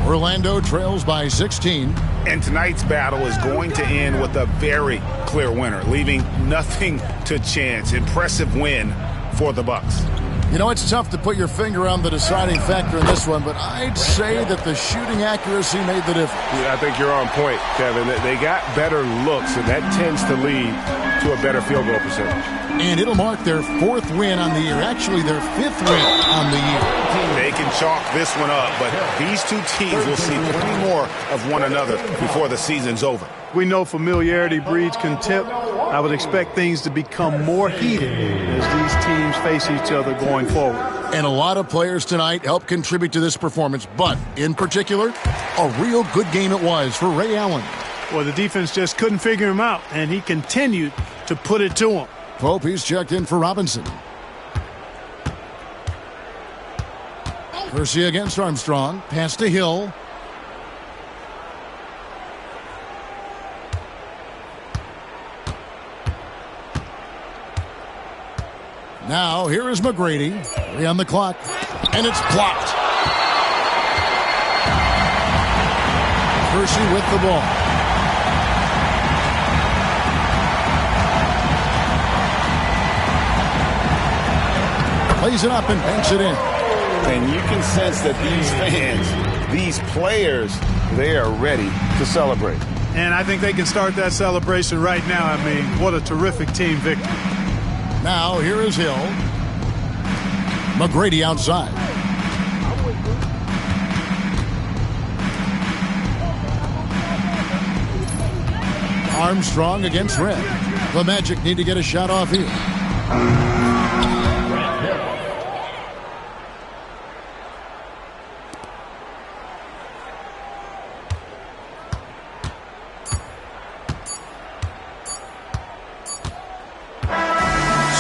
Orlando trails by 16. And tonight's battle is going to end with a very clear winner, leaving nothing to chance. Impressive win for the Bucks. You know, it's tough to put your finger on the deciding factor in this one, but I'd say that the shooting accuracy made the difference. Yeah, I think you're on point, Kevin. They got better looks, and that tends to lead to a better field goal percentage. And it'll mark their 4th win on the year. Actually, their 5th win on the year. They can chalk this one up, but these two teams will see plenty more of one another before the season's over. We know familiarity breeds contempt. I would expect things to become more heated as these teams face each other going forward. And a lot of players tonight helped contribute to this performance, but in particular, a real good game it was for Ray Allen. Well, the defense just couldn't figure him out, and he continued to put it to him. Pope, he's checked in for Robinson. Kersey against Armstrong. Pass to Hill. Now, here is McGrady. 3 on the clock. And it's blocked. Kersey with the ball. Plays it up and banks it in. And you can sense that these fans, these players, they are ready to celebrate. And I think they can start that celebration right now. I mean, what a terrific team victory. Now, here is Hill. McGrady outside. Armstrong against Red. The Magic need to get a shot off here.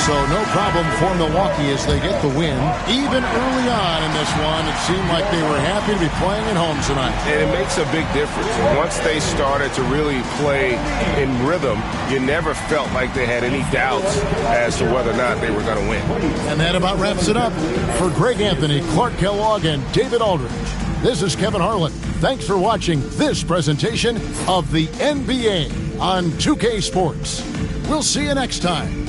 So no problem for Milwaukee as they get the win. Even early on in this one, it seemed like they were happy to be playing at home tonight. And it makes a big difference. Once they started to really play in rhythm, you never felt like they had any doubts as to whether or not they were going to win. And that about wraps it up. For Greg Anthony, Clark Kellogg, and David Aldridge, this is Kevin Harlan. Thanks for watching this presentation of the NBA on 2K Sports. We'll see you next time.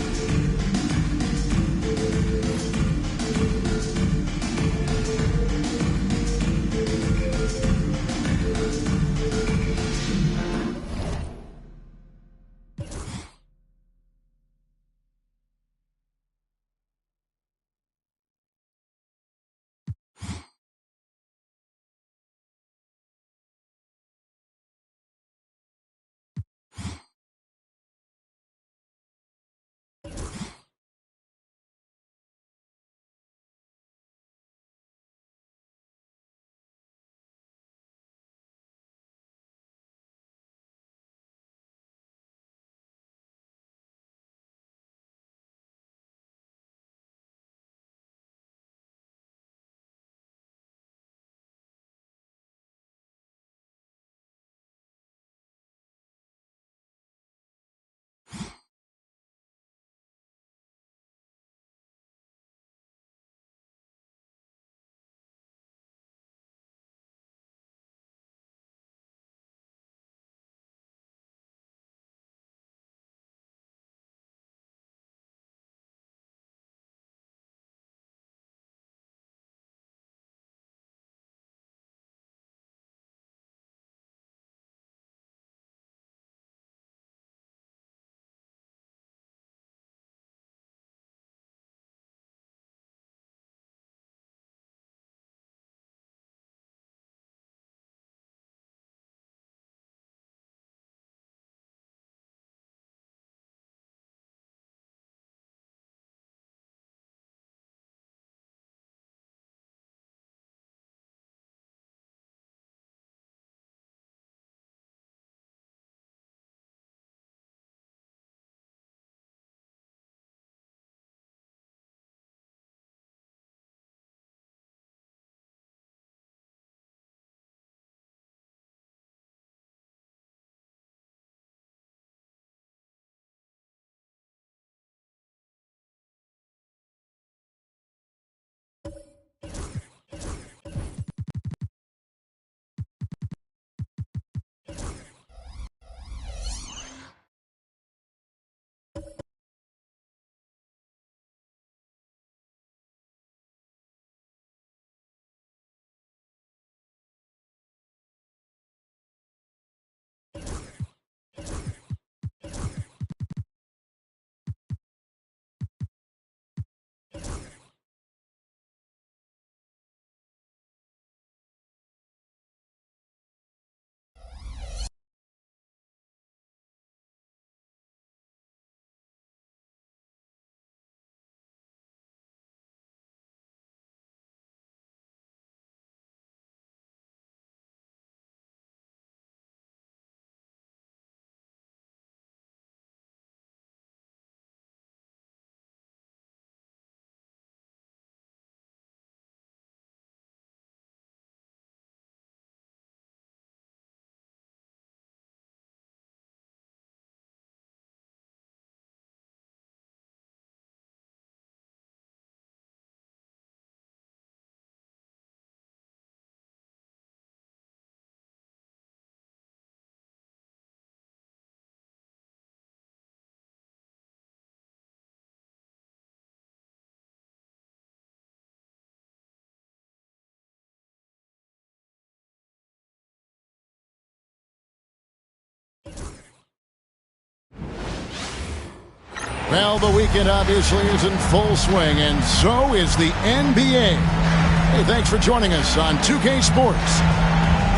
Well, the weekend obviously is in full swing, and so is the NBA. Hey, thanks for joining us on 2K Sports.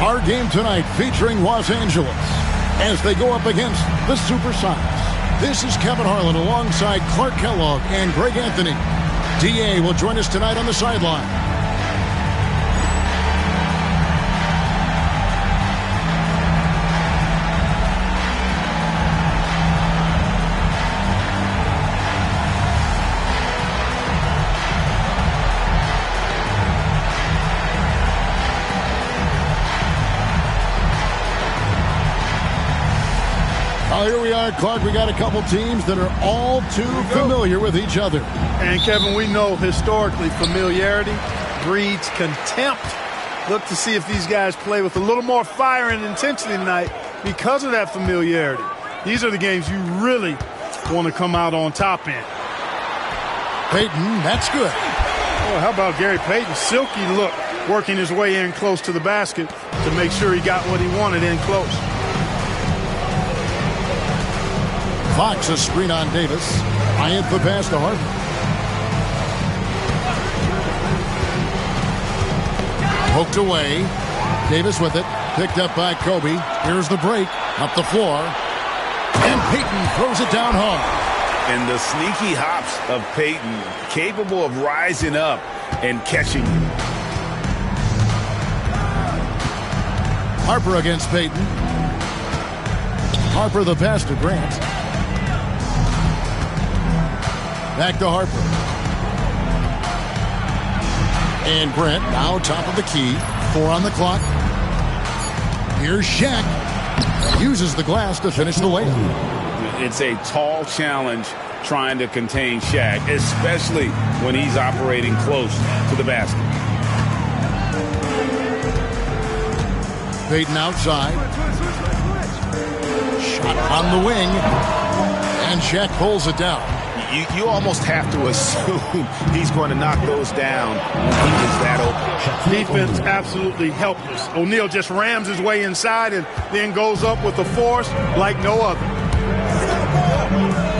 Our game tonight featuring Los Angeles as they go up against the Supersonics. This is Kevin Harlan alongside Clark Kellogg and Greg Anthony. DA will join us tonight on the sideline. Well, here we are, Clark. We got a couple teams that are all too familiar with each other. And, Kevin, we know historically familiarity breeds contempt. Look to see if these guys play with a little more fire and intensity tonight because of that familiarity. These are the games you really want to come out on top in. Payton, that's good. Oh, how about Gary Payton? Silky look, working his way in close to the basket to make sure he got what he wanted in close. Fox a screen on Davis. Bryant the pass to Harper. Poked away. Davis with it. Picked up by Kobe. Here's the break. Up the floor. And Payton throws it down hard. And the sneaky hops of Payton, capable of rising up and catching you. Harper against Payton. Harper the pass to Grant. Back to Harper. And Grant now top of the key. 4 on the clock. Here's Shaq. Uses the glass to finish the layup. It's a tall challenge trying to contain Shaq, especially when he's operating close to the basket. Payton outside. Shot on the wing. And Shaq pulls it down. You almost have to assume he's going to knock those down when he is that open. Defense absolutely helpless. O'Neal just rams his way inside and then goes up with a force like no other.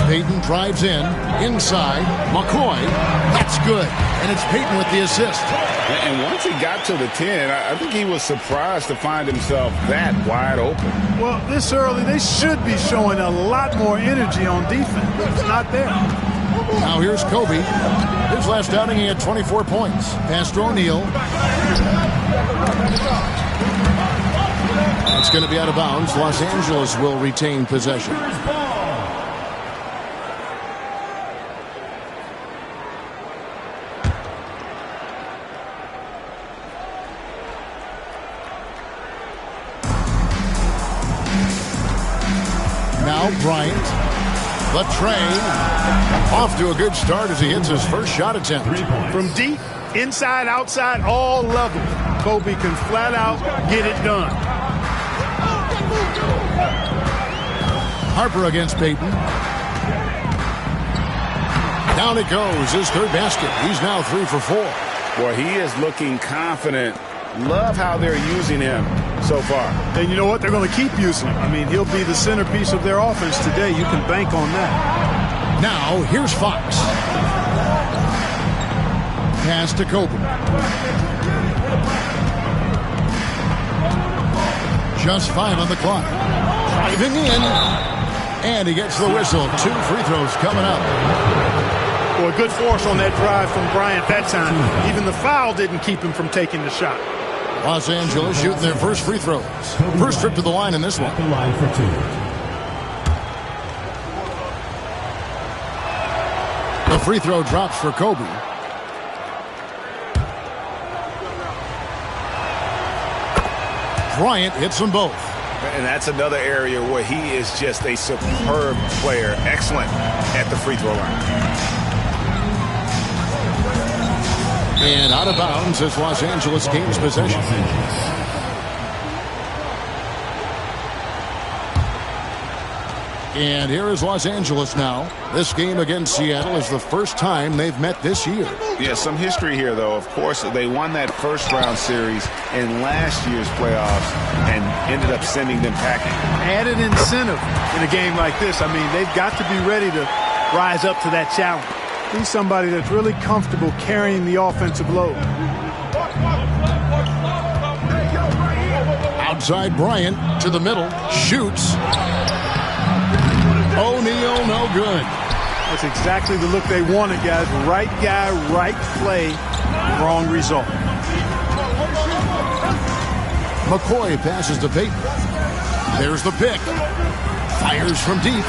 Payton drives in, inside. McCoy, that's good. And it's Payton with the assist. And once he got to the 10, I think he was surprised to find himself that wide open. Well, this early, they should be showing a lot more energy on defense. It's not there. Now here's Kobe. His last outing, he had 24 points. Pass to O'Neal. It's going to be out of bounds. Los Angeles will retain possession. Now Bryant. The train. Off to a good start as he hits his first shot attempt. From deep, inside, outside, all levels, Kobe can flat out get it done. Harper against Payton. Down it goes. His third basket. He's now 3 for 4. Boy, he is looking confident. Love how they're using him so far. And you know what? They're going to keep using him. I mean, he'll be the centerpiece of their offense today. You can bank on that. Now, here's Fox. Pass to Kobe. Just 5 on the clock. Driving in. And he gets the whistle. 2 free throws coming up. Boy, good force on that drive from Bryant that time. Even the foul didn't keep him from taking the shot. Los Angeles shooting their first free throws. First trip to the line in this one. The line for 2. The free throw drops for Kobe. Bryant hits them both. And that's another area where he is just a superb player. Excellent at the free throw line. And out of bounds as Los Angeles gains possession. And here is Los Angeles now. This game against Seattle is the first time they've met this year. Yeah, some history here, though. Of course, they won that first-round series in last year's playoffs and ended up sending them packing. Added incentive in a game like this. I mean, they've got to be ready to rise up to that challenge. He's somebody that's really comfortable carrying the offensive load. Outside Bryant to the middle. Shoots. O'Neal, no good. That's exactly the look they wanted, guys. Right guy, right play, wrong result. McCoy passes to Payton. There's the pick. Fires from deep.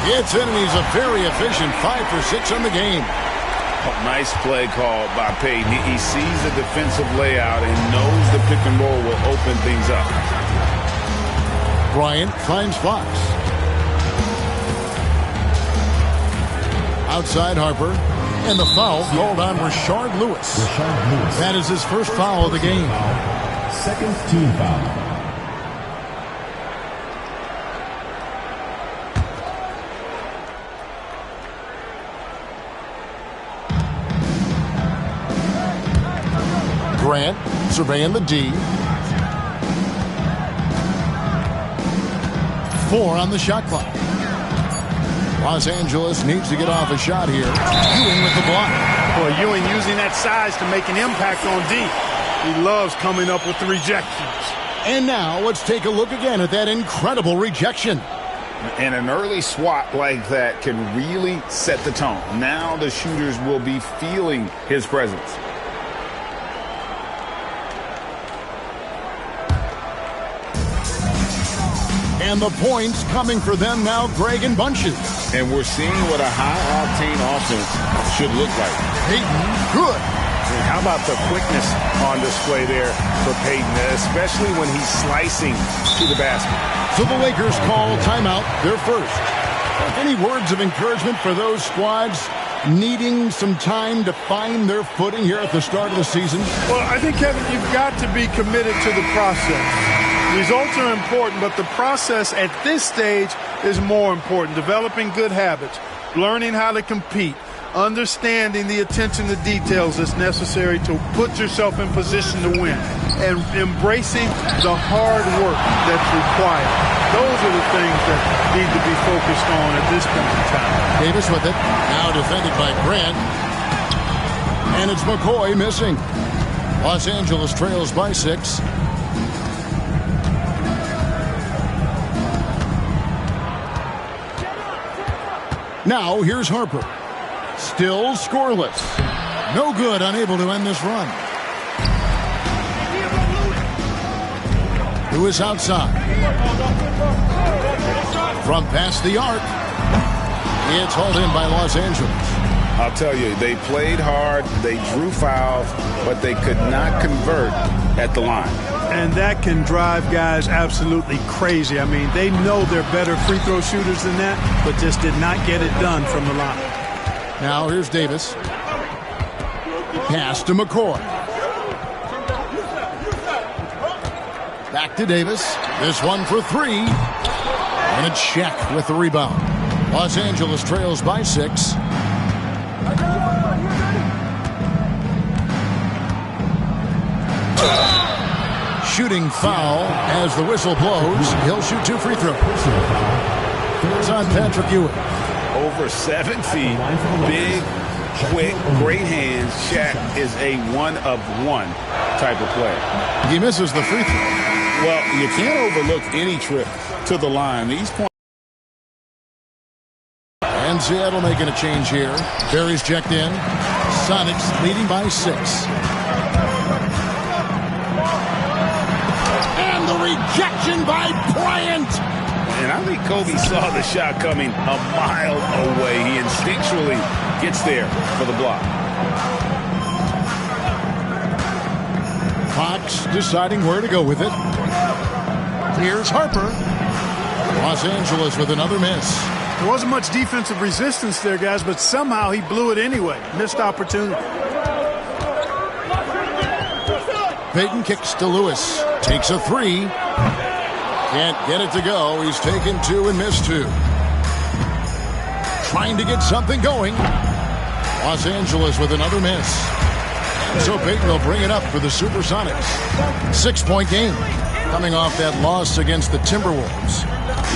It's in, and he's a very efficient 5 for 6 on the game. Oh, nice play call by Payton. He sees the defensive layout and knows the pick and roll will open things up. Bryant finds Fox. Outside Harper. And the foul called on Rashard Lewis. That is his first foul of the game. Second team foul. Grant surveying the D. 4 on the shot clock. Los Angeles needs to get off a shot here. Ewing with the block. Boy, Ewing using that size to make an impact on D. He loves coming up with the rejections. And now let's take a look again at that incredible rejection. And an early swat like that can really set the tone. Now the shooters will be feeling his presence. And the points coming for them now, Greg, in bunches. And we're seeing what a high-octane offense should look like. Payton, good. And how about the quickness on display there for Payton, especially when he's slicing to the basket. So the Lakers call timeout, their first. Any words of encouragement for those squads needing some time to find their footing here at the start of the season? Well, I think, Kevin, you've got to be committed to the process. Results are important, but the process at this stage is more important. Developing good habits, learning how to compete, understanding the attention to details that's necessary to put yourself in position to win, and embracing the hard work that's required. Those are the things that need to be focused on at this point in time. Davis with it, now defended by Grant. And it's McCoy missing. Los Angeles trails by 6. Now, here's Harper. Still scoreless. No good, unable to end this run. Who is outside? From past the arc. It's hauled in by Los Angeles. I'll tell you, they played hard, they drew fouls, but they could not convert at the line. And that can drive guys absolutely crazy. I mean, they know they're better free throw shooters than that, but just did not get it done from the line. Now here's Davis. Pass to McCoy. Back to Davis. This one for 3. And it's Shaq with the rebound. Los Angeles trails by 6. Shooting foul as the whistle blows. He'll shoot 2 free throws. It's on Patrick Ewing. Over 7 feet, big, quick, great hands. Shaq is a one-of-one type of player. He misses the free throw. Well, you can't overlook any trip to the line. These points. And Seattle making a change here. Barry's checked in. Sonics leading by 6. And the rejection by Bryant. And I think Kobe saw the shot coming a mile away. He instinctually gets there for the block. Fox deciding where to go with it. Here's Harper. Los Angeles with another miss. There wasn't much defensive resistance there, guys, but somehow he blew it anyway. Missed opportunity. Payton kicks to Lewis. Takes a 3. Can't get it to go. He's taken 2 and missed 2. Trying to get something going. Los Angeles with another miss. So Payton will bring it up for the Supersonics. 6-point game. Coming off that loss against the Timberwolves.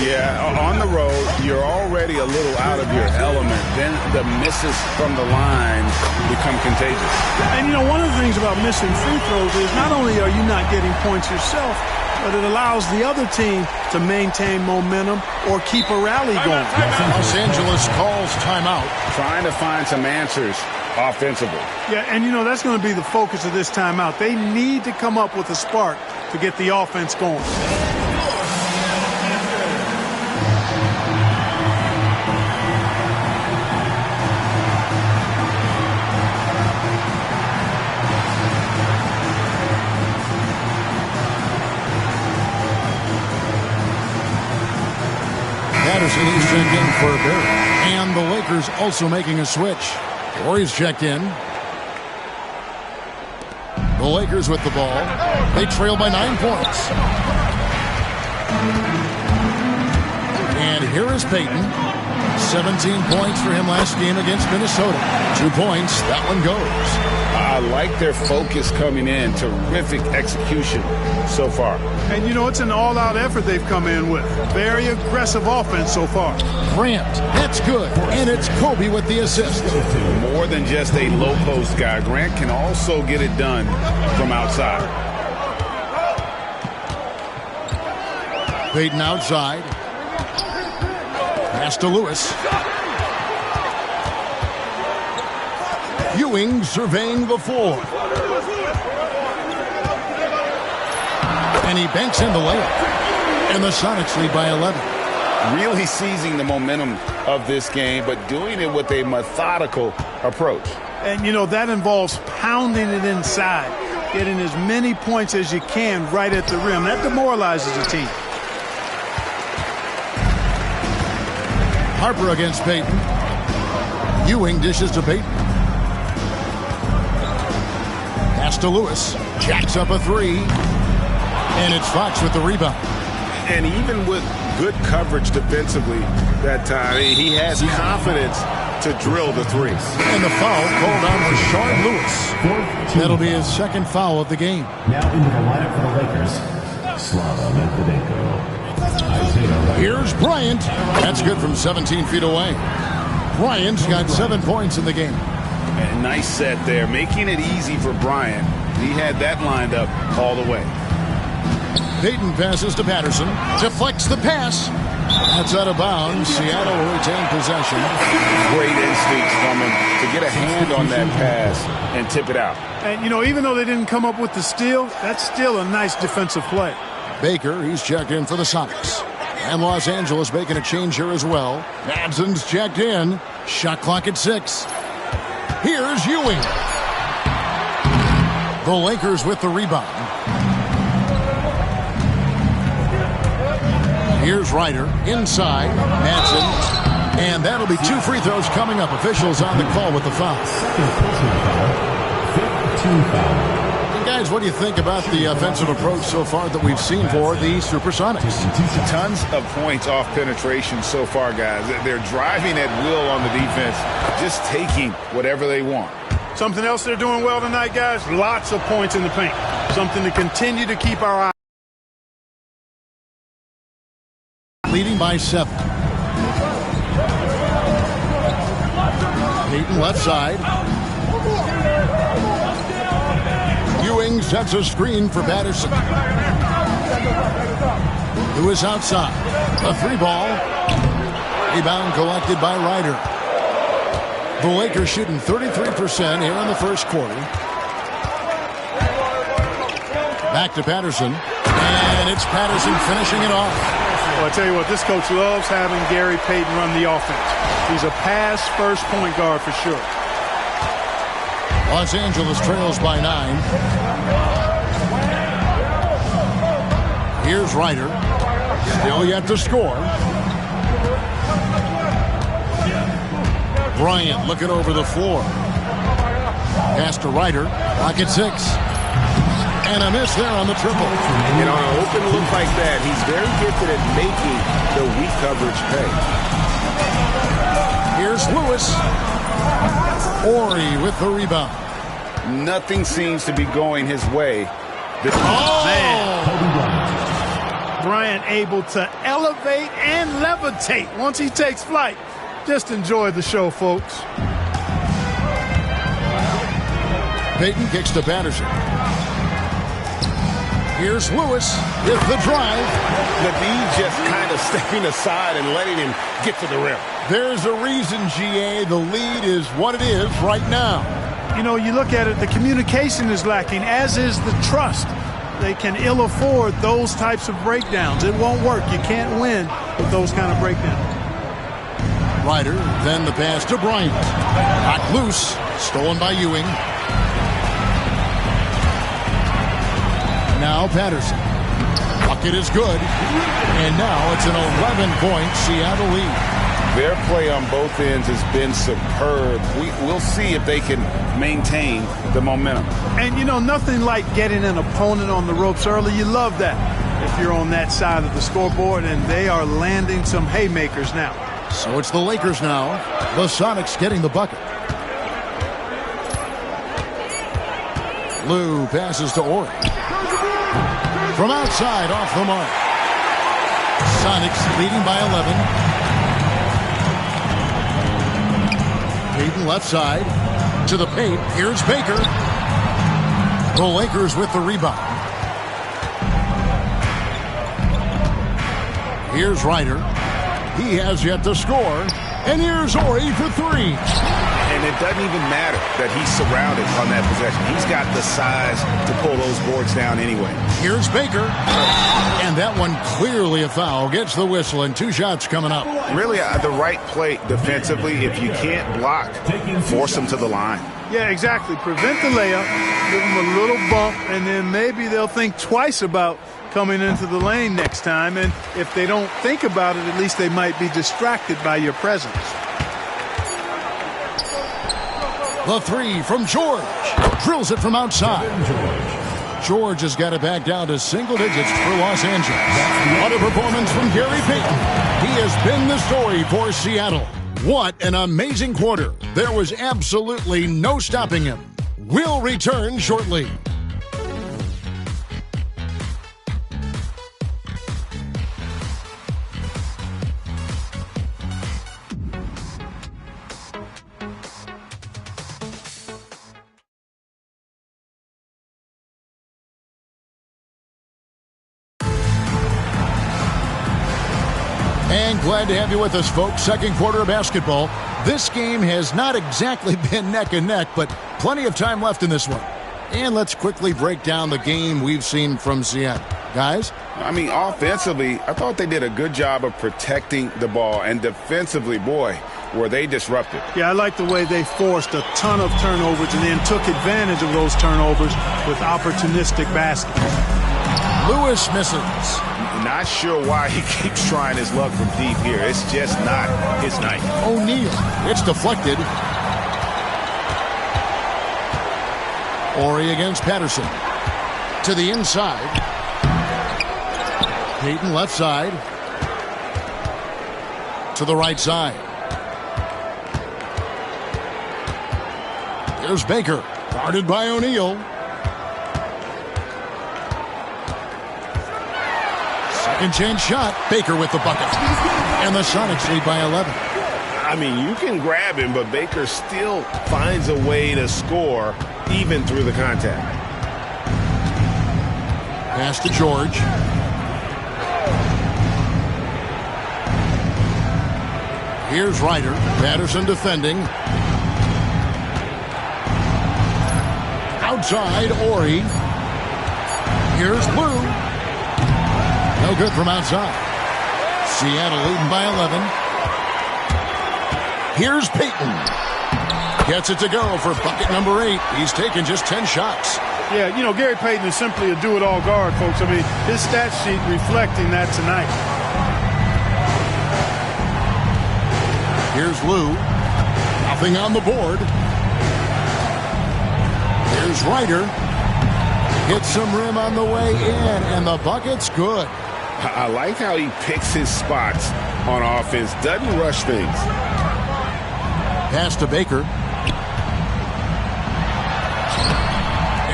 Yeah, on the road, you're already a little out of your element. Then the misses from the line become contagious. And, you know, one of the things about missing free throws is not only are you not getting points yourself, but it allows the other team to maintain momentum or keep a rally going. Los Angeles calls timeout. Trying to find some answers offensively. Yeah, and, you know, that's going to be the focus of this timeout. They need to come up with a spark to get the offense going. Patterson, he's checked in for Barrett. And the Lakers also making a switch. Corey's checked in. The Lakers with the ball. They trail by 9 points. And here is Payton. 17 points for him last game against Minnesota. 2 points. That one goes. I like their focus coming in. Terrific execution so far. And, you know, it's an all-out effort they've come in with. Very aggressive offense so far. Grant, that's good. And it's Kobe with the assist. More than just a low-post guy. Grant can also get it done from outside. Payton outside. Pass to Lewis. Ewing surveying the floor. And he banks in the layup. And the Sonics lead by 11. Really seizing the momentum of this game, but doing it with a methodical approach. And, you know, that involves pounding it inside, getting as many points as you can right at the rim. That demoralizes a team. Harper against Payton. Ewing dishes to Payton. Pass to Lewis. Jacks up a three. And it's Fox with the rebound. And even with good coverage defensively that time, he has confidence to drill the three. And the foul called on Rashard Lewis. That'll be his second foul of the game. Now into the lineup for the Lakers, Slava Medvedenko. Here's Bryant. That's good from 17 feet away. Bryant's got 7 points in the game. And nice set there, making it easy for Bryant. He had that lined up all the way. Payton passes to Patterson. Deflects the pass. That's out of bounds. Seattle will retain possession. Great instincts from him to get a hand on that pass and tip it out. And, you know, even though they didn't come up with the steal, that's still a nice defensive play. Baker, he's checked in for the Sonics. And Los Angeles making a change here as well. Madsen's checked in. Shot clock at 6. Here's Ewing. The Lakers with the rebound. Here's Ryder inside. Madsen. And that'll be 2 free throws coming up. Officials on the call with the foul. And guys, what do you think about the offensive approach so far that we've seen for the Supersonics? Tons of points off penetration so far, guys. They're driving at will on the defense, just taking whatever they want. Something else they're doing well tonight, guys, lots of points in the paint. Something to continue to keep our eye. Leading by 7. Payton left side. Ewing sets a screen for Patterson. Lewis outside. A 3-ball. Rebound collected by Ryder. The Lakers shooting 33% here in the first quarter. Back to Patterson. And it's Patterson finishing it off. Well, I tell you what, this coach loves having Gary Payton run the offense. He's a pass-first point guard for sure. Los Angeles trails by 9. Here's Ryder. Still yet to score. Bryant looking over the floor. Pass to Ryder. Pocket 6. And a miss there on the triple. And on an open look like that, he's very gifted at making the weak coverage pay. Here's Lewis. Horry with the rebound. Nothing seems to be going his way. Man. Bryant able to elevate and levitate once he takes flight. Just enjoy the show, folks. Payton kicks to Patterson. Here's Lewis with the drive. Navid just kind of stepping aside and letting him get to the rim. There's a reason, GA, the lead is what it is right now. You know, you look at it, the communication is lacking, as is the trust. They can ill afford those types of breakdowns. It won't work. You can't win with those kind of breakdowns. Ryder, then the pass to Bryant. Knocked loose, stolen by Ewing. Now Patterson. Bucket is good. And now it's an 11-point Seattle lead. Their play on both ends has been superb. We'll see if they can maintain the momentum. And, you know, nothing like getting an opponent on the ropes early. You love that if you're on that side of the scoreboard, and they are landing some haymakers now. So it's the Lakers now. The Sonics getting the bucket. Lou passes to Ori. From outside, off the mark. Sonics leading by 11. Payton left side to the paint. Here's Baker. The Lakers with the rebound. Here's Ryder. He has yet to score. And here's Ori for three. And it doesn't even matter that he's surrounded on that possession. He's got the size to pull those boards down anyway. Here's Baker. And that one clearly a foul. Gets the whistle and 2 shots coming up. Really the right play defensively. If you can't block, force them to the line. Yeah, exactly. Prevent the layup, give them a little bump, and then maybe they'll think twice about coming into the lane next time. And if they don't think about it, at least they might be distracted by your presence. The three from George. Drills it from outside. George has got it back down to single digits for Los Angeles. What a performance from Gary Payton. He has been the story for Seattle. What an amazing quarter. There was absolutely no stopping him. We'll return shortly. And glad to have you with us, folks. Second quarter of basketball. This game has not exactly been neck and neck, but plenty of time left in this one. And let's quickly break down the game we've seen from Seattle. Guys? I mean, offensively, I thought they did a good job of protecting the ball. And defensively, boy, were they disruptive. Yeah, I like the way they forced a ton of turnovers and then took advantage of those turnovers with opportunistic baskets. Lewis misses. Not sure why he keeps trying his luck from deep here. It's just not his night. O'Neal. It's deflected. Ori against Patterson. To the inside. Payton left side. To the right side. Here's Baker. Guarded by O'Neal. Second chance shot. Baker with the bucket. And the Sonics lead by 11. I mean, you can grab him, but Baker still finds a way to score even through the contact. Pass to George. Here's Ryder. Patterson defending. Outside, Ori. Here's Blue. No good from outside. Seattle leading by 11. Here's Payton. Gets it to go for bucket number 8. He's taken just 10 shots. Yeah, you know, Gary Payton is simply a do-it-all guard, folks. I mean, his stat sheet reflecting that tonight. Here's Lou. Nothing on the board. Here's Ryder. Hits some rim on the way in, and the bucket's good. I like how he picks his spots on offense. Doesn't rush things. Pass to Baker.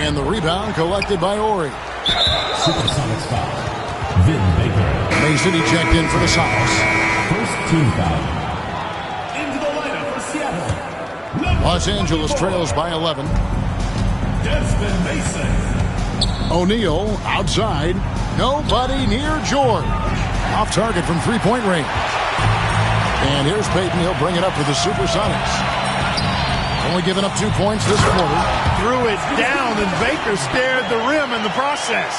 And the rebound collected by Ori. Supersonics foul. Vin Baker. Mason, he checked in for the Sonics. First team foul. Into the lineup for Seattle. Los Angeles trails by 11. Desmond Mason. O'Neal outside. Nobody near George. Off target from three-point range. And here's Payton. He'll bring it up for the Supersonics. Only giving up 2 points this quarter. Threw it down, and Baker stared the rim in the process.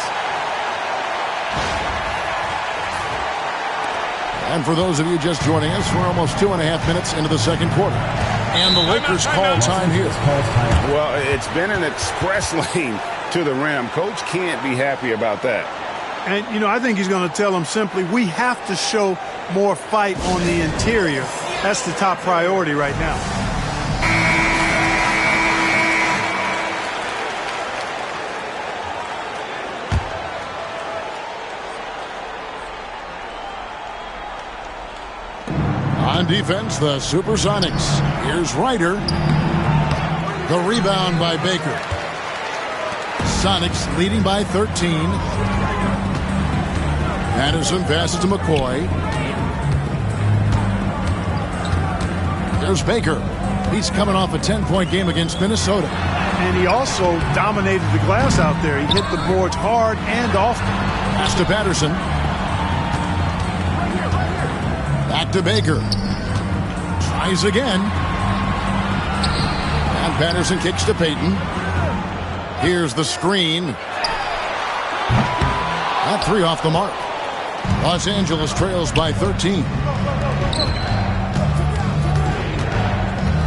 And for those of you just joining us, we're almost 2.5 minutes into the second quarter. And the Lakers call time here. Well, it's been an express lane to the rim. Coach can't be happy about that. And, you know, I think he's going to tell them simply, we have to show more fight on the interior That's the top priority right now. On defense, the Supersonics. Here's Ryder. The rebound by Baker. Sonics leading by 13. Patterson passes to McCoy. There's Baker. He's coming off a 10-point game against Minnesota. And he also dominated the glass out there. He hit the boards hard and often. Pass to Patterson. Back to Baker. Tries again. And Patterson kicks to Payton. Here's the screen. That three off the mark. Los Angeles trails by 13.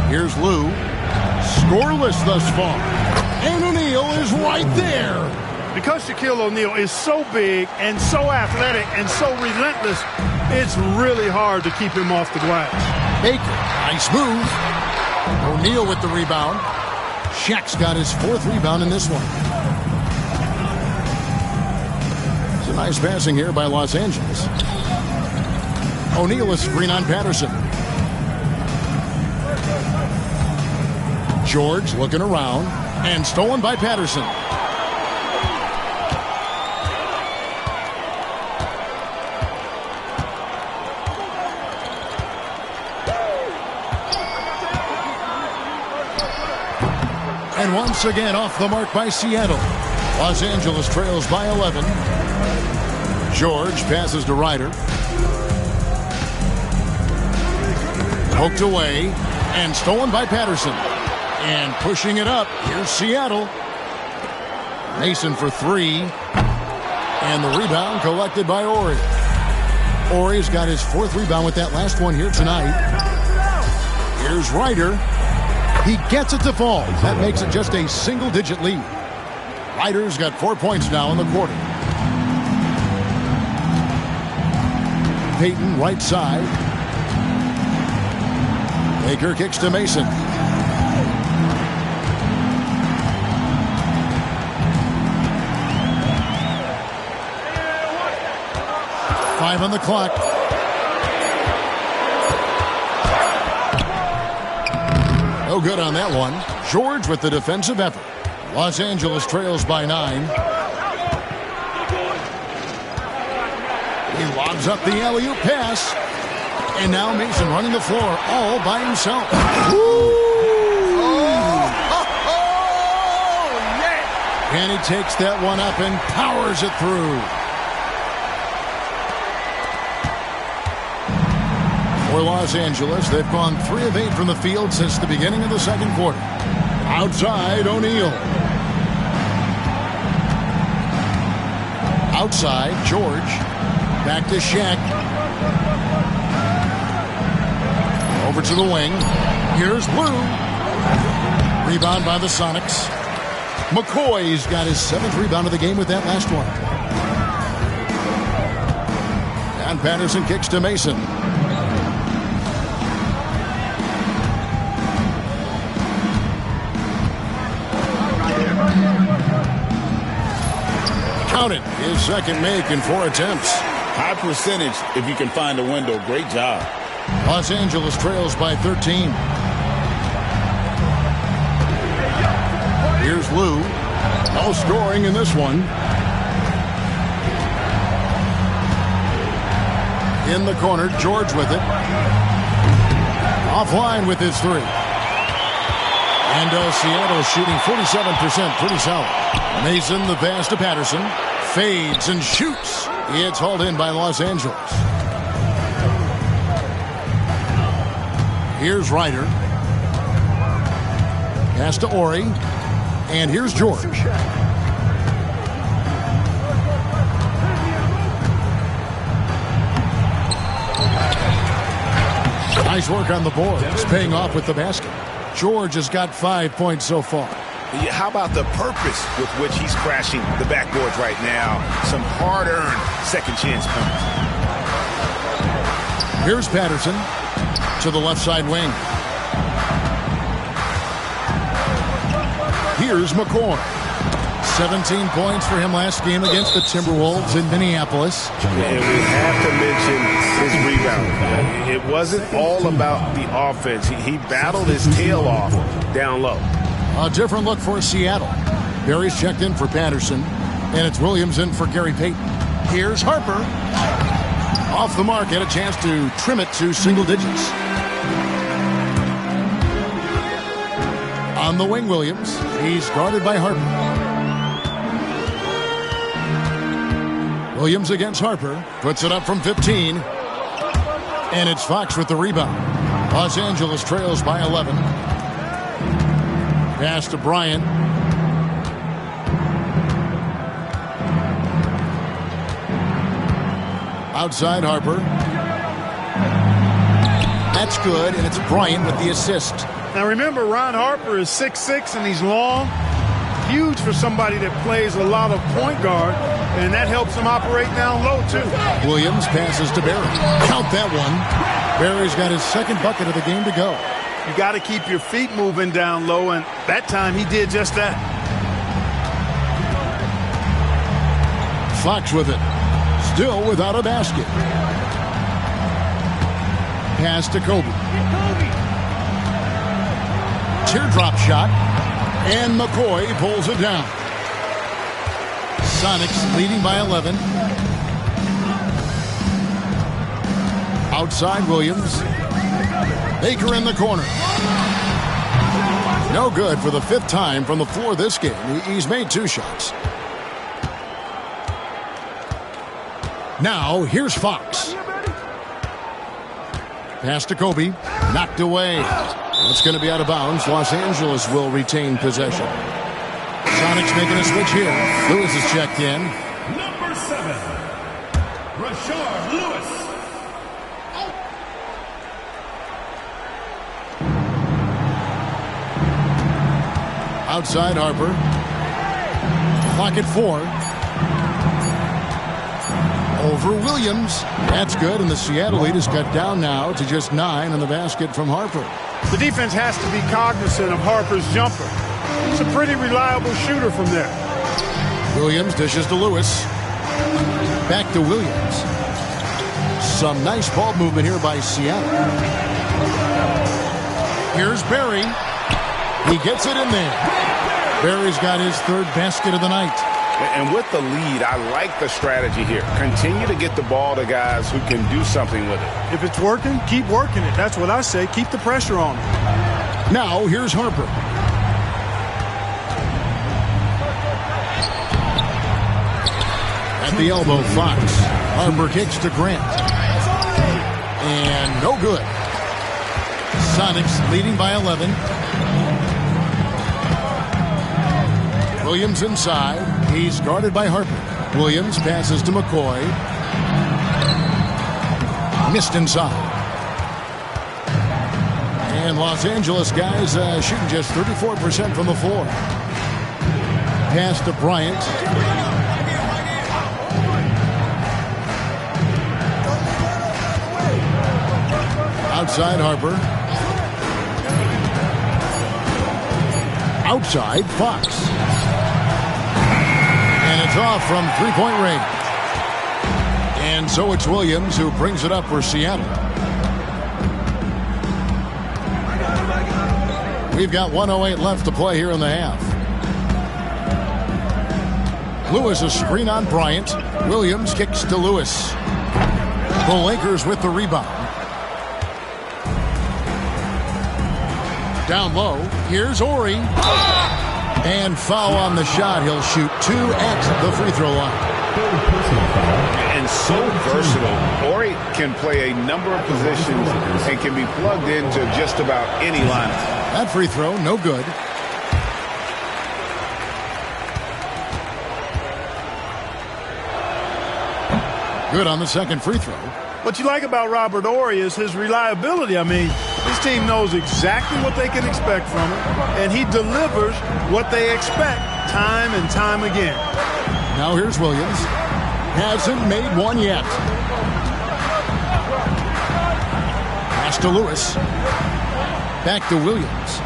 Here's Lou. Scoreless thus far. And O'Neal is right there. Because Shaquille O'Neal is so big and so athletic and so relentless, it's really hard to keep him off the glass. Baker, nice move. O'Neal with the rebound. Shaq's got his fourth rebound in this one. It's a nice passing here by Los Angeles. O'Neal a screen on Patterson. George looking around and stolen by Patterson. And once again off the mark by Seattle. Los Angeles trails by 11. George passes to Ryder. Poked away and stolen by Patterson. And pushing it up, here's Seattle. Mason for three. And the rebound collected by Horry. Horry's got his fourth rebound with that last one here tonight. Here's Ryder. He gets it to fall. That makes it just a single-digit lead. Ryder's got 4 points now in the quarter. Payton, right side. Baker kicks to Mason. Five on the clock. No good on that one. George with the defensive effort. Los Angeles trails by 9. He lobs up the alley-oop pass. And now Mason running the floor all by himself. Yeah. And he takes that one up and powers it through. For Los Angeles, they've gone 3 of 8 from the field since the beginning of the second quarter. Outside, O'Neal. Outside, George. Back to Shaq. Over to the wing. Here's Blue. Rebound by the Sonics. McCoy's got his 7th rebound of the game with that last one. And Patterson kicks to Mason. Counted. His second make in 4 attempts. High percentage if you can find a window. Great job. Los Angeles trails by 13. Here's Lou. No scoring in this one. In the corner, George with it. Offline with his 3. And Seattle shooting 47%, pretty solid. Mason, the pass to Patterson. Fades and shoots. It's hauled in by Los Angeles. Here's Ryder. Pass to Horry. And here's George. Nice work on the board. It's paying off with the basket. George has got 5 points so far. How about the purpose with which he's crashing the backboards right now? Some hard-earned second chance points. Here's Patterson. to the left side wing. Here's McCoy. 17 points for him last game against the Timberwolves in Minneapolis. And we have to mention his rebound. It wasn't all about the offense. He battled his tail off down low. A different look for Seattle. Barry's checked in for Patterson, and it's Williams in for Gary Payton. Here's Harper. Off the mark, had a chance to trim it to single digits. On the wing, Williams. He's guarded by Harper. Williams against Harper. Puts it up from 15. And it's Fox with the rebound. Los Angeles trails by 11. Pass to Bryant. Outside Harper. That's good, and it's Bryant with the assist. Now remember, Ron Harper is 6'6", and he's long. Huge for somebody that plays a lot of point guard, and that helps him operate down low, too. Williams passes to Barry. Count that one. Barry's got his second bucket of the game to go. You got to keep your feet moving down low, and that time he did just that. Fox with it. Still without a basket. Pass to Kobe. Teardrop shot. And McCoy pulls it down. Sonics leading by 11. Outside Williams. Baker in the corner. No good for the fifth time from the floor this game. He's made 2 shots. Now, here's Fox. Pass to Kobe. Knocked away. It's going to be out of bounds. Los Angeles will retain possession. Sonics making a switch here. Lewis is checked in. Number 7, Rashard Lewis. Outside Harper. Clock at 4. Over Williams. That's good, and the Seattle lead is cut down now to just 9 on the basket from Harper. The defense has to be cognizant of Harper's jumper. He's a pretty reliable shooter from there. Williams dishes to Lewis. Back to Williams. Some nice ball movement here by Seattle. Here's Barry. He gets it in there. Barry's got his 3rd basket of the night. And with the lead, I like the strategy here. Continue to get the ball to guys who can do something with it. If it's working, keep working it. That's what I say. Keep the pressure on him. Now, here's Harper. At the elbow, Fox. Harper kicks to Grant. And no good. Sonics leading by 11. Williams inside. He's guarded by Harper. Williams passes to McCoy. Missed inside. And Los Angeles guys shooting just 34% from the floor. Pass to Bryant. Outside Harper. Outside Fox. And it's off from 3-point range. And so it's Williams who brings it up for Seattle. We've got 1:08 left to play here in the half. Lewis a screen on Bryant. Williams kicks to Lewis. The Lakers with the rebound. Down low. Here's Ori. And foul on the shot. He'll shoot 2 at the free throw line. And so versatile. Ori can play a number of positions and can be plugged into just about any lineup. That free throw, no good. Good on the second free throw. What you like about Robert Horry is his reliability. I mean, his team knows exactly what they can expect from him, and he delivers what they expect time and time again. Now here's Williams. Hasn't made one yet. Pass Pass to Lewis. Back to Williams.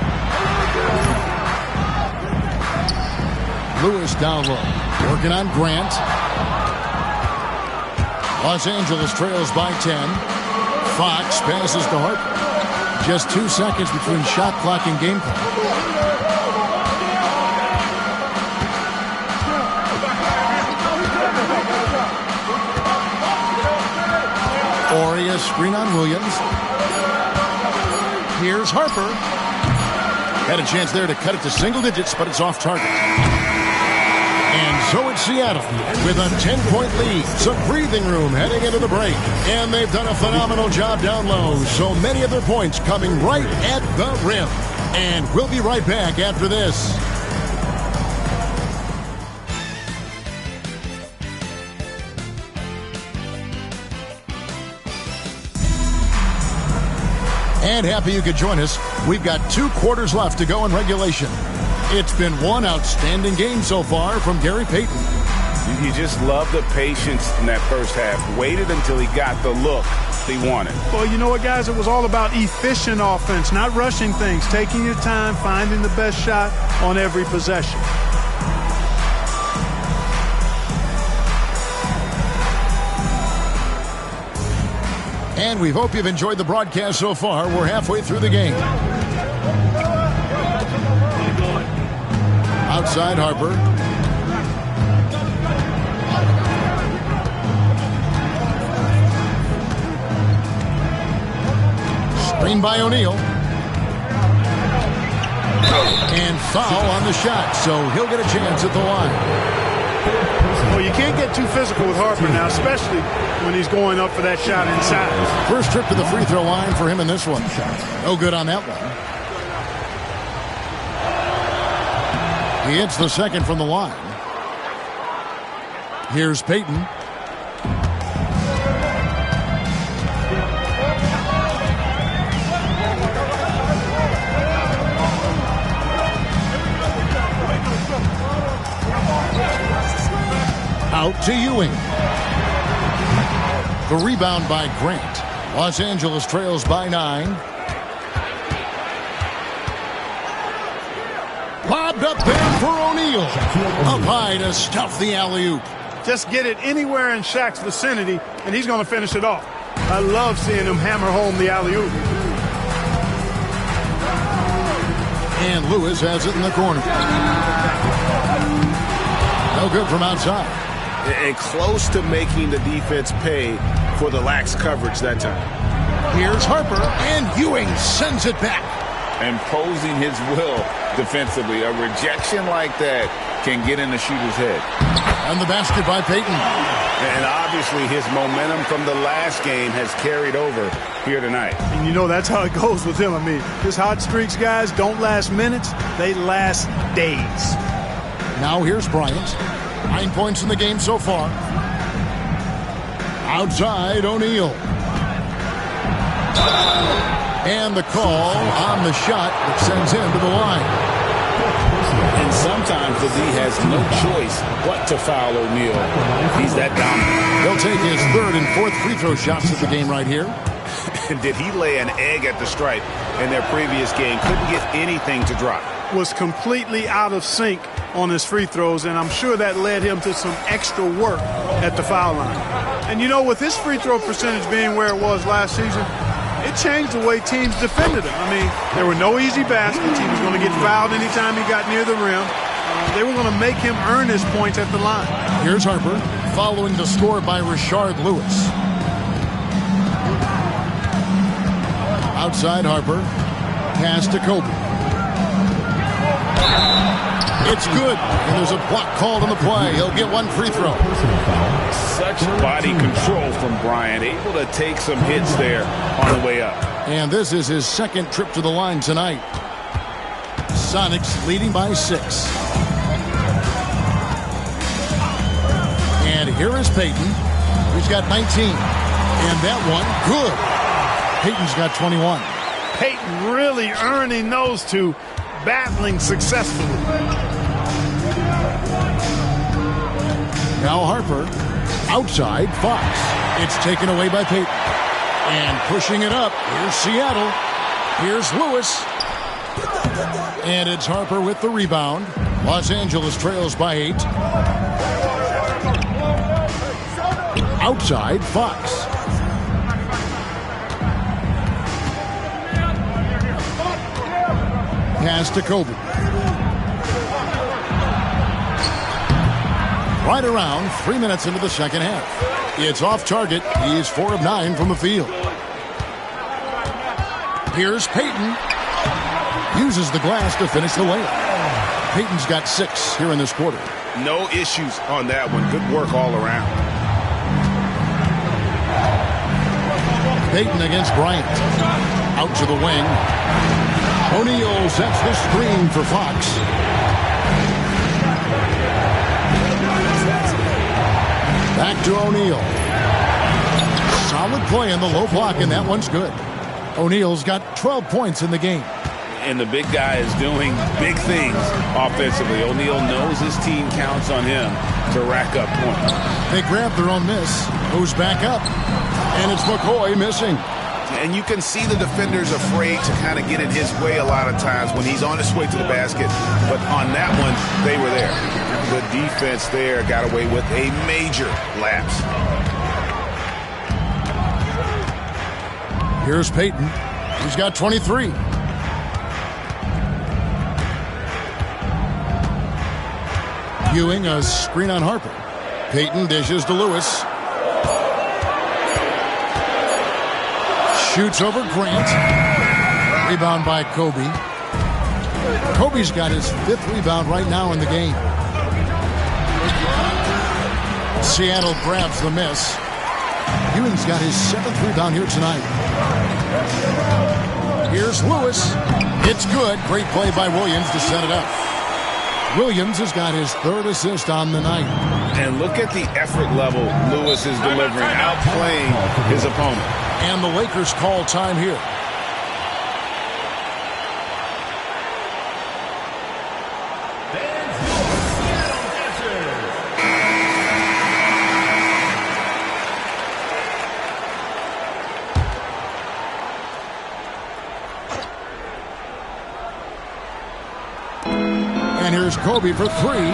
Lewis down low. Working on Grant. Los Angeles trails by 10. Fox passes to Harper. Just 2 seconds between shot clock and game clock. Oria screen on Williams. Here's Harper. Had a chance there to cut it to single digits, but it's off target. And so it's Seattle with a 10-point lead. Some breathing room heading into the break. And they've done a phenomenal job down low. So many of their points coming right at the rim. And we'll be right back after this. And happy you could join us. We've got 2 quarters left to go in regulation. It's been one outstanding game so far from Gary Payton. You just love the patience in that first half. Waited until he got the look he wanted. Well, you know what, guys? It was all about efficient offense, not rushing things, taking your time, finding the best shot on every possession. And we hope you've enjoyed the broadcast so far. We're halfway through the game. Outside Harper. Screen by O'Neal. And foul on the shot, so he'll get a chance at the line. Well, you can't get too physical with Harper now, especially when he's going up for that shot inside. First trip to the free throw line for him in this one. No good on that one. He hits the second from the line. Here's Payton. Out to Ewing. The rebound by Grant. Los Angeles trails by 9. Lobbed up there for O'Neal. Up high to stuff the alley-oop. Just get it anywhere in Shaq's vicinity, and he's going to finish it off. I love seeing him hammer home the alley-oop. And Lewis has it in the corner. No good from outside. And close to making the defense pay for the lax coverage that time. Here's Harper, and Ewing sends it back. Imposing his will defensively. A rejection like that can get in the shooter's head. And the basket by Payton. And obviously his momentum from the last game has carried over here tonight. And you know that's how it goes with him. I mean, his hot streaks, guys, don't last minutes. They last days. Now here's Bryant. 9 points in the game so far. Outside, O'Neal. And the call on the shot that sends him to the line. And sometimes the D has no choice but to foul O'Neal. He's that dominant. He'll take his 3rd and 4th free throw shots of the game right here. And did he lay an egg at the stripe in their previous game? Couldn't get anything to drop. Was completely out of sync on his free throws, and I'm sure that led him to some extra work at the foul line. And you know, with his free throw percentage being where it was last season, it changed the way teams defended him. I mean, there were no easy baskets. He was going to get fouled anytime he got near the rim. They were going to make him earn his points at the line. Here's Harper, following the score by Rashard Lewis. Outside Harper, pass to Kobe. It's good, and there's a block called on the play. He'll get 1 free throw. Such body control from Bryant, able to take some hits there on the way up. And this is his 2nd trip to the line tonight. Sonics leading by 6. And here is Payton. He's got 19. And that one, good. Payton's got 21. Payton really earning those two, battling successfully. Now Harper, outside Fox. It's taken away by Payton. And pushing it up. Here's Seattle. Here's Lewis. And it's Harper with the rebound. Los Angeles trails by 8. Outside, Fox. Pass to Kobe. Right around 3 minutes into the second half. It's off target. He's 4 of 9 from the field. Here's Payton. Uses the glass to finish the layup. Payton's got 6 here in this quarter. No issues on that one. Good work all around. Payton against Bryant. Out to the wing. O'Neal sets the screen for Fox. Back to O'Neal. Solid play in the low block, and that one's good. O'Neal's got 12 points in the game. And the big guy is doing big things offensively. O'Neal knows his team counts on him to rack up points. They grab their own miss. Goes back up. And it's McCoy missing. And you can see the defenders afraid to kind of get in his way a lot of times when he's on his way to the basket. But on that one, they were there. The defense there got away with a major lapse. Here's Payton. He's got 23. Ewing a screen on Harper. Payton dishes to Lewis. Shoots over Grant. Rebound by Kobe. Kobe's got his 5th rebound right now in the game. Seattle grabs the miss. Ewing's got his 7th rebound here tonight. Here's Lewis. It's good. Great play by Williams to set it up. Williams has got his 3rd assist on the night. And look at the effort level Lewis is delivering, outplaying his opponent. And the Lakers call time here. And here's Kobe for 3.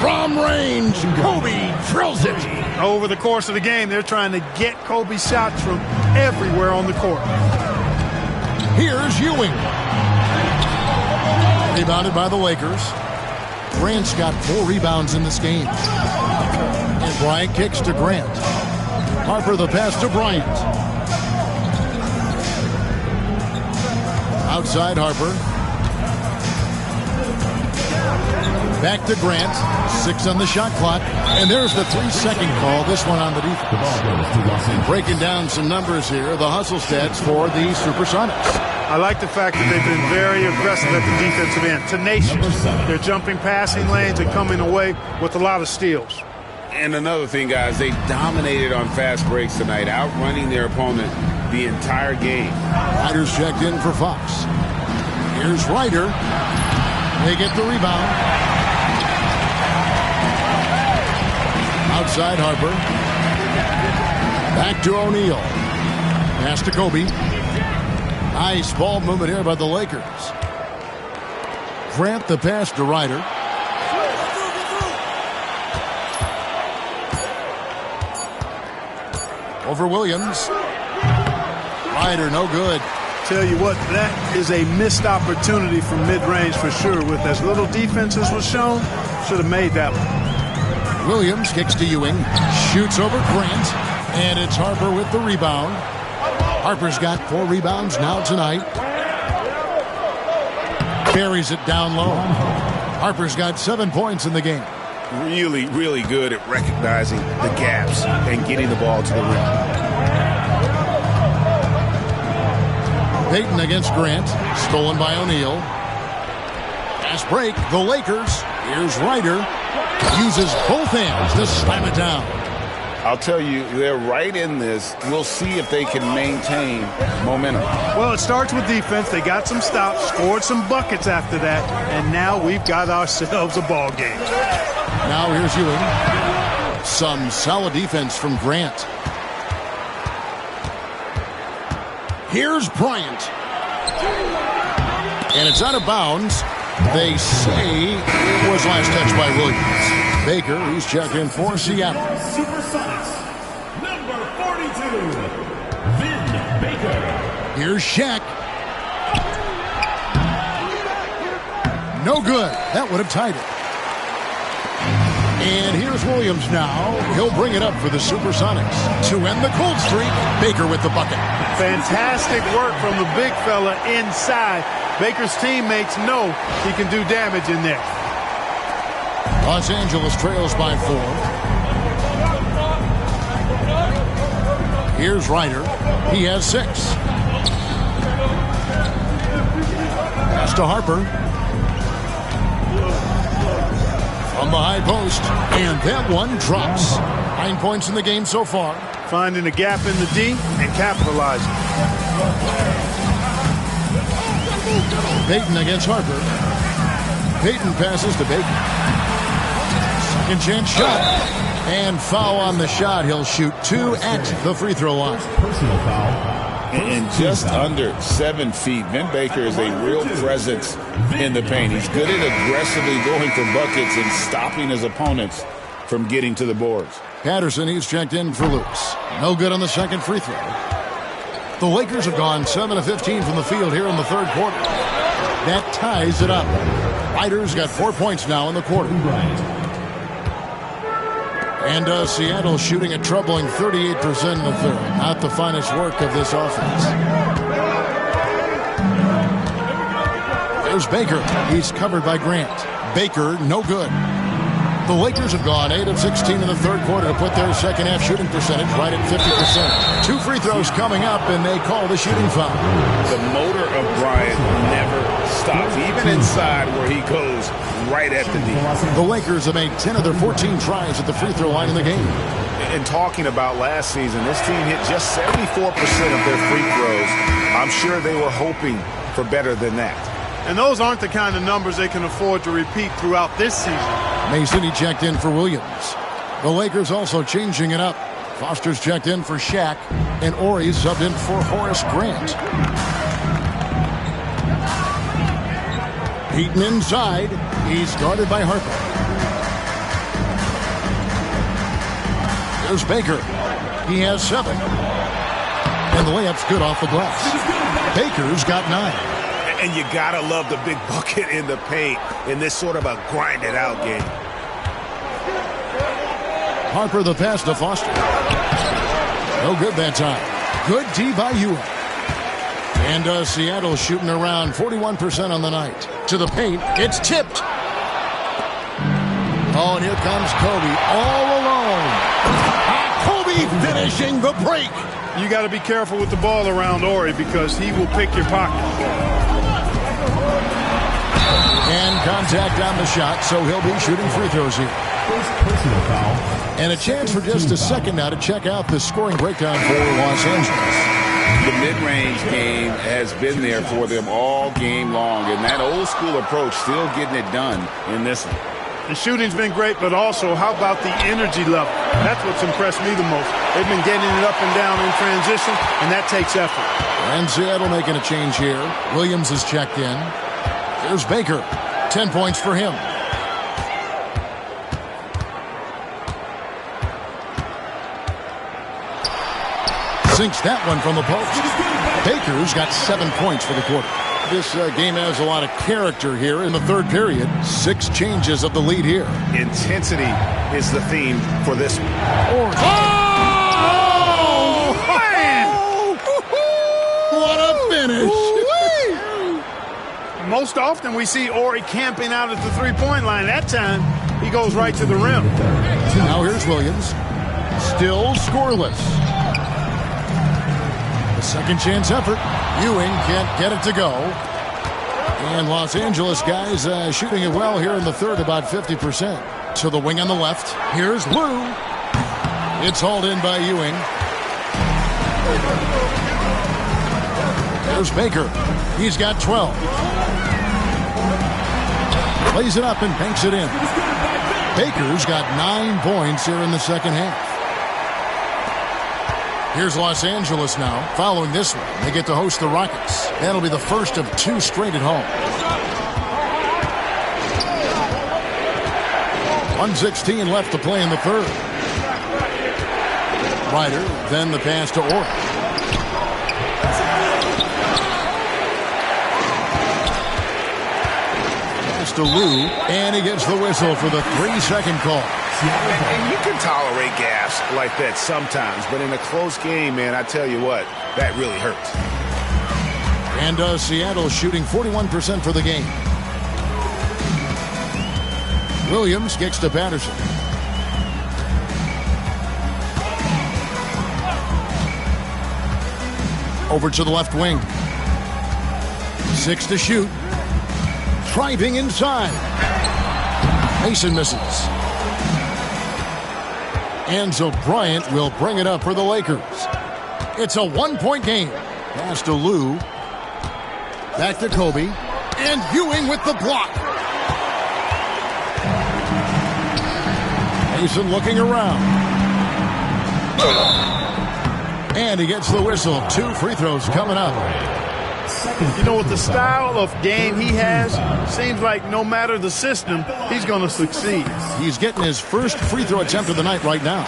From range, Kobe drills it. Over the course of the game, they're trying to get Kobe shots from everywhere on the court. Here's Ewing. Rebounded by the Lakers. Grant's got 4 rebounds in this game. And Bryant kicks to Grant. Harper the pass to Bryant. Outside Harper. Back to Grant. 6 on the shot clock. And there's the 3-second call. This one on the defense. Breaking down some numbers here. The hustle stats for the Supersonics. I like the fact that they've been very aggressive at the defensive end. Tenacious. They're jumping passing lanes and coming away with a lot of steals. And another thing, guys, they dominated on fast breaks tonight, outrunning their opponent the entire game. Ryder's checked in for Fox. Here's Ryder. They get the rebound. Outside Harper. Back to O'Neal. Pass to Kobe. Nice ball movement here by the Lakers. Grant the pass to Ryder. Over Williams. Ryder, no good. Tell you what, that is a missed opportunity from mid-range for sure. With as little defense as was shown, should have made that one. Williams kicks to Ewing. Shoots over Grant. And it's Harper with the rebound. Harper's got 4 rebounds now tonight. Carries it down low. Harper's got 7 points in the game. Really, really good at recognizing the gaps and getting the ball to the rim. Payton against Grant. Stolen by O'Neal. Fast break. The Lakers. Here's Ryder. Uses both hands to slam it down. I'll tell you, they're right in this. We'll see if they can maintain momentum. Well, it starts with defense. They got some stops, scored some buckets after that, and now we've got ourselves a ball game. Now here's Ewing. Some solid defense from Grant. Here's Bryant. And it's out of bounds. They say it was last touched by Williams. Baker, he's checked in for Seattle. Supersonics, number 42, Vin Baker. Here's Shaq. No good. That would have tied it. And here's Williams now. He'll bring it up for the Supersonics. To end the cold streak, Baker with the bucket. Fantastic work from the big fella inside. Baker's teammates know he can do damage in there. Los Angeles trails by 4. Here's Ryder. He has 6. Pass to Harper. From the high post, and that one drops. 9 points in the game so far. Finding a gap in the D and capitalizing. Payton against Harper. Payton passes to Baker. Second chance shot. And foul on the shot. He'll shoot 2 at the free throw line. Personal foul. And just under 7 feet. Vin Baker is a real presence in the paint. He's good at aggressively going for buckets and stopping his opponents from getting to the boards. Patterson, he's checked in for Lewis. No good on the second free throw. The Lakers have gone 7 of 15 from the field here in the third quarter. That ties it up. Ryder's got 4 points now in the quarter. And Seattle shooting a troubling 38% in the third. Not the finest work of this offense. There's Baker. He's covered by Grant. Baker, no good. The Lakers have gone 8 of 16 in the third quarter to put their second half shooting percentage right at 50%. 2 free throws coming up, and they call the shooting foul. The motor of Bryant never stops, even inside where he goes right at the D. The Lakers have made 10 of their 14 tries at the free throw line in the game. And talking about last season, this team hit just 74% of their free throws. I'm sure they were hoping for better than that. And those aren't the kind of numbers they can afford to repeat throughout this season. Mason, he checked in for Williams. The Lakers also changing it up. Foster's checked in for Shaq, and Ori subbed in for Horace Grant. Payton inside. He's guarded by Harper. There's Baker. He has 7. And the layup's good off the glass. Baker's got 9. And you gotta love the big bucket in the paint in this sort of a grinded-out game. Harper the pass to Foster. No good that time. Good D by Ewing. And Seattle shooting around 41% on the night. To the paint. It's tipped. Oh, and here comes Kobe all alone. Kobe finishing the break. You got to be careful with the ball around Ori because he will pick your pocket. And contact on the shot, so he'll be shooting free throws here. First personal foul. And a chance for just a second now to check out the scoring breakdown for Los Angeles. The mid-range game has been there for them all game long, and that old-school approach still getting it done in this one. The shooting's been great, but also how about the energy level? That's what's impressed me the most. They've been getting it up and down in transition, and that takes effort. And Seattle making a change here. Williams is checked in. There's Baker. 10 points for him. Sinks that one from the post. Baker's got 7 points for the quarter. This game has a lot of character here in the third period. 6 changes of the lead here. Intensity is the theme for this one. Oh, man! What a finish! Most often we see Ori camping out at the three-point line. That time, he goes right to the rim. Now here's Williams. Still scoreless. A second chance effort. Ewing can't get it to go. And Los Angeles guys shooting it well here in the third, about 50%. To the wing on the left. Here's Lou. It's hauled in by Ewing. There's Baker. He's got 12. Plays it up and banks it in. Baker's got 9 points here in the second half. Here's Los Angeles now. Following this one, they get to host the Rockets. That'll be the first of 2 straight at home. 1:16 left to play in the third. Ryder, then the pass to Orr. Pass to Lou, and he gets the whistle for the 3-second call. And you can tolerate gaffes like that sometimes, but in a close game, man, I tell you what, that really hurts. And Seattle shooting 41% for the game. Williams kicks to Patterson. Over to the left wing. 6 to shoot. Driving inside. Mason misses. Enzo Bryant will bring it up for the Lakers. It's a 1-point game. Pass to Lou. Back to Kobe. And Ewing with the block. Mason looking around. And he gets the whistle. 2 free throws coming up. You know, with the style of game he has, seems like no matter the system, he's going to succeed. He's getting his first free throw attempt of the night right now.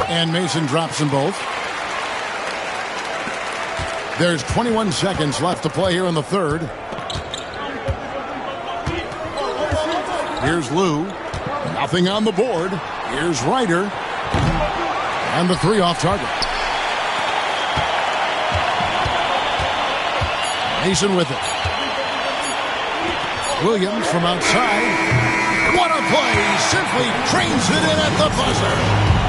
And Mason drops them both. There's 21 seconds left to play here in the third. Here's Lou. Nothing on the board. Here's Ryder. And the 3 off target. Mason with it. Williams from outside. What a play! Simply trains it in at the buzzer.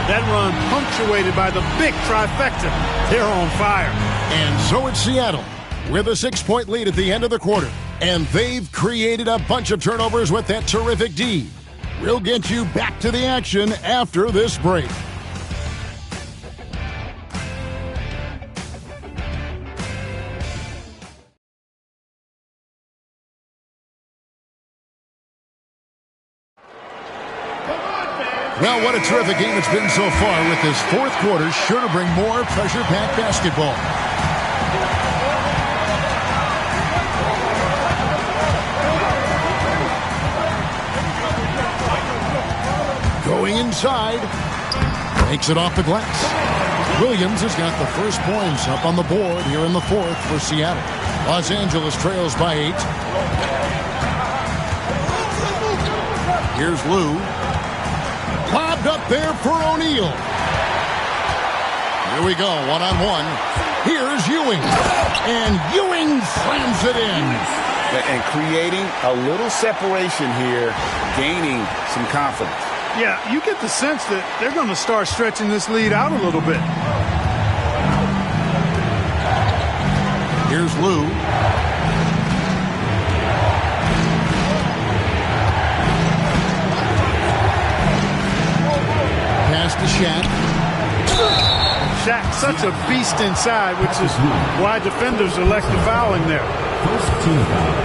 That run punctuated by the big trifecta. They're on fire. And so it's Seattle with a 6-point lead at the end of the quarter. And they've created a bunch of turnovers with that terrific D. We'll get you back to the action after this break. Well, what a terrific game it's been so far, with this fourth quarter sure to bring more pressure-packed basketball. Going inside. Takes it off the glass. Williams has got the first points up on the board here in the fourth for Seattle. Los Angeles trails by 8. Here's Lou. Lobbed up there for O'Neal. Here we go, one-on-one. Here's Ewing. And Ewing slams it in. And creating a little separation here, gaining some confidence. Yeah, you get the sense that they're going to start stretching this lead out a little bit. Here's Lou. Pass to Shaq. Shaq, such a beast inside, which is why defenders elect to foul him there. First team foul.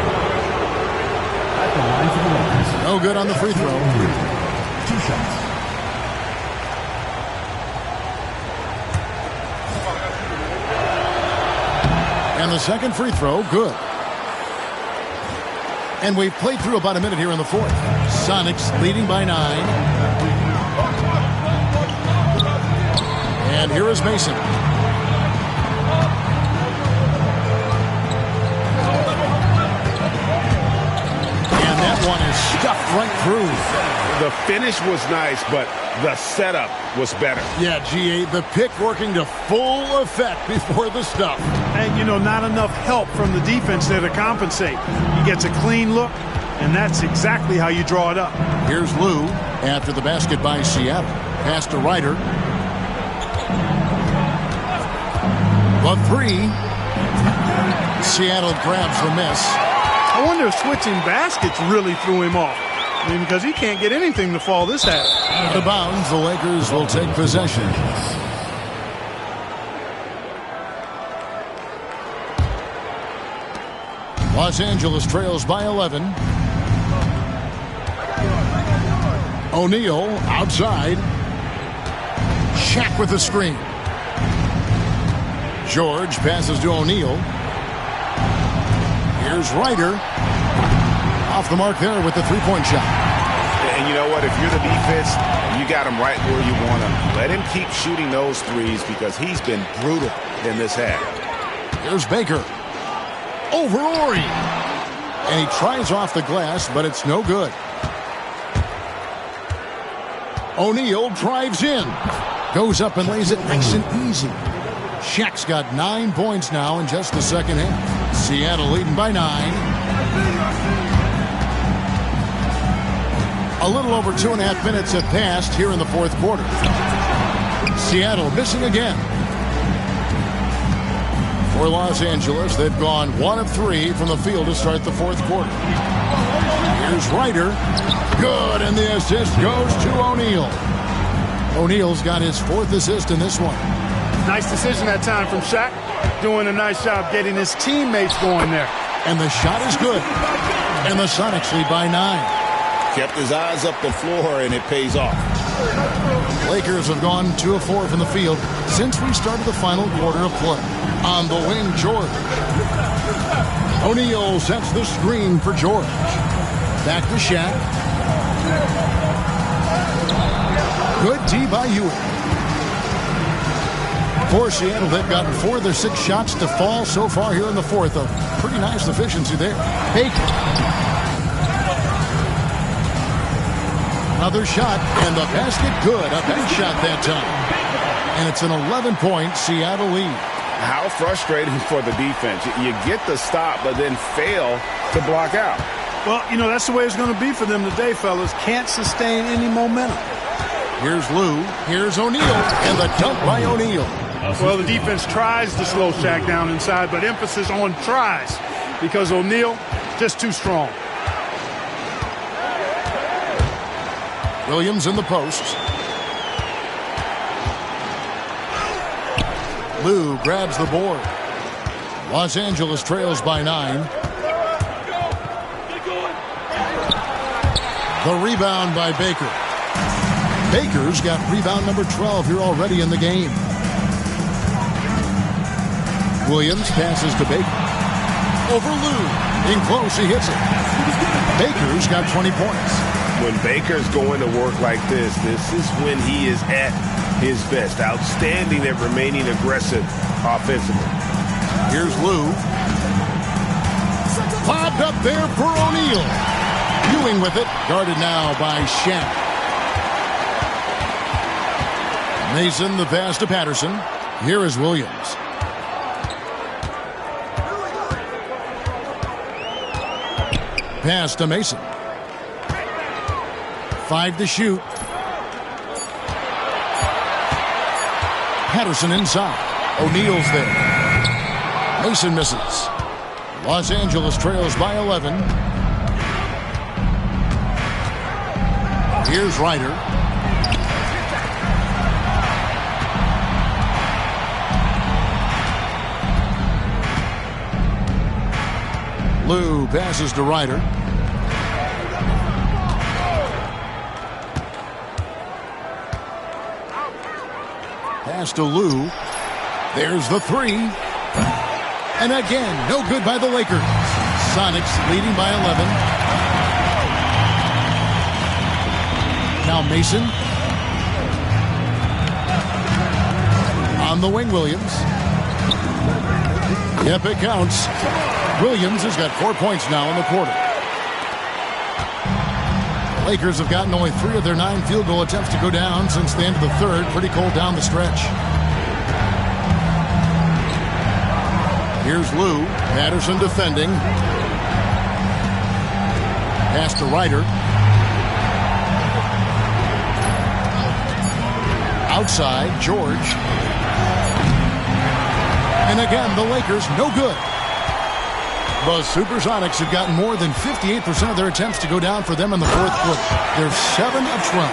At the line for the Lakers. No good on the free throw. 2 shots. And the second free throw, good. And we've played through about a minute here in the fourth. Sonics leading by 9. And here is Mason. And that one is stuffed right through. The finish was nice, but the setup was better. Yeah, GA, the pick working to full effect before the stuff. And, you know, not enough help from the defense there to compensate. He gets a clean look, and that's exactly how you draw it up. Here's Lou after the basket by Seattle. Pass to Ryder. The 3. Seattle grabs the miss. I wonder if switching baskets really threw him off. I mean, because he can't get anything to fall this half. Out of bounds, the Lakers will take possession. Los Angeles trails by 11. O'Neal outside. Shaq with the screen. George passes to O'Neal. Here's Ryder. Off the mark there with the three-point shot. And you know what? If you're the defense, you got him right where you want him. Let him keep shooting those threes because he's been brutal in this half. Here's Baker. Over Ori. And he tries off the glass, but it's no good. O'Neal drives in. Goes up and lays it nice and easy. Shaq's got 9 points now in just the second half. Seattle leading by 9. A little over 2.5 minutes have passed here in the fourth quarter. Seattle missing again. For Los Angeles, they've gone 1 of 3 from the field to start the fourth quarter. Here's Ryder. Good, and the assist goes to O'Neal. O'Neal's got his 4th assist in this one. Nice decision that time from Shaq. Doing a nice job getting his teammates going there. And the shot is good. And the Sonics lead by 9. Kept his eyes up the floor, and it pays off. Lakers have gone 2 of 4 from the field since we started the final quarter of play. On the wing, George. O'Neal sets the screen for George. Back to Shaq. Good D by Ewing. For Seattle, they've gotten 4 of their 6 shots to fall so far here in the fourth. A pretty nice efficiency there. Baker. Another shot, and the basket good. A bank shot that time. And it's an 11-point Seattle lead. How frustrating for the defense. You get the stop, but then fail to block out. Well, you know, that's the way it's going to be for them today, fellas. Can't sustain any momentum. Here's Lou. Here's O'Neal. And the dunk by O'Neal. Well, the defense tries to slow Shaq down inside, but emphasis on tries because O'Neal just too strong. Williams in the post. Lou grabs the board. Los Angeles trails by 9. The rebound by Baker. Baker's got rebound number 12 here already in the game. Williams passes to Baker. Over Lou. In close, he hits it. Baker's got 20 points. When Baker's going to work like this is when he is at his best. Outstanding at remaining aggressive offensively. Here's Lou. Lobbed up there for O'Neal. Ewing with it. Guarded now by Shaq. Mason the pass to Patterson. Here is Williams. Pass to Mason. 5 to shoot. Patterson inside. O'Neal's there. Mason misses. Los Angeles trails by 11. Here's Ryder. Lou passes to Ryder. Pass to Lou. There's the 3. And again, no good by the Lakers. Sonics leading by 11. Now Mason. On the wing, Williams. Yep, it counts. Williams has got 4 points now in the quarter. Lakers have gotten only 3 of their 9 field goal attempts to go down since the end of the third. Pretty cold down the stretch. Here's Lou. Patterson defending. Pass to Ryder. Outside, George. And again, the Lakers no good. The Supersonics have gotten more than 58% of their attempts to go down for them in the fourth quarter. They're 7 of 12.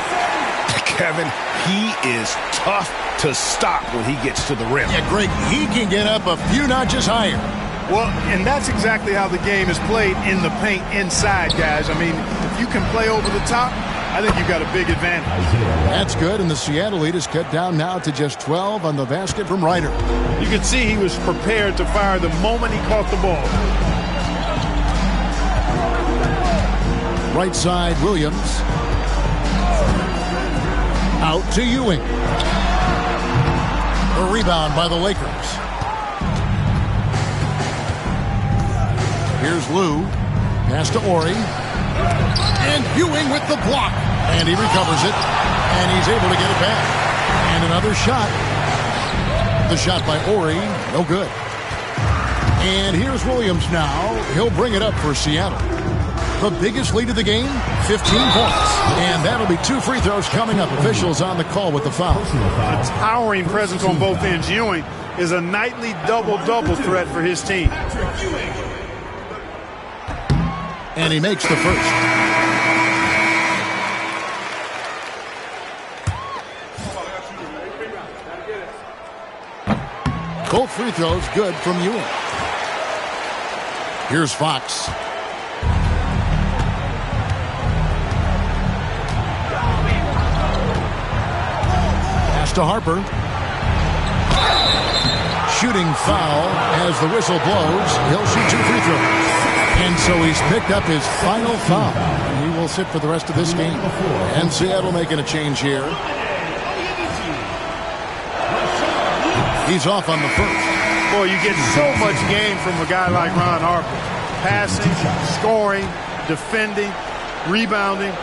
Kevin, he is tough to stop when he gets to the rim. Yeah, Greg, he can get up a few notches higher. Well, and that's exactly how the game is played in the paint inside, guys. I mean, if you can play over the top, I think you've got a big advantage. That's good, and the Seattle lead is cut down now to just 12 on the basket from Ryder. You could see he was prepared to fire the moment he caught the ball. Right side, Williams. Out to Ewing. A rebound by the Lakers. Here's Lou. Pass to Ori. And Ewing with the block. And he recovers it. And he's able to get it back. And another shot. The shot by Ori. No good. And here's Williams now. He'll bring it up for Seattle. The biggest lead of the game, 15 points. And that'll be 2 free throws coming up. Officials on the call with the foul. A towering presence on both ends. Ewing is a nightly double-double threat for his team. And he makes the first. Both free throws good from Ewing. Here's Fox. Pass to Harper. Shooting foul as the whistle blows. He'll shoot 2 free throws. And so he's picked up his final foul. And he will sit for the rest of this game. And Seattle making a change here. He's off on the first. Boy, you get so much game from a guy like Ron Harper. Passing, scoring, defending, rebounding.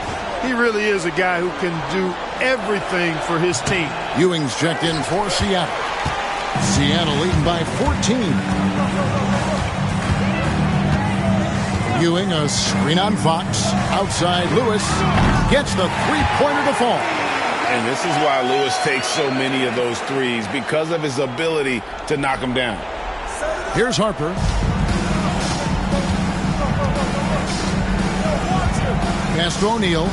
He really is a guy who can do everything for his team. Ewing's checked in for Seattle. Seattle leading by 14. Ewing, a screen on Fox. Outside, Lewis gets the three-pointer to fall. And this is why Lewis takes so many of those threes, because of his ability to knock them down. Here's Harper. Pass to O'Neal.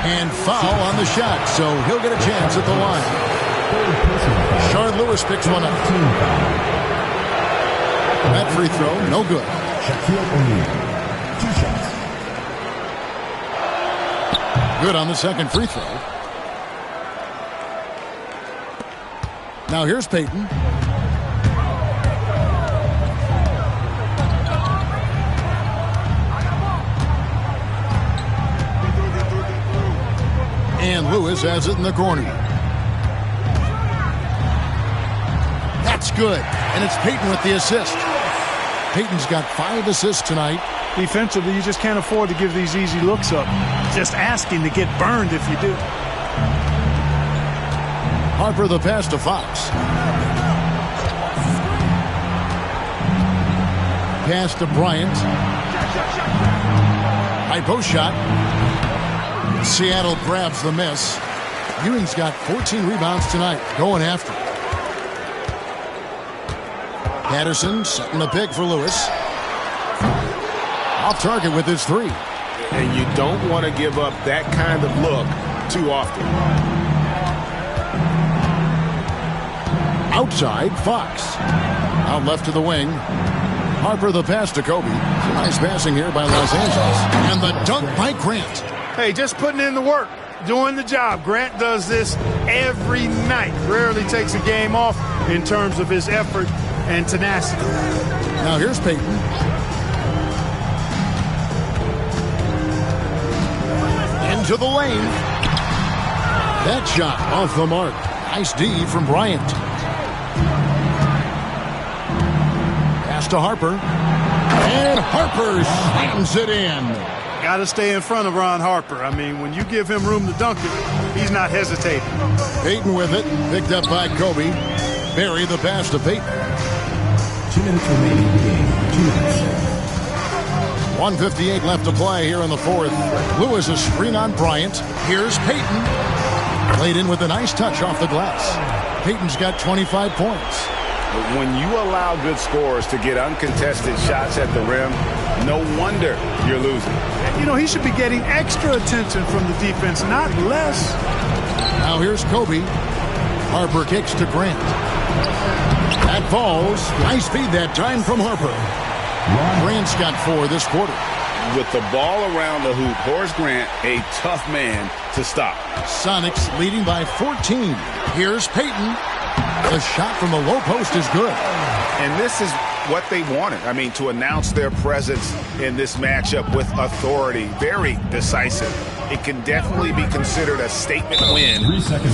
And foul on the shot, so he'll get a chance at the line. Shard Lewis picks one up. That free throw, no good. Shaquille O'Neal, 2 shots. Good on the second free throw. Now here's Payton. And Lewis has it in the corner. That's good. And it's Payton with the assist. Payton's got 5 assists tonight. Defensively, you just can't afford to give these easy looks up. Just asking to get burned if you do. Harper the pass to Fox. Pass to Bryant. High post shot. Seattle grabs the miss. Ewing's got 14 rebounds tonight. Going after it. Patterson setting the pick for Lewis. Off target with his 3. And you don't want to give up that kind of look too often. Outside, Fox. Out left to the wing. Harper the pass to Kobe. Nice passing here by Los Angeles. And the dunk by Grant. Hey, just putting in the work, doing the job. Grant does this every night. Rarely takes a game off in terms of his effort and tenacity. Now here's Payton. Into the lane. That shot off the mark. Nice D from Bryant. Pass to Harper. And Harper slams it in. Got to stay in front of Ron Harper. I mean, when you give him room to dunk it, he's not hesitating. Payton with it. Picked up by Kobe. Barry the pass to Payton. 2 minutes remaining in the game. 2 minutes. 1:58 left to play here in the fourth. Lewis a screen on Bryant. Here's Payton. Played in with a nice touch off the glass. Payton's got 25 points. But when you allow good scorers to get uncontested shots at the rim, no wonder you're losing. You know, he should be getting extra attention from the defense, not less. Now here's Kobe. Harper kicks to Grant. That falls. Nice feed that time from Harper. Grant's got 4 this quarter. With the ball around the hoop, Horace Grant, a tough man to stop. Sonics leading by 14. Here's Payton. The shot from the low post is good. And this is what they wanted. I mean, to announce their presence in this matchup with authority, very decisive. It can definitely be considered a statement win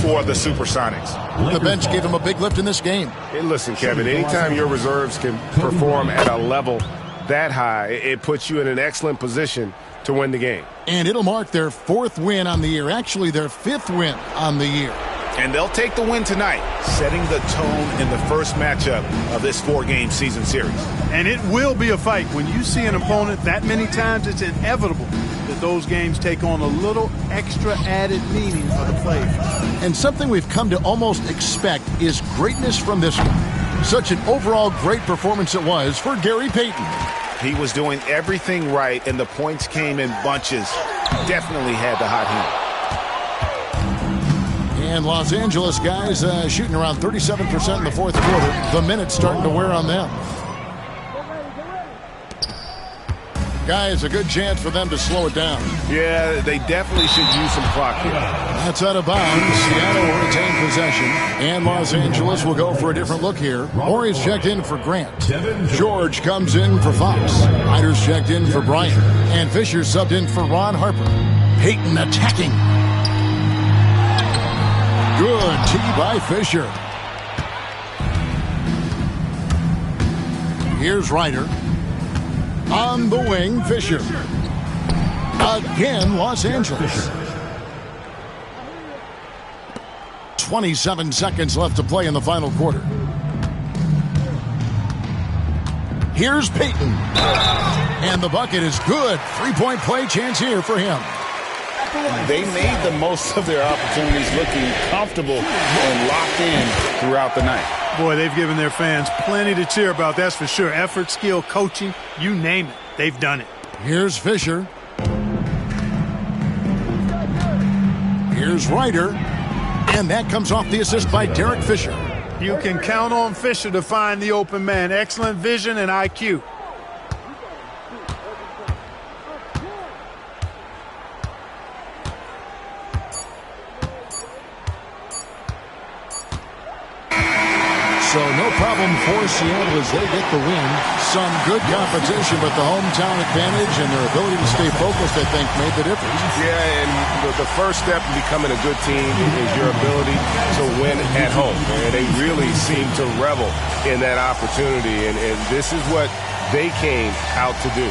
for the Supersonics. The bench gave him a big lift in this game. Hey, listen, Kevin, anytime your reserves can perform at a level that high, it puts you in an excellent position to win the game. And it'll mark their 4th win on the year. Actually, their 5th win on the year. And they'll take the win tonight, setting the tone in the first matchup of this 4-game season series. And it will be a fight. When you see an opponent that many times, it's inevitable that those games take on a little extra added meaning for the players. And something we've come to almost expect is greatness from this one. Such an overall great performance it was for Gary Payton. He was doing everything right, and the points came in bunches. Definitely had the hot hand. And Los Angeles guys shooting around 37% in the 4th quarter. The minutes starting to wear on them. Guys, a good chance for them to slow it down. Yeah, they definitely should use some clock here. That's out of bounds. Seattle will retain possession. And Los Angeles will go for a different look here. Horry's checked in for Grant. George comes in for Fox. Hyder's checked in for Bryant. And Fisher subbed in for Ron Harper. Payton attacking. Good tee by Fisher. Here's Ryder. On the wing, Fisher. Again, Los Angeles. 27 seconds left to play in the final quarter. Here's Payton. And the bucket is good. 3-point play chance here for him. They made the most of their opportunities, looking comfortable and locked in throughout the night. Boy, they've given their fans plenty to cheer about, that's for sure. Effort, skill, coaching, you name it. They've done it. Here's Fisher. Here's Ryder. And that comes off the assist by Derek Fisher. You can count on Fisher to find the open man. Excellent vision and IQ. So no problem for Seattle as they get the win. Some good competition, but the hometown advantage and their ability to stay focused, I think, made the difference. Yeah, and the first step in becoming a good team is your ability to win at home. And they really seem to revel in that opportunity, and this is what they came out to do.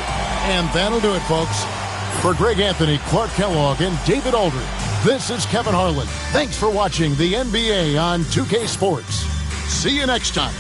And that'll do it, folks. For Greg Anthony, Clark Kellogg, and David Aldridge, this is Kevin Harlan. Thanks for watching the NBA on 2K Sports. See you next time.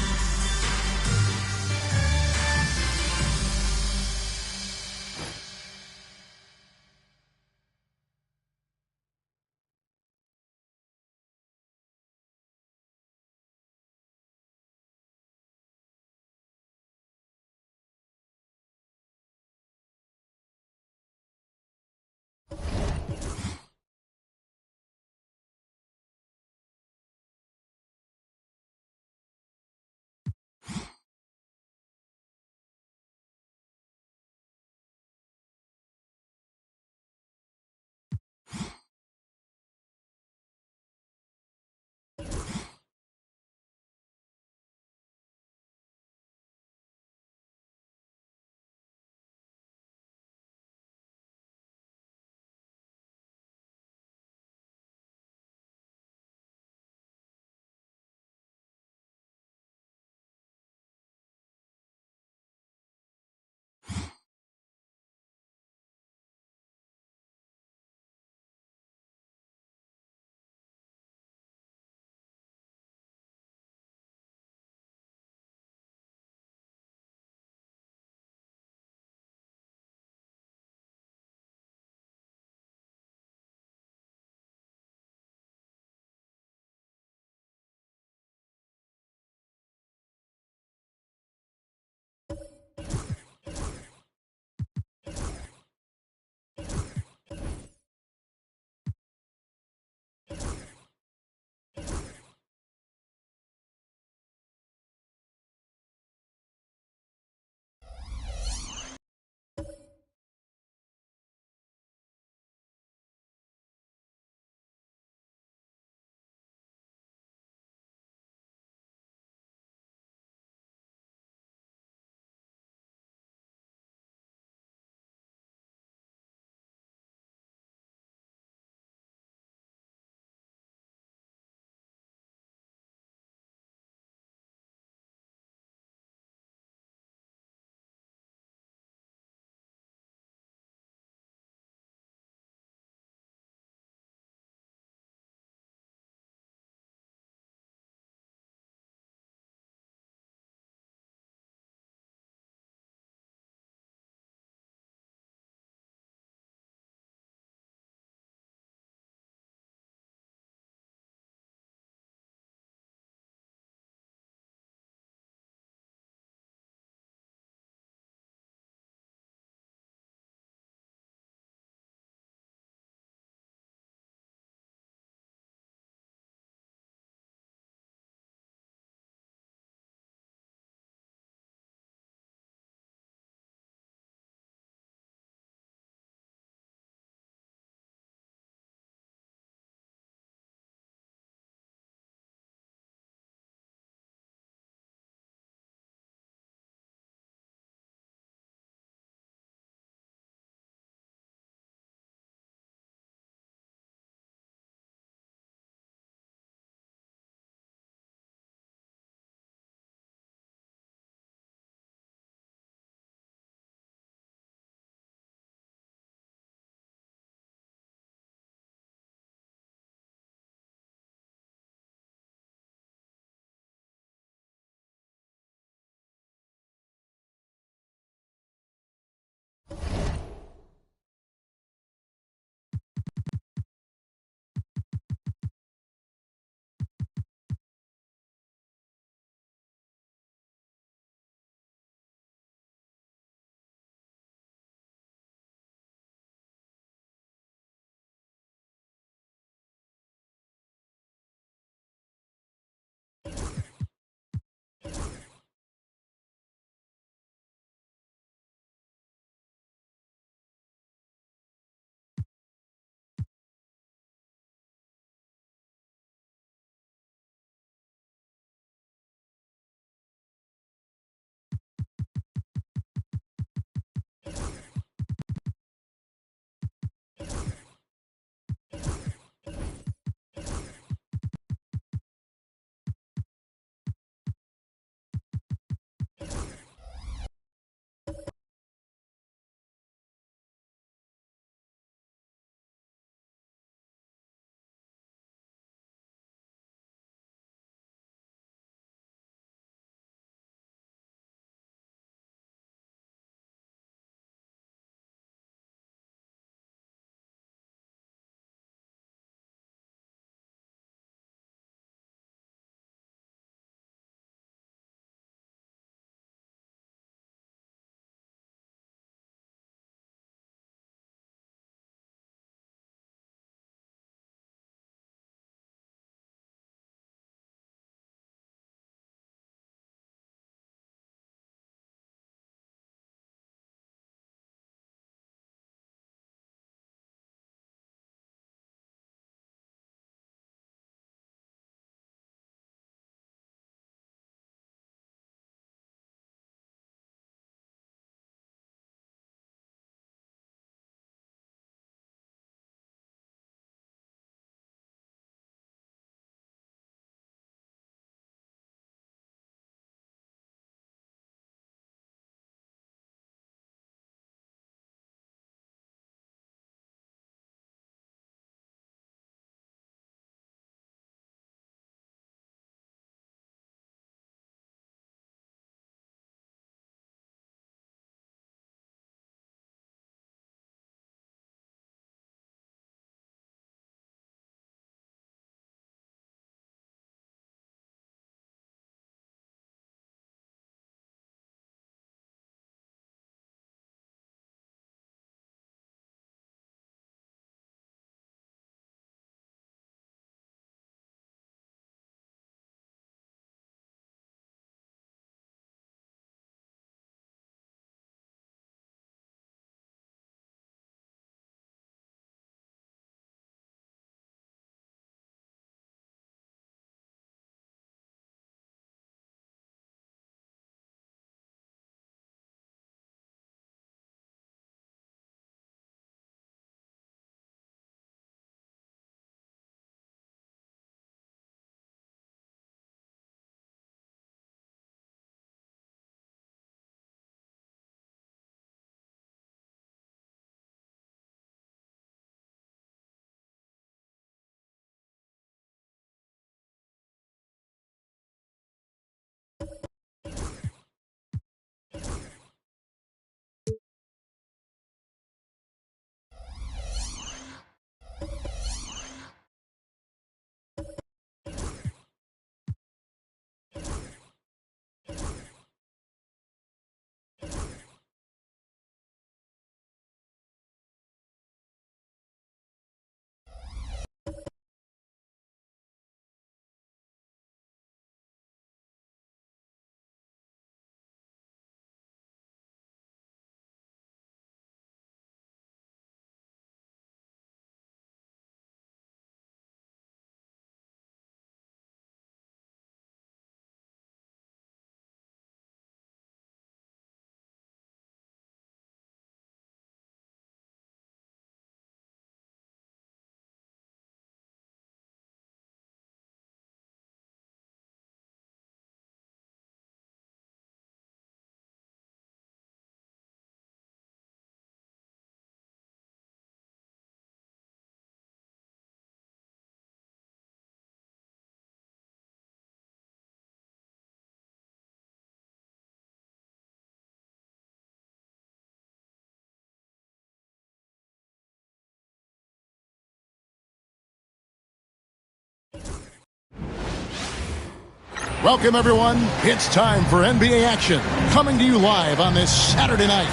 Welcome, everyone. It's time for NBA action, coming to you live on this Saturday night.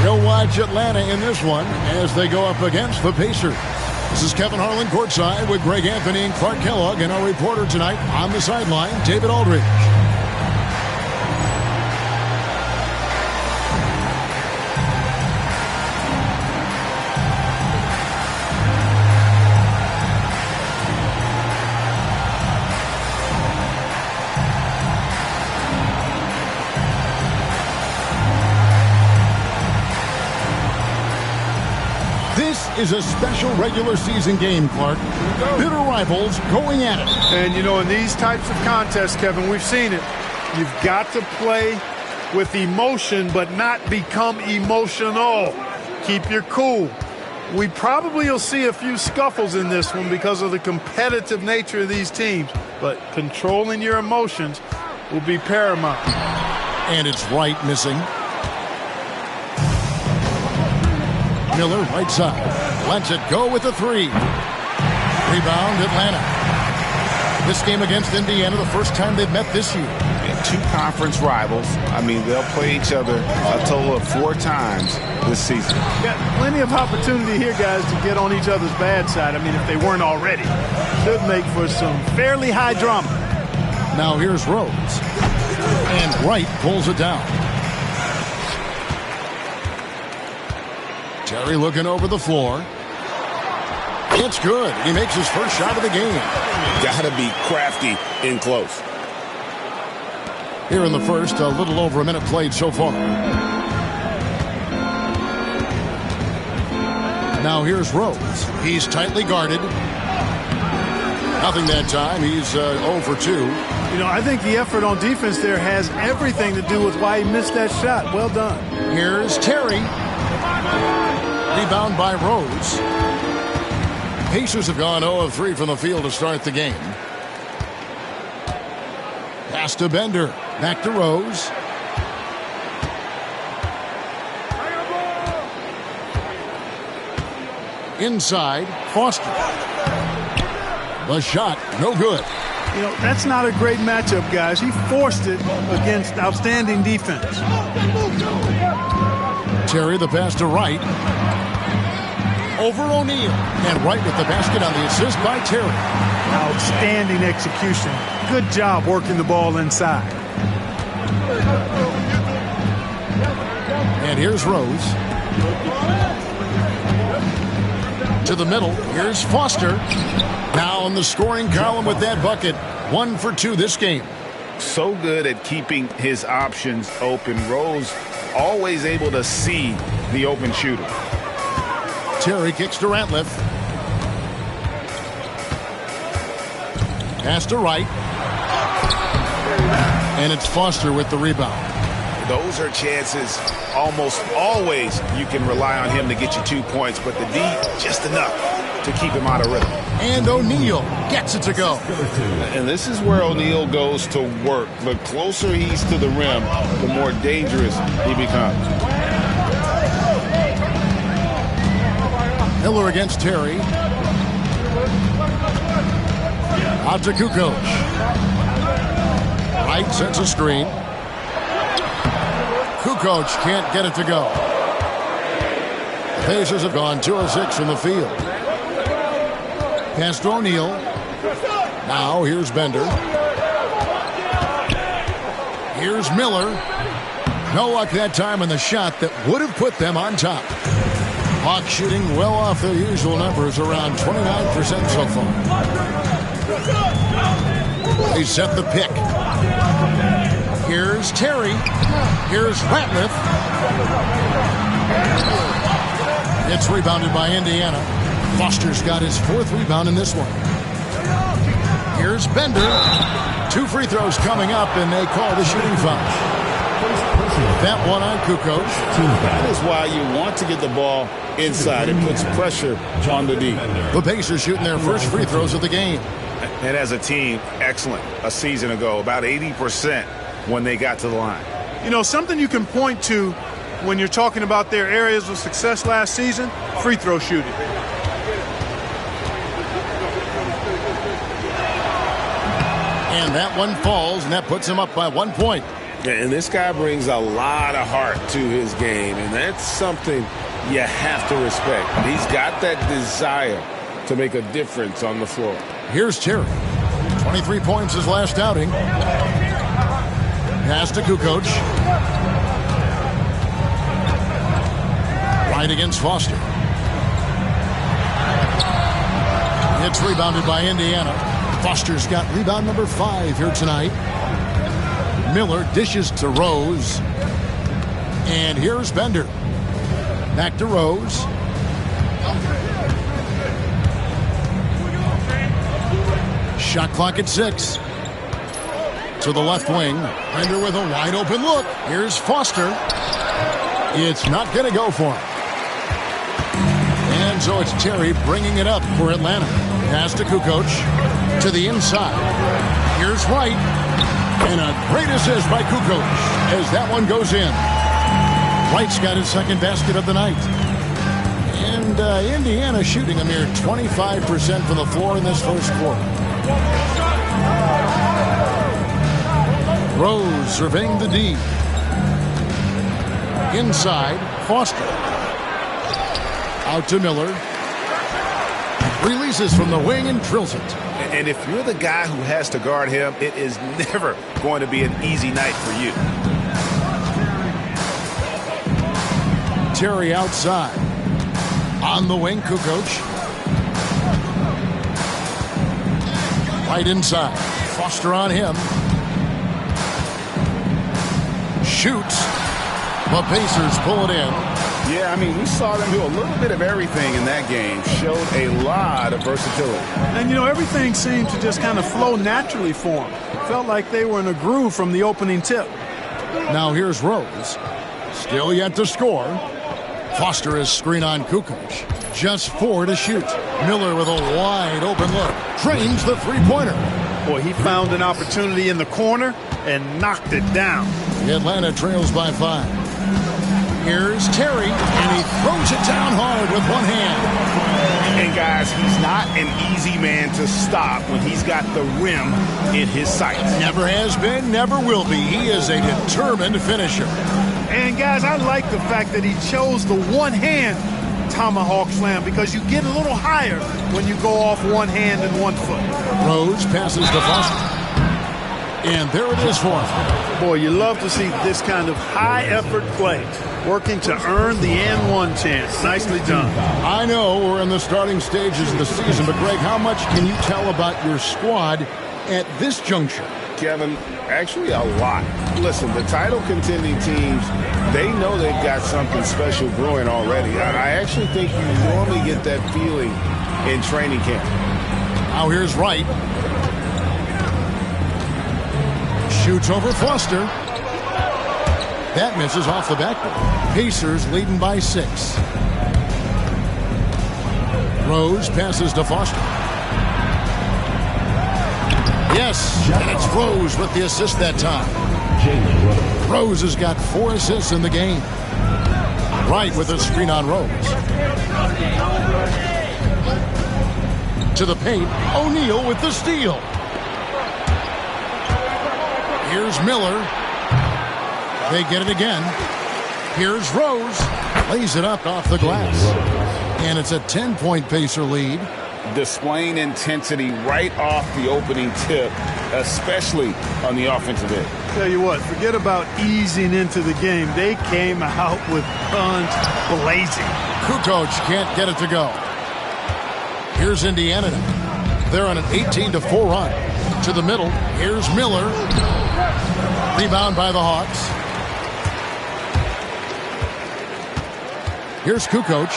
You'll watch Atlanta in this one as they go up against the Pacers. This is Kevin Harlan courtside with Greg Anthony and Clark Kellogg, and our reporter tonight on the sideline, David Aldridge. Is a special regular season game, Clark. Bitter rivals going at it. And, you know, in these types of contests, Kevin, we've seen it. You've got to play with emotion, but not become emotional. Keep your cool. We probably will see a few scuffles in this one because of the competitive nature of these teams, but controlling your emotions will be paramount. And it's Wright missing. Miller, right side. Lets it go with the three. Rebound, Atlanta. This game against Indiana, the first time they've met this year. And two conference rivals. I mean, they'll play each other a total of 4 times this season. Got plenty of opportunity here, guys, to get on each other's bad side. I mean, if they weren't already. Should make for some fairly high drama. Now here's Rose. And Wright pulls it down. Terry looking over the floor. It's good. He makes his first shot of the game. Got to be crafty in close. Here in the first, a little over a minute played so far. Now here's Rose. He's tightly guarded. Nothing that time. He's 0 for 2. You know, I think the effort on defense there has everything to do with why he missed that shot. Well done. Here's Terry. Rebound by Rose. Pacers have gone 0 of 3 from the field to start the game. Pass to Bender. Back to Rose. Inside, Foster. The shot, no good. You know, that's not a great matchup, guys. He forced it against outstanding defense. Terry, the pass to Wright. Over O'Neal. And Wright with the basket on the assist by Terry. Outstanding execution. Good job working the ball inside. And here's Rose. To the middle. Here's Foster. Now in the scoring column with that bucket. 1 for 2 this game. So good at keeping his options open. Rose always able to see the open shooter. Terry kicks to Ratliff. Pass to Wright. And it's Foster with the rebound. Those are chances almost always you can rely on him to get you 2 points, but the D just enough to keep him out of rhythm. And O'Neal gets it to go. And this is where O'Neal goes to work. The closer he's to the rim, the more dangerous he becomes. Miller against Terry. Out to Kukoc. Wright sets a screen. Kukoc can't get it to go. The Pacers have gone 2 of 6 from the field. Pass to O'Neal. Now here's Bender. Here's Miller. No luck that time on the shot that would have put them on top. Hawks shooting well off their usual numbers, around 29% so far. They set the pick. Here's Terry. Here's Ratliff. It's rebounded by Indiana. Foster's got his 4th rebound in this one. Here's Bender. 2 free throws coming up, and they call the shooting foul. That one on Kukoc. That is why you want to get the ball inside. It puts pressure on the D. The Pacers shooting their first free throws of the game. And as a team, excellent. A season ago, about 80% when they got to the line. You know, something you can point to when you're talking about their areas of success last season, free throw shooting. And that one falls, and that puts him up by 1 point. And this guy brings a lot of heart to his game, and that's something you have to respect. He's got that desire to make a difference on the floor. Here's Terry. 23 points his last outing. Pass to Kukoc. Right against Foster. It's rebounded by Indiana. Foster's got rebound number 5 here tonight. Miller dishes to Rose. And here's Bender. Back to Rose. Shot clock at 6. To the left wing. Bender with a wide open look. Here's Foster. It's not going to go for him. And so it's Terry bringing it up for Atlanta. Pass to Kukoc. To the inside. Here's Wright. And a great assist by Kukoc as that one goes in. Wright's got his second basket of the night. And Indiana shooting a mere 25% from the floor in this first quarter. Rose surveying the D. Inside, Foster. Out to Miller. Releases from the wing and drills it. And if you're the guy who has to guard him, it is never going to be an easy night for you. Terry outside. On the wing, Kukoc. Right inside. Foster on him. Shoots. The Pacers pull it in. Yeah, I mean, we saw them do a little bit of everything in that game. Showed a lot of versatility. And, you know, everything seemed to just kind of flow naturally for them. Felt like they were in a groove from the opening tip. Now here's Rose. Still yet to score. Foster is screen on Kukoc. Just 4 to shoot. Miller with a wide open look. Drains the three-pointer. Boy, he found an opportunity in the corner and knocked it down. Atlanta trails by 5. Here's Terry, and he throws it down hard with one hand. And guys, he's not an easy man to stop when he's got the rim in his sights. Never has been, never will be. He is a determined finisher. And guys, I like the fact that he chose the one-hand tomahawk slam because you get a little higher when you go off one hand and 1 foot. Rose passes to Foster. And there it is for him. Boy, you love to see this kind of high-effort play, working to earn the and-one chance. Nicely done. I know we're in the starting stages of the season, but Greg, how much can you tell about your squad at this juncture? Kevin, actually a lot. Listen, the title contending teams, they know they've got something special brewing already. I actually think you normally get that feeling in training camp. Now here's Wright. Shoots over Foster. That misses off the backboard. Pacers leading by 6. Rose passes to Foster. Yes, and it's Rose with the assist that time. Rose has got 4 assists in the game. Wright with a screen on Rose. To the paint, O'Neal with the steal. Here's Miller. They get it again. Here's Rose. Lays it up off the glass. And it's a 10-point Pacer lead. Displaying intensity right off the opening tip, especially on the offensive end. Tell you what, forget about easing into the game. They came out with guns blazing. Kukoc can't get it to go. Here's Indiana now. They're on an 18-4 run. To the middle. Here's Miller. Rebound by the Hawks. Here's Kukoc.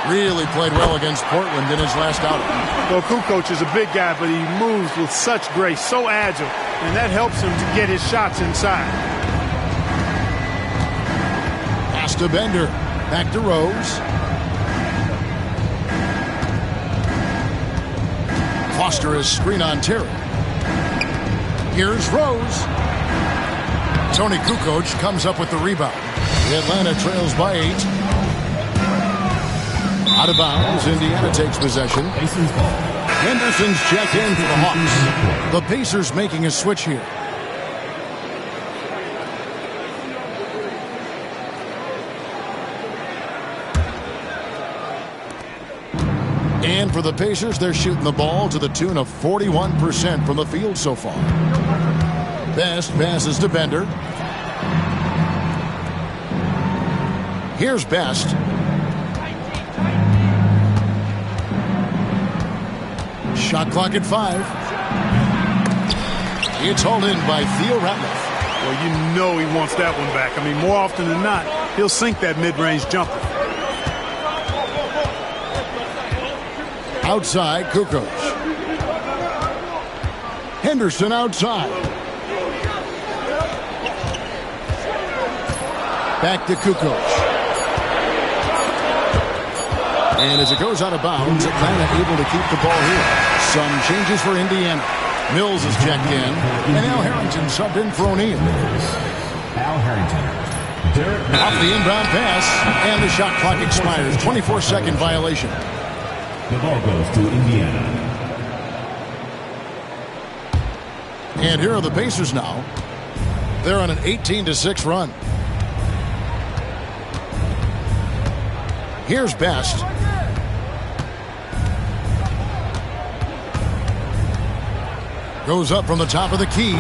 Really played well against Portland in his last outing. Well, Kukoc is a big guy, but he moves with such grace, so agile, and that helps him to get his shots inside. Pass to Bender. Back to Rose. Foster is screen on Terry. Here's Rose. Tony Kukoc comes up with the rebound. Atlanta trails by 8. Out of bounds, Indiana takes possession. Henderson's checked in for the Hawks. The Pacers making a switch here. And for the Pacers, they're shooting the ball to the tune of 41% from the field so far. Best passes to Bender. Here's Best. Shot clock at 5. It's hauled in by Theo Ratliff. Well, you know he wants that one back. I mean, more often than not, he'll sink that mid-range jumper. Outside, Kukoc. Henderson outside. Back to Kukoc. And as it goes out of bounds, Atlanta able to keep the ball here. Some changes for Indiana. Mills is checked in, and Al Harrington subbed in for O'Neal. Al Harrington. Off the inbound pass, and the shot clock expires. 24-second violation. The ball goes to Indiana. And here are the Pacers now. They're on an 18-6 run. Here's Best. Goes up from the top of the key.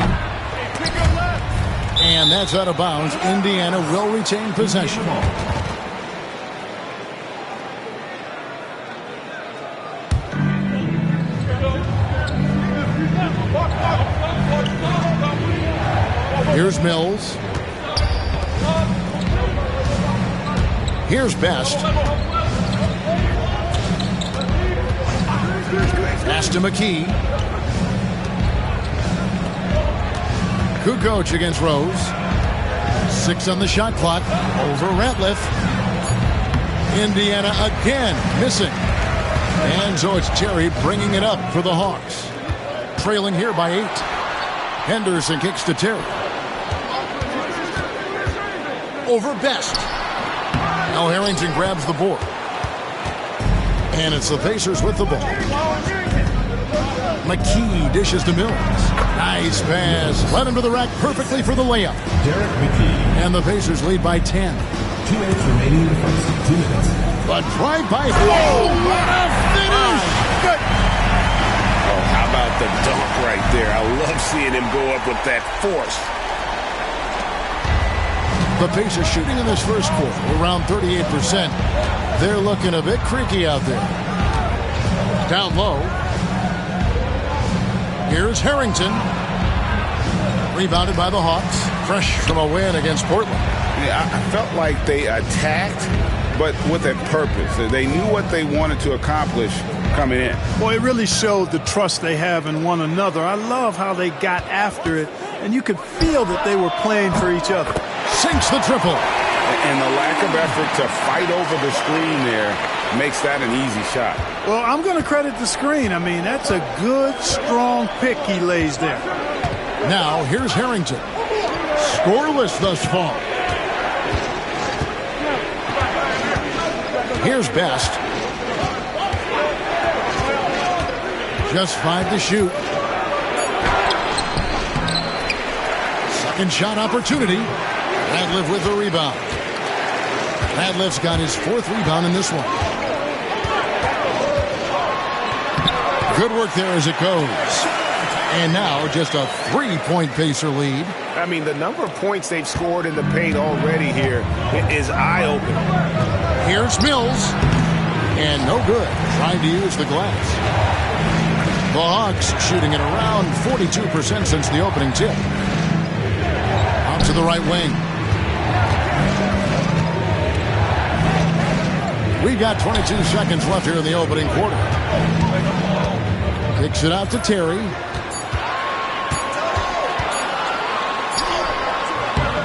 And that's out of bounds. Indiana will retain possession. Here's Mills. Here's Best. Pass to McKee. Kukoc against Rose. 6 on the shot clock. Over Ratliff. Indiana again missing. And so it's Terry bringing it up for the Hawks. Trailing here by 8. Henderson kicks to Terry. Over Best. Al Harrington grabs the board. And it's the Pacers with the ball. McKee dishes to Mills. Nice pass. Led him to the rack perfectly for the layup. Derek McKee. And the Pacers lead by 10. 2 minutes remaining in the first. 2 minutes. But drive by. Whoa! What a finish! Good. Oh, how about the dunk right there? I love seeing him go up with that force. The Pacers shooting in this first quarter around 38%. They're looking a bit creaky out there. Down low. Here's Harrington. Rebounded by the Hawks. Fresh from a win against Portland. Yeah, I felt like they attacked, but with a purpose. They knew what they wanted to accomplish coming in. Well, it really showed the trust they have in one another. I love how they got after it, and you could feel that they were playing for each other. Sinks the triple. And the lack of effort to fight over the screen there makes that an easy shot. Well, I'm going to credit the screen. I mean, that's a good, strong pick he lays there. Now, here's Harrington. Scoreless thus far. Here's Best. Just 5 to shoot. Second shot opportunity. Ratliff with the rebound. Ratliff's got his 4th rebound in this one. Good work there as it goes. And now just a 3-point Pacer lead. I mean, the number of points they've scored in the paint already here is eye-opening. Here's Mills. And no good. Trying to use the glass. The Hawks shooting at around 42% since the opening tip. Out to the right wing. We've got 22 seconds left here in the opening quarter. Kicks it out to Terry.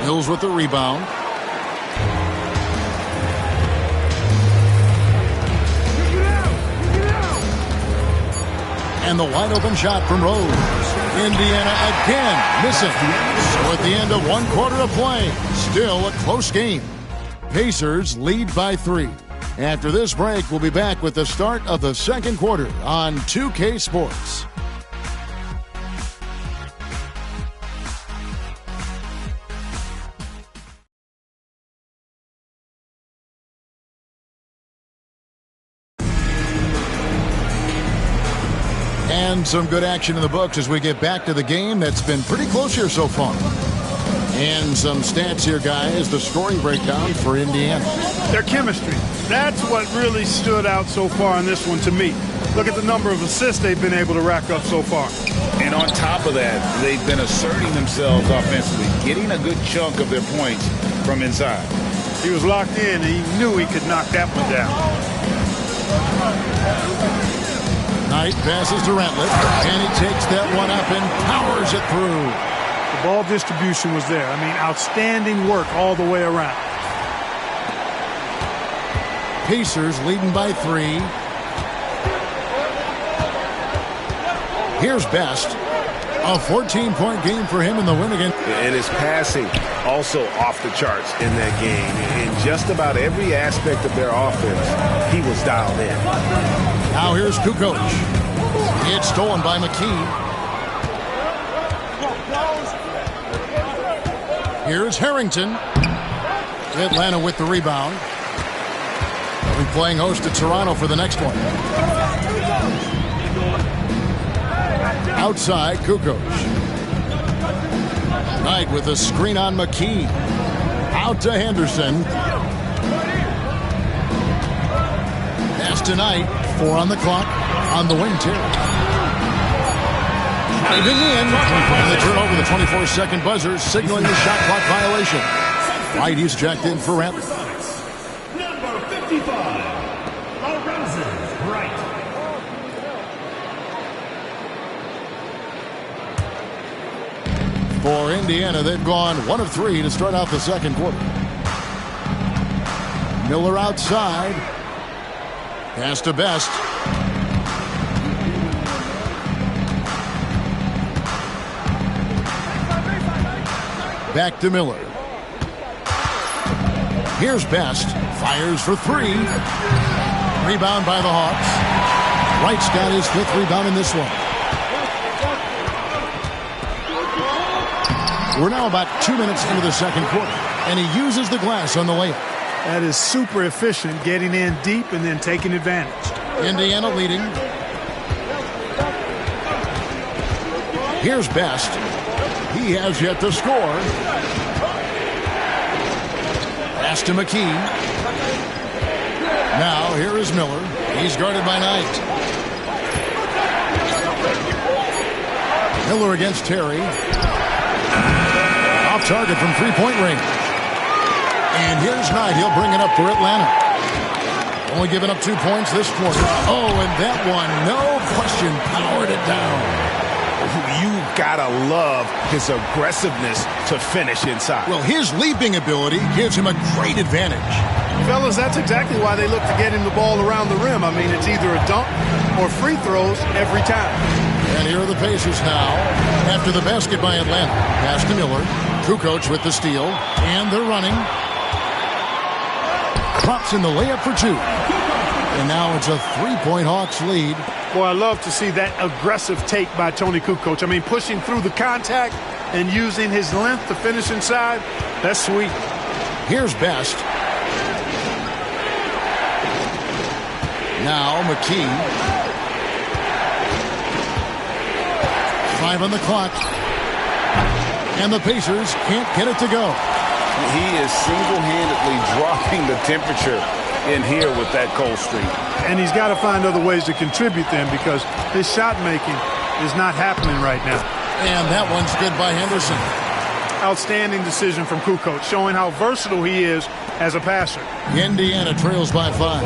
Mills with the rebound. And the wide open shot from Rose. Indiana again missing. So at the end of 1 quarter of play, still a close game. Pacers lead by 3. After this break, we'll be back with the start of the second quarter on 2K Sports. And some good action in the books as we get back to the game that's been pretty close here so far. And some stats here, guys. The scoring breakdown for Indiana. Their chemistry. That's what really stood out so far in this one to me. Look at the number of assists they've been able to rack up so far. And on top of that, they've been asserting themselves offensively, getting a good chunk of their points from inside. He was locked in, and he knew he could knock that one down. Knight passes to Ratliff, and he takes that one up and powers it through. The ball distribution was there. I mean, outstanding work all the way around. Pacers leading by 3. Here's Best. A 14-point game for him in the win again. And his passing also off the charts in that game. In just about every aspect of their offense, he was dialed in. Now here's Kukoc. It's stolen by McKee. Here's Harrington. Atlanta with the rebound. They'll be playing host to Toronto for the next one. Outside, Kukoc. Knight with a screen on McKee. Out to Henderson. Pass to Knight. 4 on the clock. On the wing, Terry. Driving in. And they turn over the 24-second buzzer, signaling the shot clock violation. White, he's jacked in for Rattler. Number 55, Lorenzen Wright. For Indiana, they've gone 1 of 3 to start out the second quarter. Miller outside. Pass to Best. Back to Miller. Here's Best. Fires for 3. Rebound by the Hawks. Wright's got his 5th rebound in this one. We're now about 2 minutes into the second quarter, and he uses the glass on the layup. That is super efficient, getting in deep and then taking advantage. Indiana leading. Here's Best. He has yet to score. Pass to McKee. Now here is Miller. He's guarded by Knight. Miller against Terry. Off target from three-point range. And here's Knight. He'll bring it up for Atlanta. Only giving up 2 points this quarter. Oh, and that one, no question, powered it down. You gotta love his aggressiveness to finish inside. Well, his leaping ability gives him a great advantage. Fellas, that's exactly why they look to get him the ball around the rim. I mean, it's either a dunk or free throws every time. And here are the Pacers now. After the basket by Atlanta. Pass to Miller. Kukoc with the steal. And they're running. Drops in the layup for 2. And now it's a 3-point Hawks lead. Boy, I love to see that aggressive take by Toni Kukoc. I mean, pushing through the contact and using his length to finish inside. That's sweet. Here's Best. Now McKee. 5 on the clock. And the Pacers can't get it to go. He is single-handedly dropping the temperature in here with that cold streak. And he's got to find other ways to contribute then, because his shot making is not happening right now. And that one's good by Henderson. Outstanding decision from Kukoc, showing how versatile he is as a passer. Indiana trails by 5.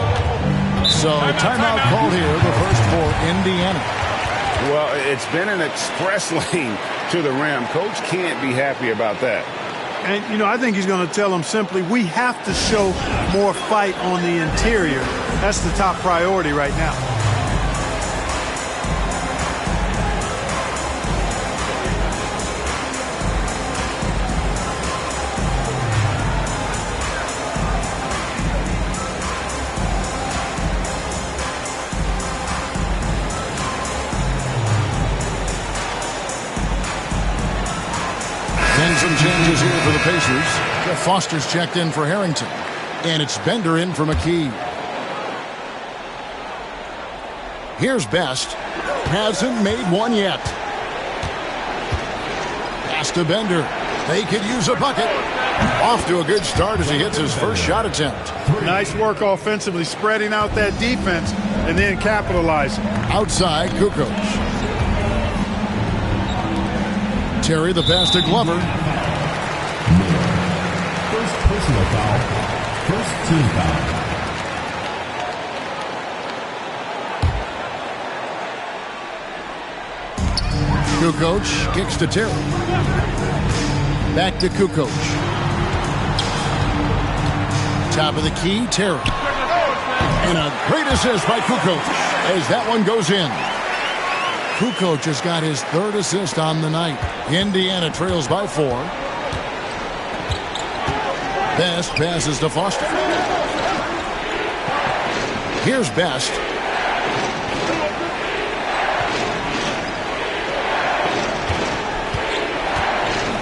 So timeout called here, the first for Indiana. Well, it's been an express lane to the rim. Coach can't be happy about that. And, you know, I think he's going to tell them simply, we have to show more fight on the interior. That's the top priority right now. for the Pacers. Jeff Foster's checked in for Harrington. And it's Bender in for McKee. Here's Best. Hasn't made one yet. Pass to Bender. They could use a bucket. Off to a good start as he hits his first shot attempt. Nice work offensively, spreading out that defense and then capitalizing. Outside, Kukoc. Terry the pass to Glover. First personal foul. First team foul. Kukoc kicks to Terry. Back to Kukoc. Top of the key, Terry. And a great assist by Kukoc as that one goes in. Kukoc has got his third assist on the night. Indiana trails by 4. Best passes to Foster. Here's Best.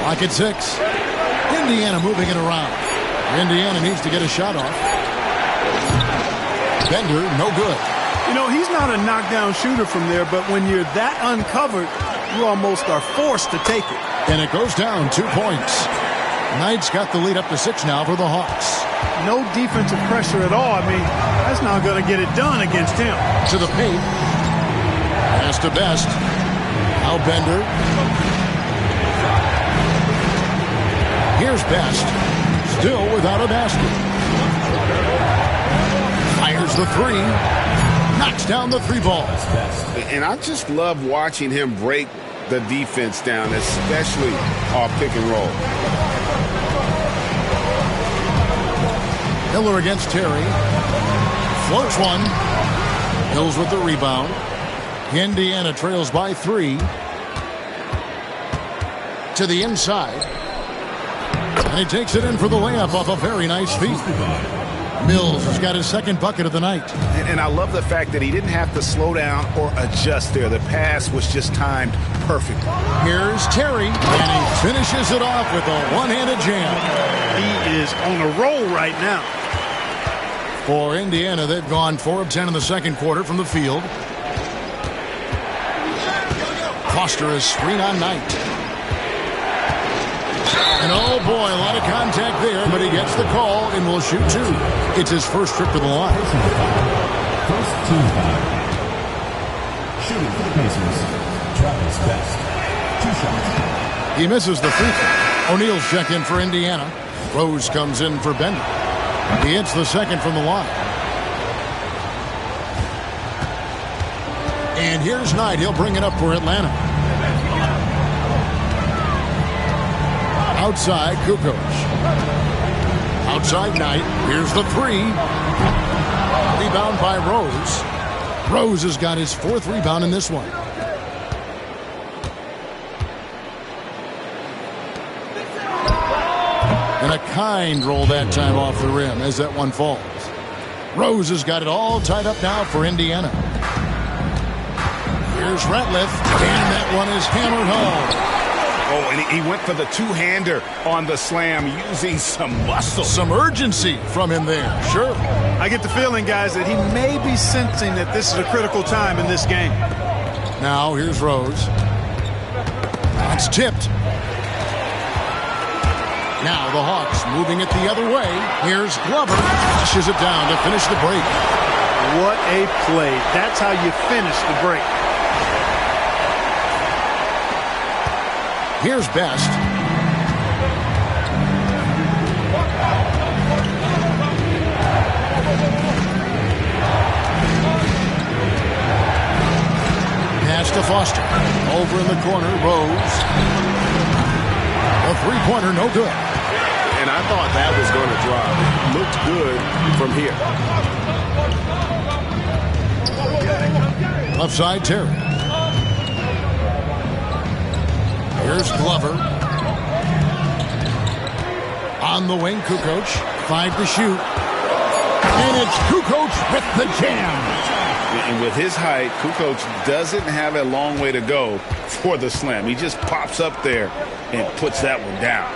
Lock at 6. Indiana moving it around. Indiana needs to get a shot off. Bender, no good. You know, he's not a knockdown shooter from there, but when you're that uncovered, you almost are forced to take it. And it goes down 2 points. Knights got the lead up to 6 now for the Hawks. No defensive pressure at all. I mean, that's not going to get it done against him. To the paint. Pass to Best. Now Bender. Here's Best. Still without a basket. Fires the 3. Knocks down the 3 ball. And I just love watching him break the defense down, especially off pick and roll. Miller against Terry. Floats one. Hills with the rebound. Indiana trails by 3. To the inside. And he takes it in for the layup off a very nice feed. Mills has got his second bucket of the night. And I love the fact that he didn't have to slow down or adjust there. The pass was just timed perfectly. Here's Terry, and he finishes it off with a one-handed jam. He is on a roll right now. For Indiana, they've gone 4 of 10 in the second quarter from the field. Foster is screen on Knight. And oh boy, a lot of contact there, but he gets the call and will shoot 2. It's his first trip to the line. First team foul. Shooting for the Pacers, Travis Best. 2 shots. He misses the free throw. O'Neal's check in for Indiana. Rose comes in for Bender. He hits the second from the line. And here's Knight. He'll bring it up for Atlanta. Outside, Kukoc. Outside Knight. Here's the 3. Rebound by Rose. Rose has got his 4th rebound in this one. And a kind roll that time off the rim as that one falls. Rose has got it all tied up now for Indiana. Here's Ratliff. And that one is hammered home. Oh, and he went for the two-hander on the slam using some muscle. Some urgency from him there, sure. I get the feeling, guys, that he may be sensing that this is a critical time in this game. Now, here's Rose. That's tipped. Now the Hawks moving it the other way. Here's Glover. Flushes it down to finish the break. What a play. That's how you finish the break. Here's Best. Pass to Foster. Over in the corner, Rose. A three-pointer, no good. And I thought that was going to drop. It looked good from here. Left side, Terry. Here's Glover. On the wing, Kukoc. 5 to shoot. And it's Kukoc with the jam. And with his height, Kukoc doesn't have a long way to go for the slam. He just pops up there and puts that one down.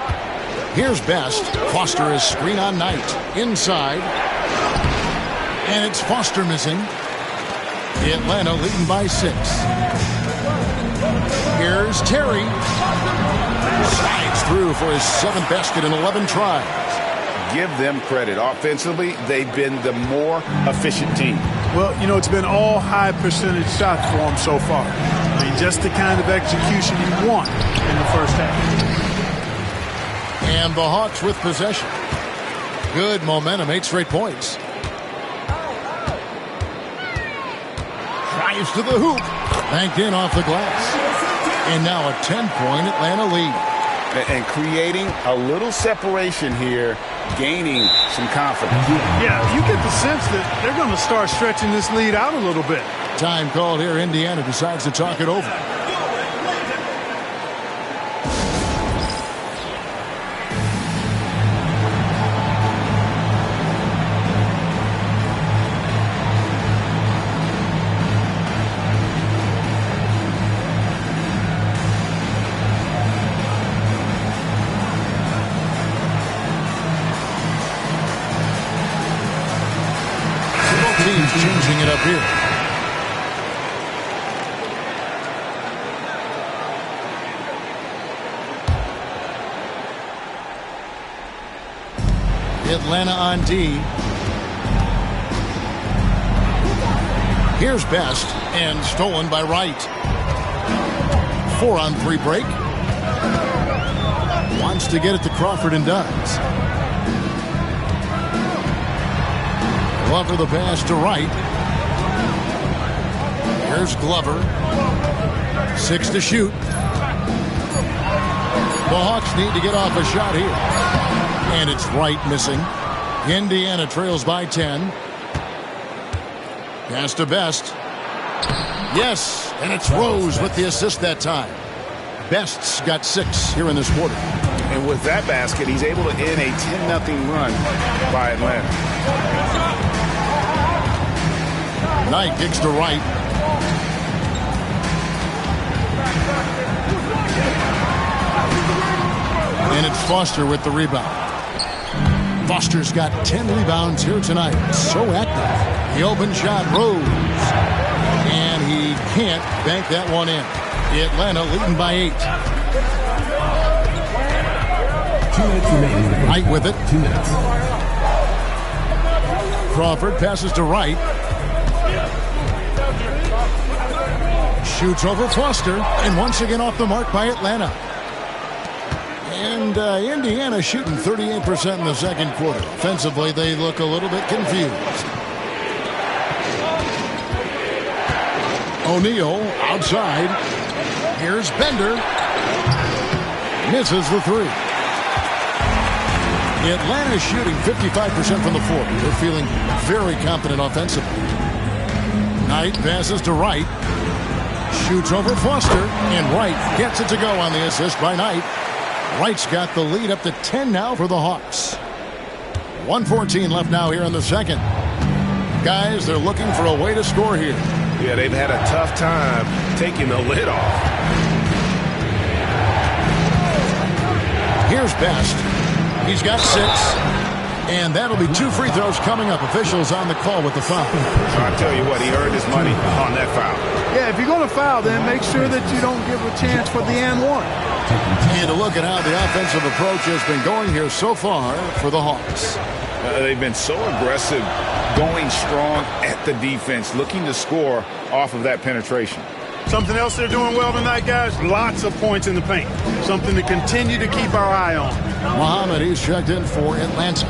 Here's Best. Foster is screen on Knight. Inside. And it's Foster missing. Atlanta leading by 6. Here's Terry. Slides through for his 7th basket in 11 tries. Give them credit. Offensively, they've been the more efficient team. Well, you know, it's been all high percentage shots for them so far. I mean, just the kind of execution you want in the first half. And the Hawks with possession. Good momentum, 8 straight points. Drives to the hoop. Banked in off the glass. And now a 10-point Atlanta lead. And creating a little separation here, gaining some confidence. Yeah, you get the sense that they're going to start stretching this lead out a little bit. Time called here. Indiana decides to talk it over. Teams changing it up here. Atlanta on D. Here's Best and stolen by Wright. 4-on-3 break. Wants to get it to Crawford and does. Glover the pass to Wright. Here's Glover. 6 to shoot. The Hawks need to get off a shot here. And it's Wright missing. Indiana trails by 10. Pass to Best. Yes, and it's Rose with the assist that time. Best's got 6 here in this quarter. And with that basket, he's able to end a 10-0 run by Atlanta. Knight kicks to Wright. And it's Foster with the rebound. Foster's got 10 rebounds here tonight. So active. The open shot, Rose. And he can't bank that one in. Atlanta leading by 8. 2 minutes remaining. Wright with it. 2 minutes. Crawford passes to Wright. Shoots over Foster, and once again off the mark by Atlanta. And Indiana shooting 38% in the second quarter. Offensively, they look a little bit confused. O'Neal outside. Here's Bender. Misses the 3. Atlanta shooting 55% from the floor. They're feeling very confident offensively. Knight passes to Wright. Shoots over Foster, and Wright gets it to go on the assist by Knight. Wright's got the lead up to 10 now for the Hawks. 1:14 left now here in the second. Guys, they're looking for a way to score here. Yeah, they've had a tough time taking the lid off. Here's Best. He's got 6. And that'll be 2 free throws coming up. Officials on the call with the foul. I'll tell you what, he earned his money on that foul. Yeah, if you're going to foul, then make sure that you don't give a chance for the and one. And to look at how the offensive approach has been going here so far for the Hawks. They've been so aggressive, going strong at the defense, looking to score off of that penetration. Something else they're doing well tonight, guys, lots of points in the paint. Something to continue to keep our eye on. Muhammad, he's checked in for Atlanta.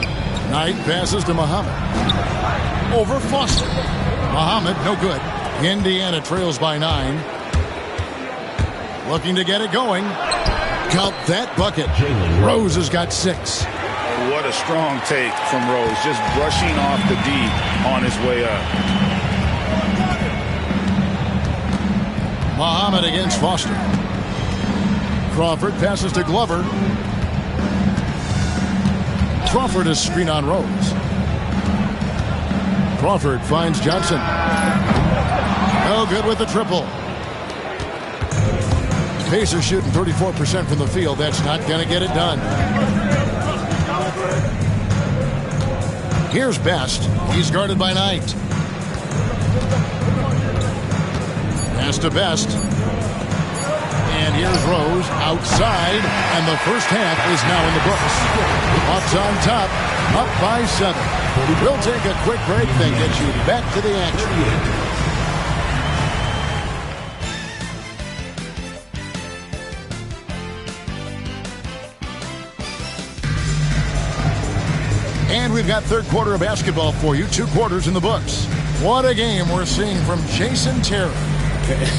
Knight passes to Muhammad. Over Foster. Muhammad, no good. Indiana trails by 9. Looking to get it going. Count that bucket. Rose has got 6. What a strong take from Rose, just brushing off the D on his way up. Muhammad against Foster. Crawford passes to Glover. Crawford is screen on Rose. Crawford finds Johnson. No good with the triple. Pacers shooting 34% from the field. That's not going to get it done. Here's Best. He's guarded by Knight. Pass to Best. And here's Rose outside. And the first half is now in the books. Hawks on top. Up by 7. We'll take a quick break, then get you back to the action. And we've got third quarter of basketball for you. 2 quarters in the books. What a game we're seeing from Jason Terry.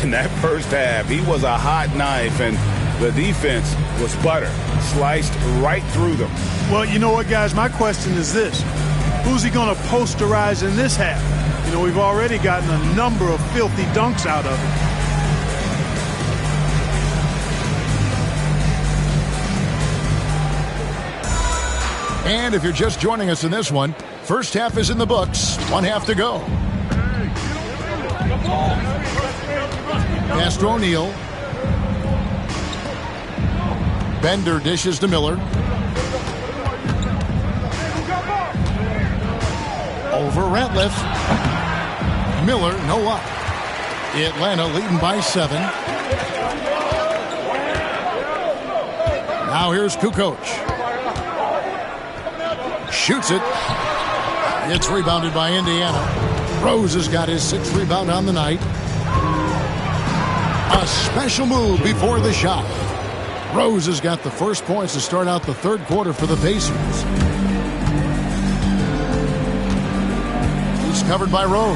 In that first half, he was a hot knife, and the defense was butter. Sliced right through them. Well, you know what, guys? My question is this. Who's he going to posterize in this half? You know, we've already gotten a number of filthy dunks out of him. And if you're just joining us in this one, first half is in the books. 1 half to go. Pass to O'Neal. Bender dishes to Miller. Over Ratliff. Miller, no luck. Atlanta leading by 7. Now here's Kukoc. Shoots it. It's rebounded by Indiana. Rose has got his 6th rebound on the night. A special move before the shot. Rose has got the first points to start out the third quarter for the Pacers. He's covered by Rose.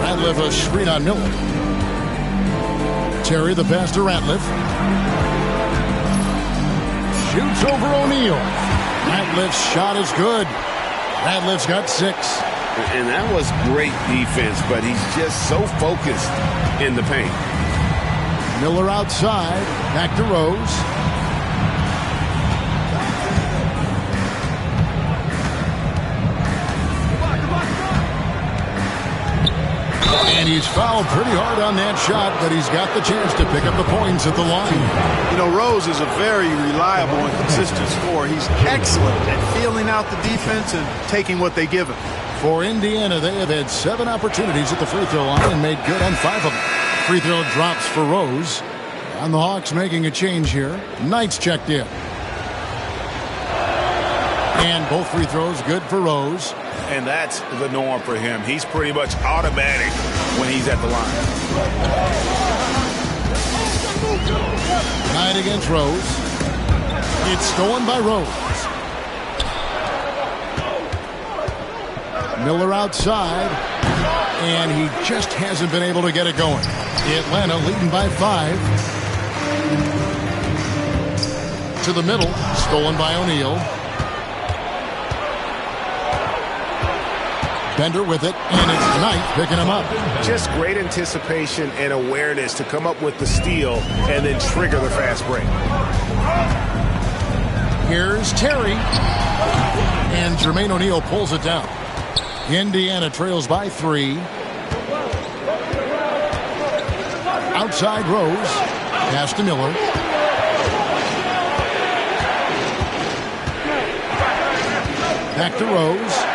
Ratliff a screen on Miller. Terry the pass to Ratliff. Shoots over O'Neal. Ratliff's shot is good. Ratliff's got 6. And that was great defense, but he's just so focused in the paint. Miller outside. Back to Rose. And he's fouled pretty hard on that shot, but he's got the chance to pick up the points at the line. You know, Rose is a very reliable and consistent scorer. He's excellent at feeling out the defense and taking what they give him. For Indiana, they have had 7 opportunities at the free throw line and made good on 5 of them. Free throw drops for Rose. And the Hawks making a change here. Knight's checked in. And both free throws good for Rose. And that's the norm for him. He's pretty much automatic when he's at the line. Knight against Rose. It's stolen by Rose. Miller outside. And he just hasn't been able to get it going. Atlanta leading by 5. To the middle. Stolen by O'Neal. Bender with it, and it's Knight picking him up. Just great anticipation and awareness to come up with the steal and then trigger the fast break. Here's Terry. And Jermaine O'Neal pulls it down. Indiana trails by 3. Outside Rose. Pass to Miller. Back to Rose.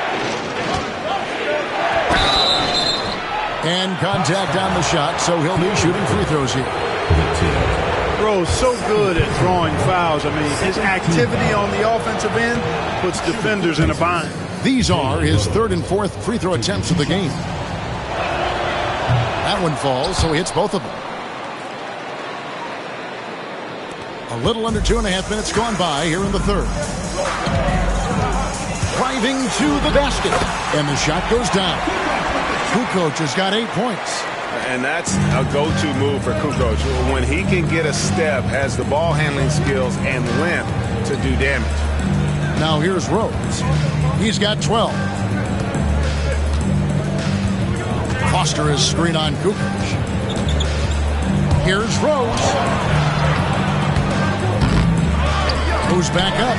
And contact on the shot, so he'll be shooting free throws here. Rose so good at drawing fouls. I mean, his activity on the offensive end puts defenders in a bind. These are his 3rd and 4th free throw attempts of the game. That one falls, so he hits both of them. A little under 2.5 minutes gone by here in the 3rd. Driving to the basket, and the shot goes down. Kukoc has got 8 points. And that's a go-to move for Kukoc. When he can get a step, has the ball handling skills and length to do damage. Now here's Rose. He's got 12. Foster is screen on Kukoc. Here's Rose. Moves back up.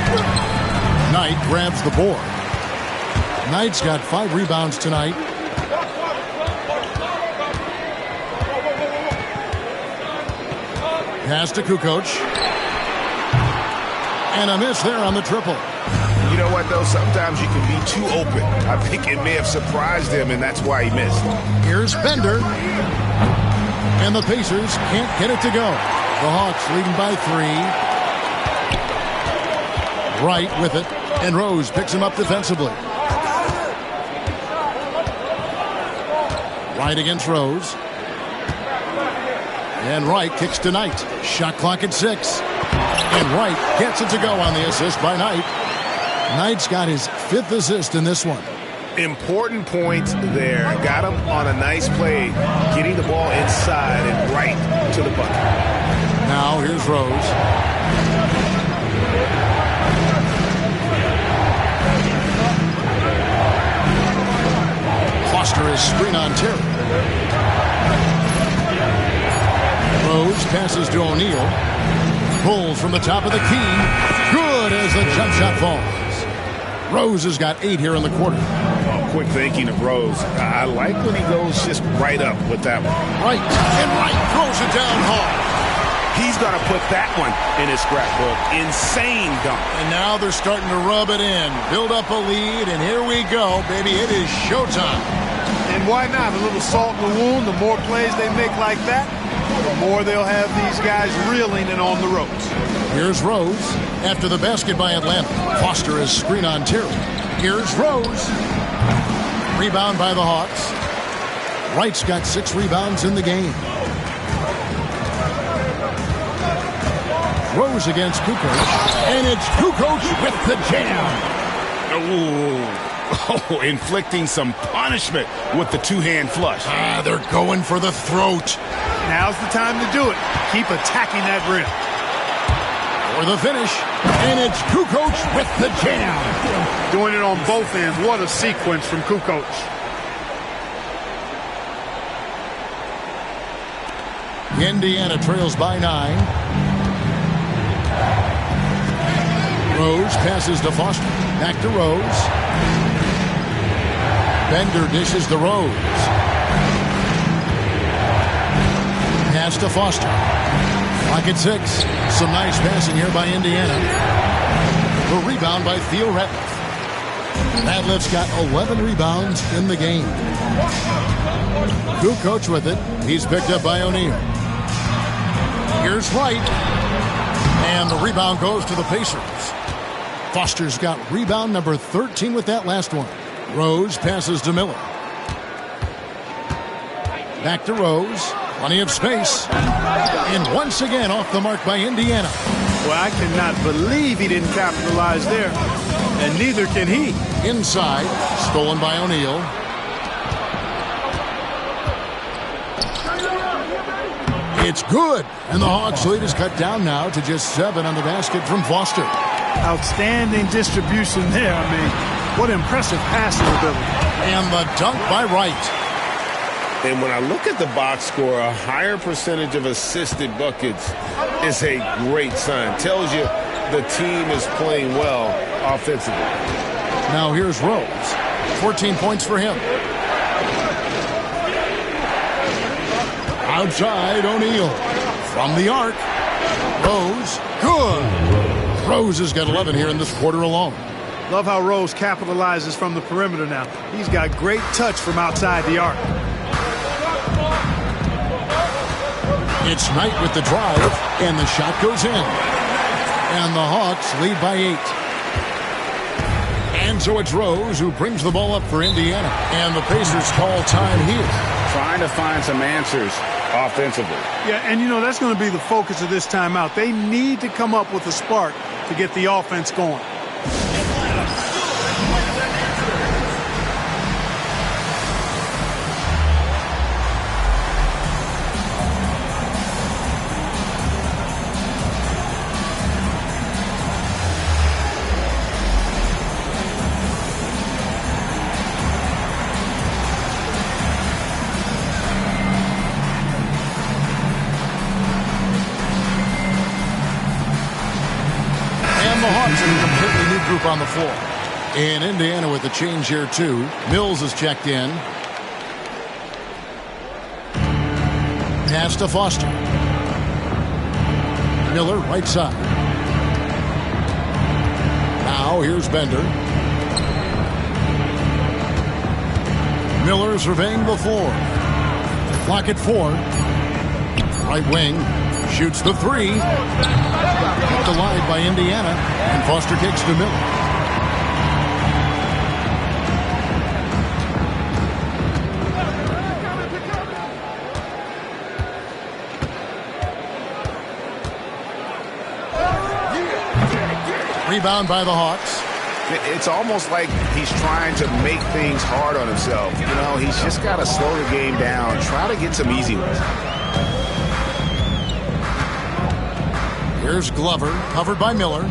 Knight grabs the board. Knight's got 5 rebounds tonight. Pass to Kukoc. And a miss there on the triple. You know what, though? Sometimes you can be too open. I think it may have surprised him, and that's why he missed. Here's Bender. And the Pacers can't get it to go. The Hawks leading by 3. Wright with it. And Rose picks him up defensively. Wright against Rose. And Wright kicks to Knight. Shot clock at 6. And Wright gets it to go on the assist by Knight. Knight's got his 5th assist in this one. Important point there. Got him on a nice play, getting the ball inside and right to the bucket. Now here's Rose. Foster is screen on Terry. Rose passes to O'Neal. Pulls from the top of the key. Good as the jump shot falls. Rose has got 8 here in the quarter. Quick thinking of Rose. I like when he goes just right up with that one. Right. And Wright throws it down hard. He's going to put that one in his scrapbook. Insane dunk. And now they're starting to rub it in. Build up a lead, and here we go, baby. It is showtime. And why not? A little salt in the wound. The more plays they make like that, the more they'll have these guys reeling and on the ropes. Here's Rose. After the basket by Atlanta. Foster is screen on Terry. Here's Rose. Rebound by the Hawks. Wright's got 6 rebounds in the game. Rose against Kukoc. And it's Kukoc with the jam. Oh, inflicting some punishment with the two-hand flush. They're going for the throat. Now's the time to do it. Keep attacking that rim. For the finish. And it's Kukoc with the jam. Doing it on both ends. What a sequence from Kukoc. Indiana trails by 9. Rose passes to Foster. Back to Rose. Bender dishes to Rose. Pass to Foster. Clock at 6. Some nice passing here by Indiana. The rebound by Theo Ratliff. Ratliff's got 11 rebounds in the game. Kukoc with it. He's picked up by O'Neal. Here's Wright. And the rebound goes to the Pacers. Foster's got rebound number 13 with that last one. Rose passes to Miller. Back to Rose. Plenty of space. And once again off the mark by Indiana. Well, I cannot believe he didn't capitalize there. And neither can he. Inside. Stolen by O'Neal. It's good. And the Hawks lead is cut down now to just 7 on the basket from Foster. Outstanding distribution there. I mean, what impressive passing ability. And the dunk by Wright. And when I look at the box score, a higher percentage of assisted buckets is a great sign. Tells you the team is playing well offensively. Now here's Rose. 14 points for him. Outside, O'Neal. From the arc. Rose. Good. Rose has got 11 here in this quarter alone. Love how Rose capitalizes from the perimeter now. He's got great touch from outside the arc. It's Knight with the drive, and the shot goes in. And the Hawks lead by 8. And so it's Rose who brings the ball up for Indiana. And the Pacers call time here. Trying to find some answers offensively. Yeah, and you know, that's going to be the focus of this timeout. They need to come up with a spark to get the offense going. Group on the floor. And Indiana with the change here too. Mills is checked in. Pass to Foster. Miller right side. Now here's Bender. Miller surveying the floor. Clock at 4. Right wing. Shoots the 3. Kept alive by Indiana. And Foster kicks to Miller. Rebound by the Hawks. It's almost like he's trying to make things hard on himself. You know, he's just got to slow the game down, try to get some easy ones. Here's Glover, covered by Miller.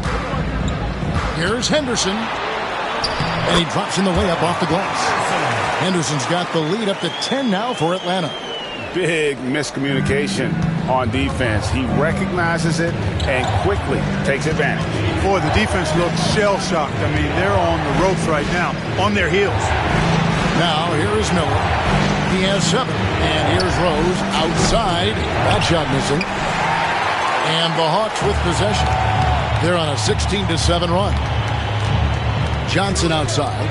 Here's Henderson. And he drops in the layup off the glass. Henderson's got the lead up to 10 now for Atlanta. Big miscommunication on defense. He recognizes it and quickly takes advantage. Boy, the defense looks shell-shocked. I mean, they're on the ropes right now, on their heels. Now, here is Miller. He has 7. And here's Rose outside. That shot missing. And the Hawks with possession. They're on a 16-7 run. Johnson outside.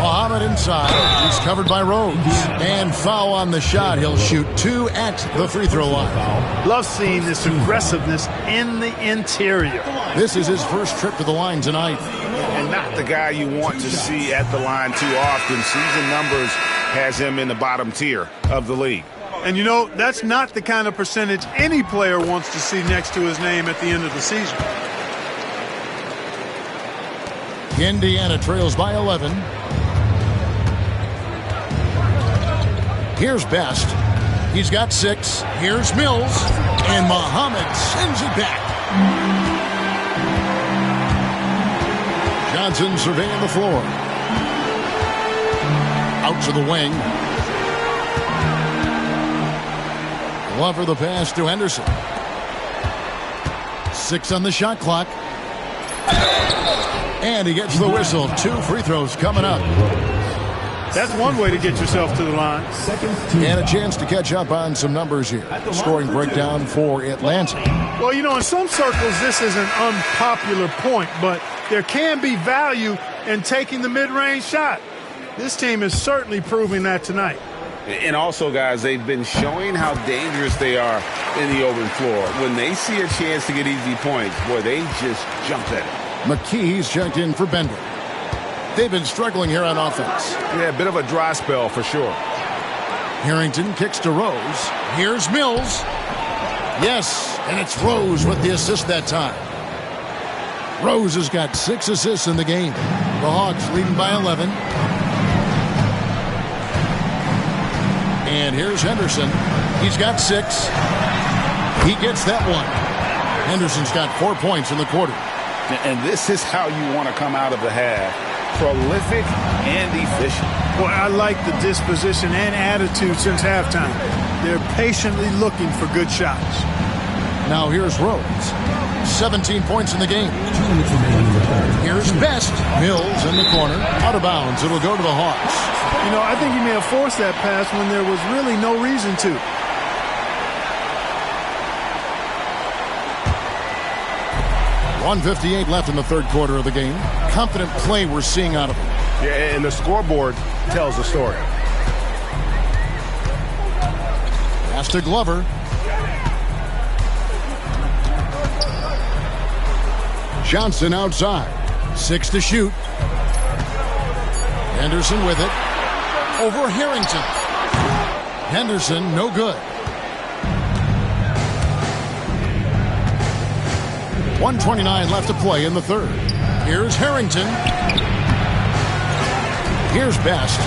Muhammad inside. He's covered by Rose. And foul on the shot. He'll shoot 2 at the free throw line. Love seeing this aggressiveness in the interior. This is his first trip to the line tonight. And not the guy you want to see at the line too often. Season numbers has him in the bottom tier of the league. And, you know, that's not the kind of percentage any player wants to see next to his name at the end of the season. Indiana trails by 11. Here's Best. He's got 6. Here's Mills. And Muhammad sends it back. Johnson surveying the floor. Out to the wing. Glover the pass to Henderson. 6 on the shot clock. And he gets the whistle. 2 free throws coming up. That's one way to get yourself to the line. And a chance to catch up on some numbers here. Scoring breakdown for Atlanta. Well, you know, in some circles, this is an unpopular point, but there can be value in taking the mid-range shot. This team is certainly proving that tonight. And also, guys, they've been showing how dangerous they are in the open floor. When they see a chance to get easy points, boy, they just jump at it. McKee's checked in for Bender. They've been struggling here on offense. Yeah, a bit of a dry spell for sure. Harrington kicks to Rose. Here's Mills. Yes, and it's Rose with the assist that time. Rose has got 6 assists in the game. The Hawks leading by 11. And here's Henderson. He's got 6. He gets that one. Henderson's got 4 points in the quarter. And this is how you want to come out of the half. Prolific and efficient. Boy, I like the disposition and attitude since halftime. They're patiently looking for good shots. Now here's Rose. 17 points in the game. Here's Best. Mills in the corner. Out of bounds. It'll go to the Hawks. You know, I think he may have forced that pass when there was really no reason to. 1:58 left in the third quarter of the game. Confident play we're seeing out of him. Yeah, and the scoreboard tells the story. Pass to Glover. Johnson outside. 6 to shoot. Henderson with it. Over Harrington. Henderson, no good. 1:29 left to play in the third. Here's Harrington. Here's Best.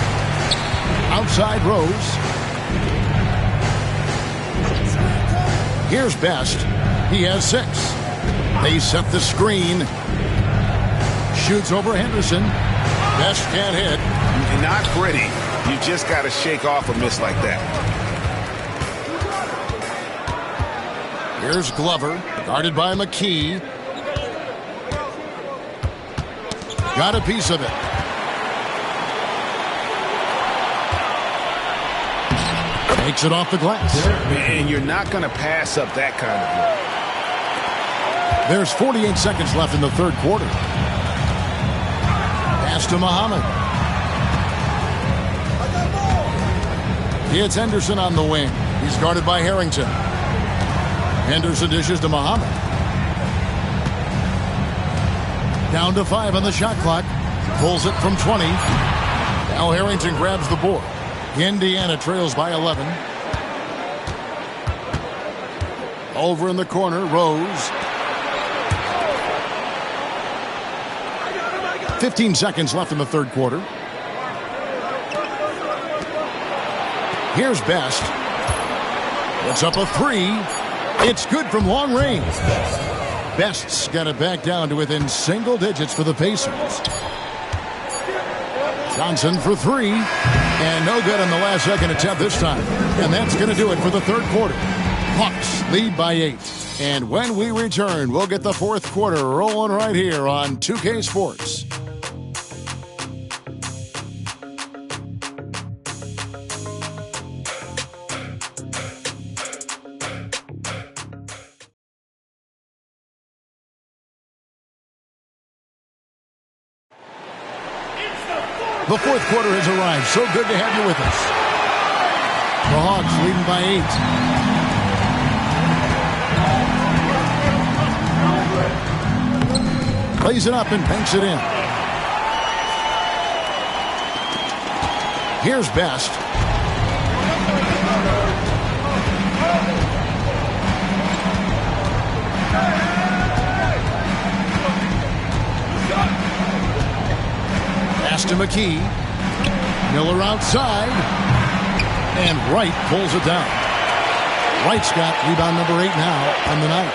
Outside Rose. Here's Best. He has 6. They set the screen. Shoots over Henderson. Best can't hit. Not pretty. You just got to shake off a miss like that. Here's Glover, guarded by McKee. Got a piece of it. Takes it off the glass. And you're not going to pass up that kind of There's 48 seconds left in the third quarter. Pass to Muhammad. It's Henderson on the wing. He's guarded by Harrington. Henderson dishes to Muhammad. Down to 5 on the shot clock. Pulls it from 20. Now Harrington grabs the board. Indiana trails by 11. Over in the corner, Rose. 15 seconds left in the third quarter. Here's Best. It's up a 3. It's good from long range. Best's got it back down to within single digits for the Pacers. Johnson for 3. And no good on the last second attempt this time. And that's going to do it for the third quarter. Hawks lead by 8. And when we return, we'll get the fourth quarter rolling right here on 2K Sports. The fourth quarter has arrived. So good to have you with us. The Hawks leading by 8. Plays it up and banks it in. Here's Best. Pass to McKee. Miller outside. And Wright pulls it down. Wright's got rebound number 8 now on the night.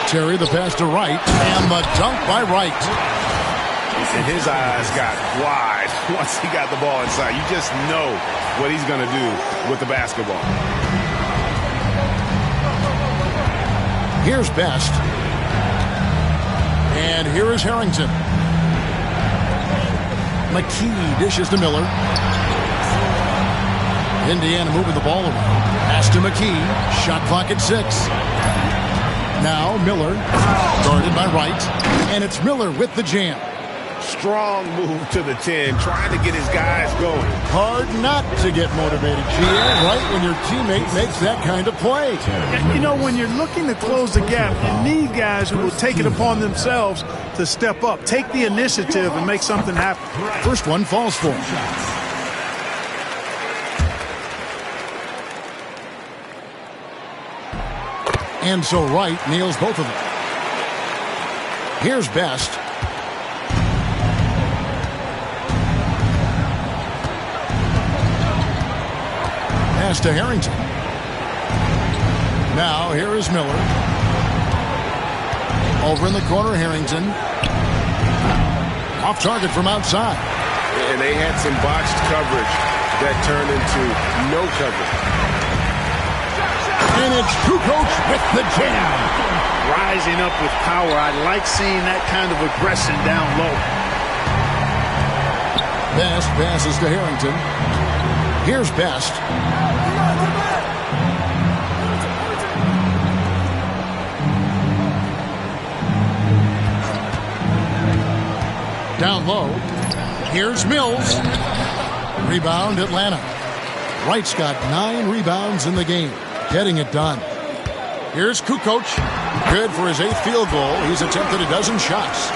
Terry the pass to Wright. And the dunk by Wright. And his eyes got wide once he got the ball inside. You just know what he's going to do with the basketball. Here's Best. And here is Harrington. McKee dishes to Miller. Indiana moving the ball around. Pass to McKee. Shot clock at 6. Now Miller, guarded by Wright. And it's Miller with the jam. Strong move to the 10, trying to get his guys going. Hard not to get motivated, GA, right when your teammate makes that kind of play. You know, when you're looking to close the gap, you need guys who will take it upon themselves to step up, take the initiative, and make something happen. First one falls for him. And so Wright nails both of them. Here's Best. Pass to Harrington. Now here is Miller. Over in the corner, Harrington. Off target from outside. And they had some botched coverage that turned into no coverage. And it's Kukoc with the jam. Rising up with power. I like seeing that kind of aggression down low. Best passes to Harrington. Here's Best. Down low. Here's Mills. Rebound Atlanta. Wright's got 9 rebounds in the game. Getting it done. Here's Kukoc. Good for his 8th field goal. He's attempted a dozen shots.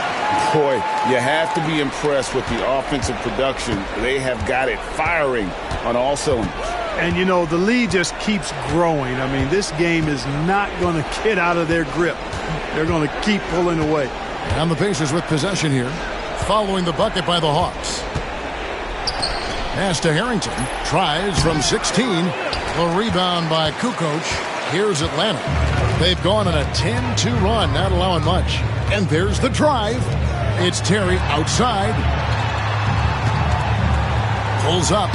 Boy, you have to be impressed with the offensive production. They have got it firing on all cylinders. And, you know, the lead just keeps growing. I mean, this game is not going to get out of their grip. They're going to keep pulling away. And the Pacers with possession here, following the bucket by the Hawks. Pass to Harrington. Tries from 16. The rebound by Kukoc. Here's Atlanta. They've gone on a 10-2 run, not allowing much. And there's the drive. It's Terry outside. Pulls up.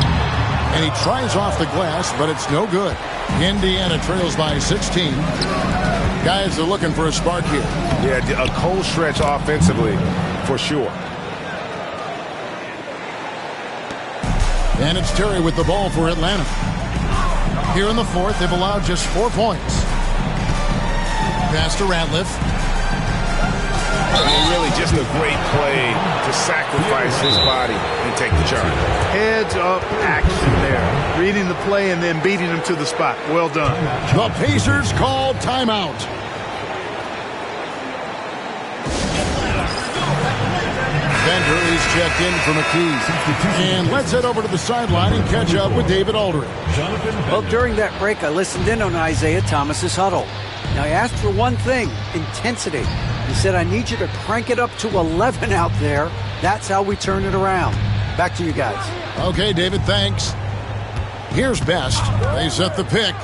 And he tries off the glass, but it's no good. Indiana trails by 16. Guys are looking for a spark here. Yeah, a cold stretch offensively, for sure. And it's Terry with the ball for Atlanta. Here in the fourth, they've allowed just 4 points. Pass to Ratliff. just a great play to sacrifice his body and take the charge. Heads-up action there. Reading the play and then beating him to the spot. Well done. The Pacers call timeout. Bender is checked in for McKee. And let's head over to the sideline and catch up with David Aldridge. Well, during that break, I listened in on Isaiah Thomas's huddle. Now, I asked for one thing, intensity. He said, I need you to crank it up to 11 out there. That's how we turn it around. Back to you guys. Okay, David, thanks. Here's Best. They set the pick.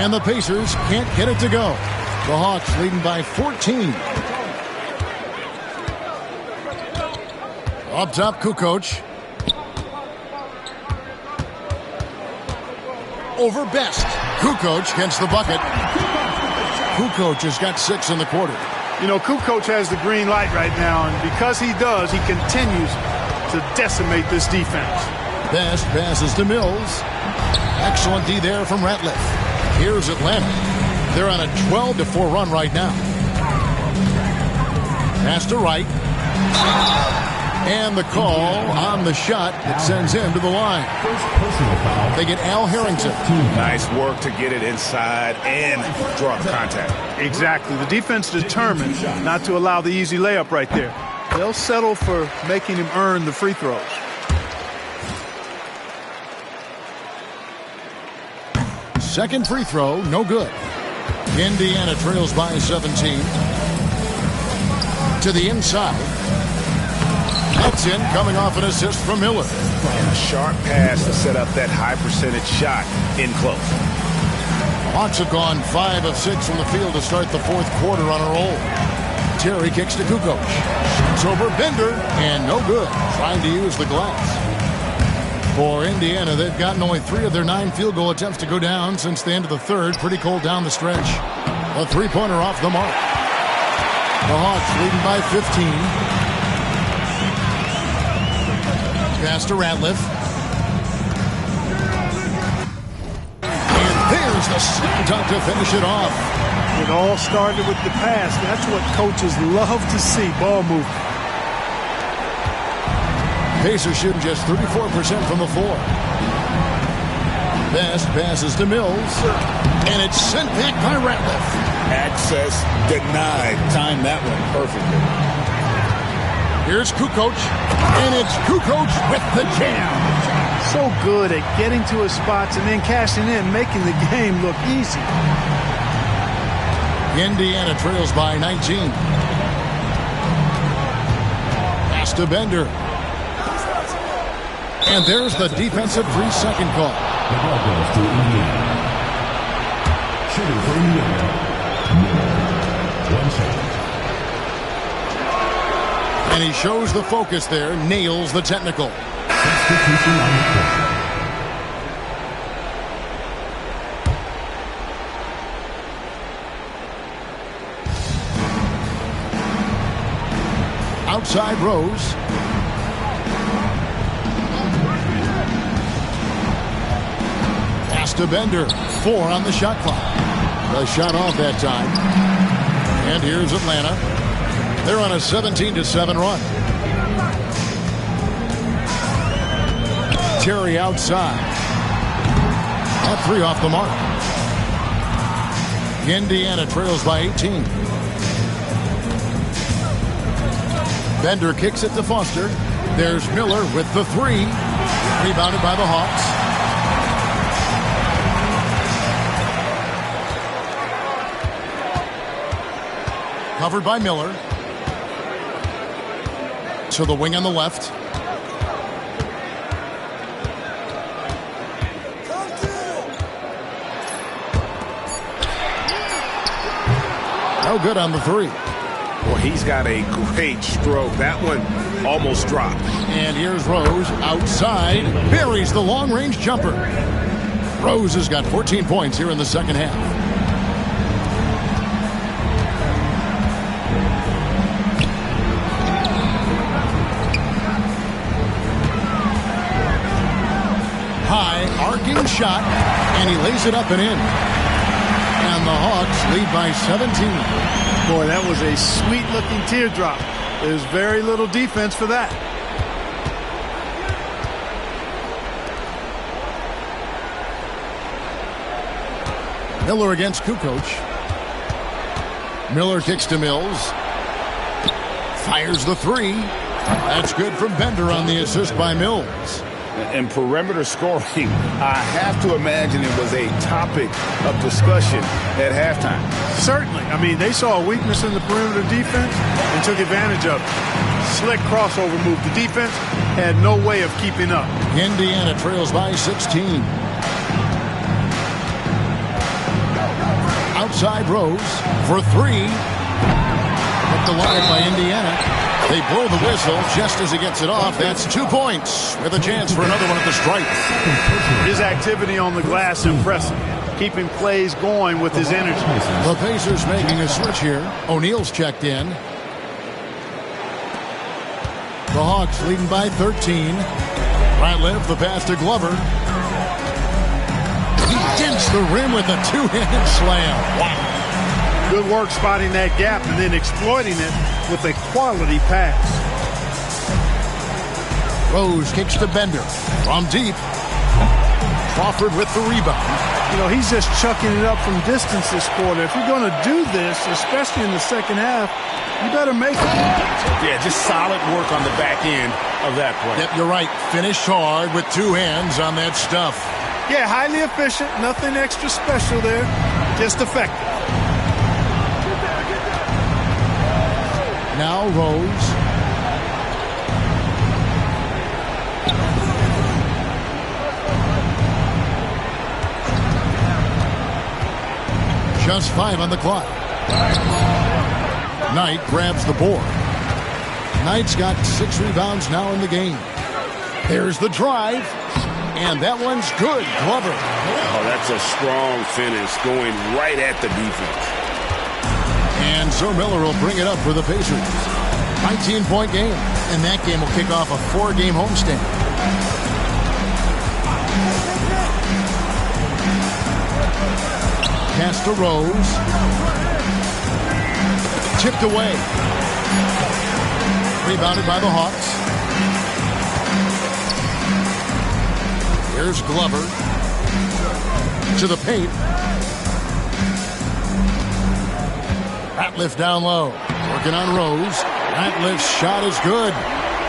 And the Pacers can't get it to go. The Hawks leading by 14. Up top, Kukoc. Over Best. Kukoc gets the bucket. Kukoc has got 6 in the quarter. You know, Kukoc has the green light right now, and because he does, he continues to decimate this defense. Best passes to Mills. Excellent D there from Ratliff. Here's Atlanta. They're on a 12-4 run right now. Pass to Wright. And the call on the shot that sends him to the line. They get Al Harrington. Nice work to get it inside and draw the contact. Exactly. The defense determined not to allow the easy layup right there. They'll settle for making him earn the free throws. Second free throw, no good. Indiana trails by 17. To the inside. That's in, coming off an assist from Miller. A sharp pass to set up that high percentage shot in close. Hawks have gone 5 of 6 from the field to start the fourth quarter on a roll. Terry kicks to Kukoc. It's over Bender, and no good. Trying to use the glass. For Indiana, they've gotten only 3 of their 9 field goal attempts to go down since the end of the third. Pretty cold down the stretch. A three-pointer off the mark. The Hawks leading by 15. Pass to Ratliff. And there's the slam dunk to finish it off. It all started with the pass. That's what coaches love to see, ball movement. Pacers shooting just 34% from the floor. Best passes to Mills. And it's sent back by Ratliff. Access denied. Timed that one perfectly. Here's Kukoc. And it's Kukoc with the jam. So good at getting to his spots and then cashing in, making the game look easy. Indiana trails by 19. Pass to Bender. And there's the defensive 3-second call. The ball goes to Indiana. Shooting for Indiana. Miller. 1 second. And he shows the focus there, nails the technical. Substitution on the court. Outside Rose. Pass to Bender. 4 on the shot clock. The shot off that time. And here's Atlanta. They're on a 17-7 run. Terry outside. That 3 off the mark. Indiana trails by 18. Bender kicks it to Foster. There's Miller with the 3. Rebounded by the Hawks. Covered by Miller. To the wing on the left. No good on the 3. Well, he's got a great stroke. That one almost dropped. And here's Rose outside. Buries the long-range jumper. Rose has got 14 points here in the second half. High, arcing shot, and he lays it up and in. Now and the Hawks lead by 17. Boy, that was a sweet-looking teardrop. There's very little defense for that. Miller against Kukoc. Miller kicks to Mills. Fires the three. That's good from Bender on the assist by Mills. And perimeter scoring, I have to imagine it was a topic of discussion at halftime. Certainly. I mean, they saw a weakness in the perimeter defense and took advantage of it. Slick crossover move. The defense had no way of keeping up. Indiana trails by 16. Outside Rose for three. Up the line by Indiana. They blow the whistle just as he gets it off. That's 2 points with a chance for another one at the stripe. His activity on the glass impressive. Keeping plays going with his energy. The Pacers making a switch here. O'Neal's checked in. The Hawks leading by 13. Ratliff, the pass to Glover. He dents the rim with a two-handed slam. Wow. Good work spotting that gap and then exploiting it with a quality pass. Rose kicks to Bender from deep. Crawford with the rebound. You know, he's just chucking it up from distance this quarter. If you're going to do this, especially in the second half, you better make it. Yeah, just solid work on the back end of that play. Yep, you're right. Finish hard with two hands on that stuff. Yeah, highly efficient. Nothing extra special there. Just effective. Now Rose. Just 5 on the clock. Knight grabs the board. Knight's got 6 rebounds now in the game. There's the drive. And that one's good. Glover. Oh, that's a strong finish going right at the defense. And so Miller will bring it up for the Pacers. 19-point game. And that game will kick off a 4-game homestand. Pass to Rose. Chipped away. Rebounded by the Hawks. Here's Glover. To the paint. Ratliff down low. Working on Rose. Ratliff's shot is good.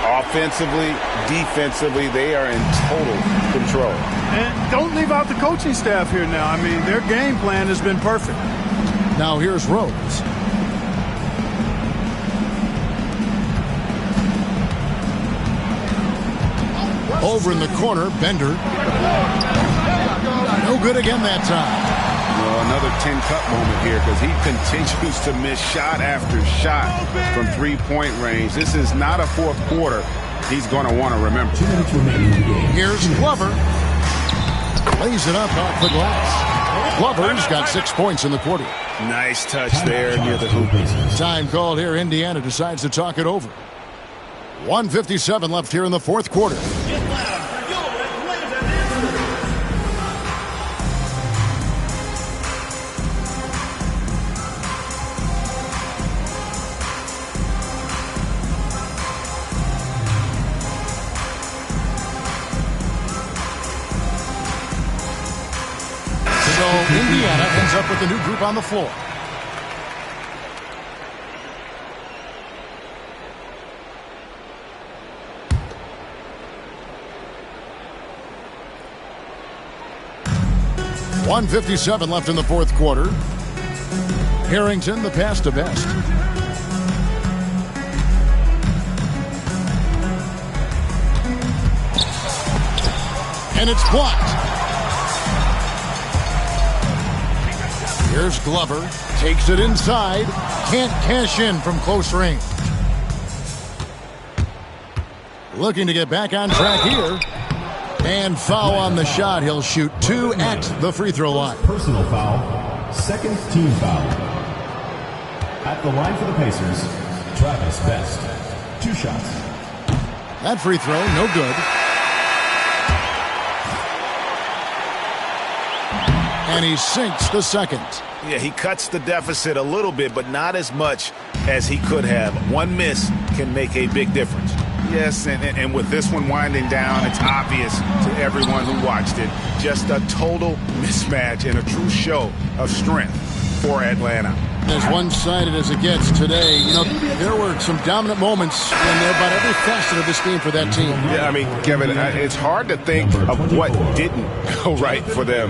Offensively, defensively, they are in total control. And don't leave out the coaching staff here now. I mean, their game plan has been perfect. Now here's Rose. Over in the corner, Bender. No good again that time. Well, another 10-cut moment here because he continues to miss shot after shot from three-point range. This is not a fourth quarter he's going to want to remember. Here's Glover. Lays it up off the glass. Glover's got 6 points in the quarter. Nice touch there near the hoop. Time called here. Indiana decides to talk it over. 1:57 left here in the fourth quarter. So Indiana ends up with a new group on the floor. .157 left in the fourth quarter. Harrington, the pass to Best. And it's blocked. Here's Glover. Takes it inside. Can't cash in from close range. Looking to get back on track here. And foul on the shot. He'll shoot 2 at the free throw line. Personal foul. Second team foul. At the line for the Pacers, Travis Best. 2 shots. That free throw, no good. And he sinks the second. Yeah, he cuts the deficit a little bit, but not as much as he could have. One miss can make a big difference. Yes, and with this one winding down, it's obvious to everyone who watched it. Just a total mismatch and a true show of strength for Atlanta. As one-sided as it gets today, you know, there were some dominant moments in about every facet of this game for that team. Yeah, I mean, Kevin, it's hard to think of what didn't go right for them.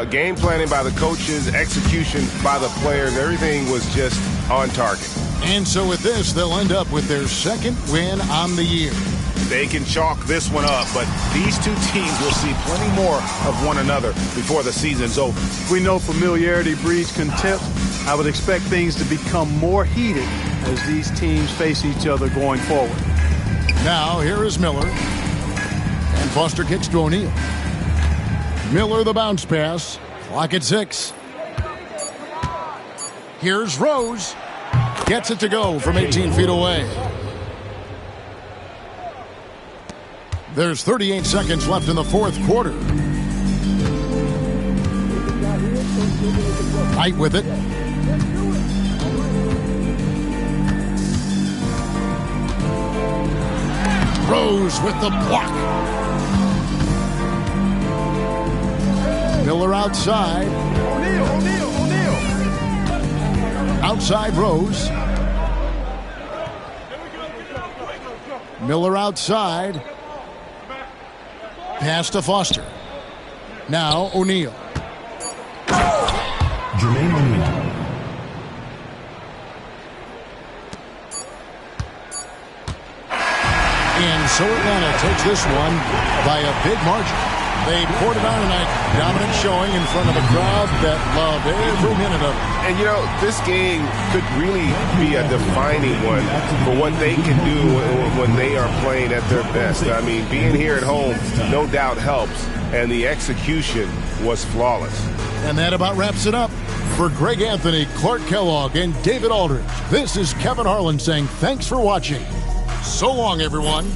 Game planning by the coaches, execution by the players, everything was just on target. And so with this, they'll end up with their second win on the year. They can chalk this one up, but these two teams will see plenty more of one another before the season's over. We know familiarity breeds contempt. I would expect things to become more heated as these teams face each other going forward. Now, here is Miller. And Foster kicks to O'Neal. Miller the bounce pass. Clock at 6. Here's Rose. Gets it to go from 18 feet away. There's 38 seconds left in the fourth quarter. Knight with it. Rose with the block. Miller outside. O'Neal. Outside Rose. Miller outside. Pass to Foster. Now O'Neal. Jermaine O'Neal. And so Atlanta takes this one by a big margin. They poured it on tonight. Dominant showing in front of a crowd that loved every minute of it. And, you know, this game could really be a defining one for what they can do when they are playing at their best. I mean, being here at home no doubt helps, and the execution was flawless. And that about wraps it up. For Greg Anthony, Clark Kellogg, and David Aldridge, this is Kevin Harlan saying thanks for watching. So long, everyone.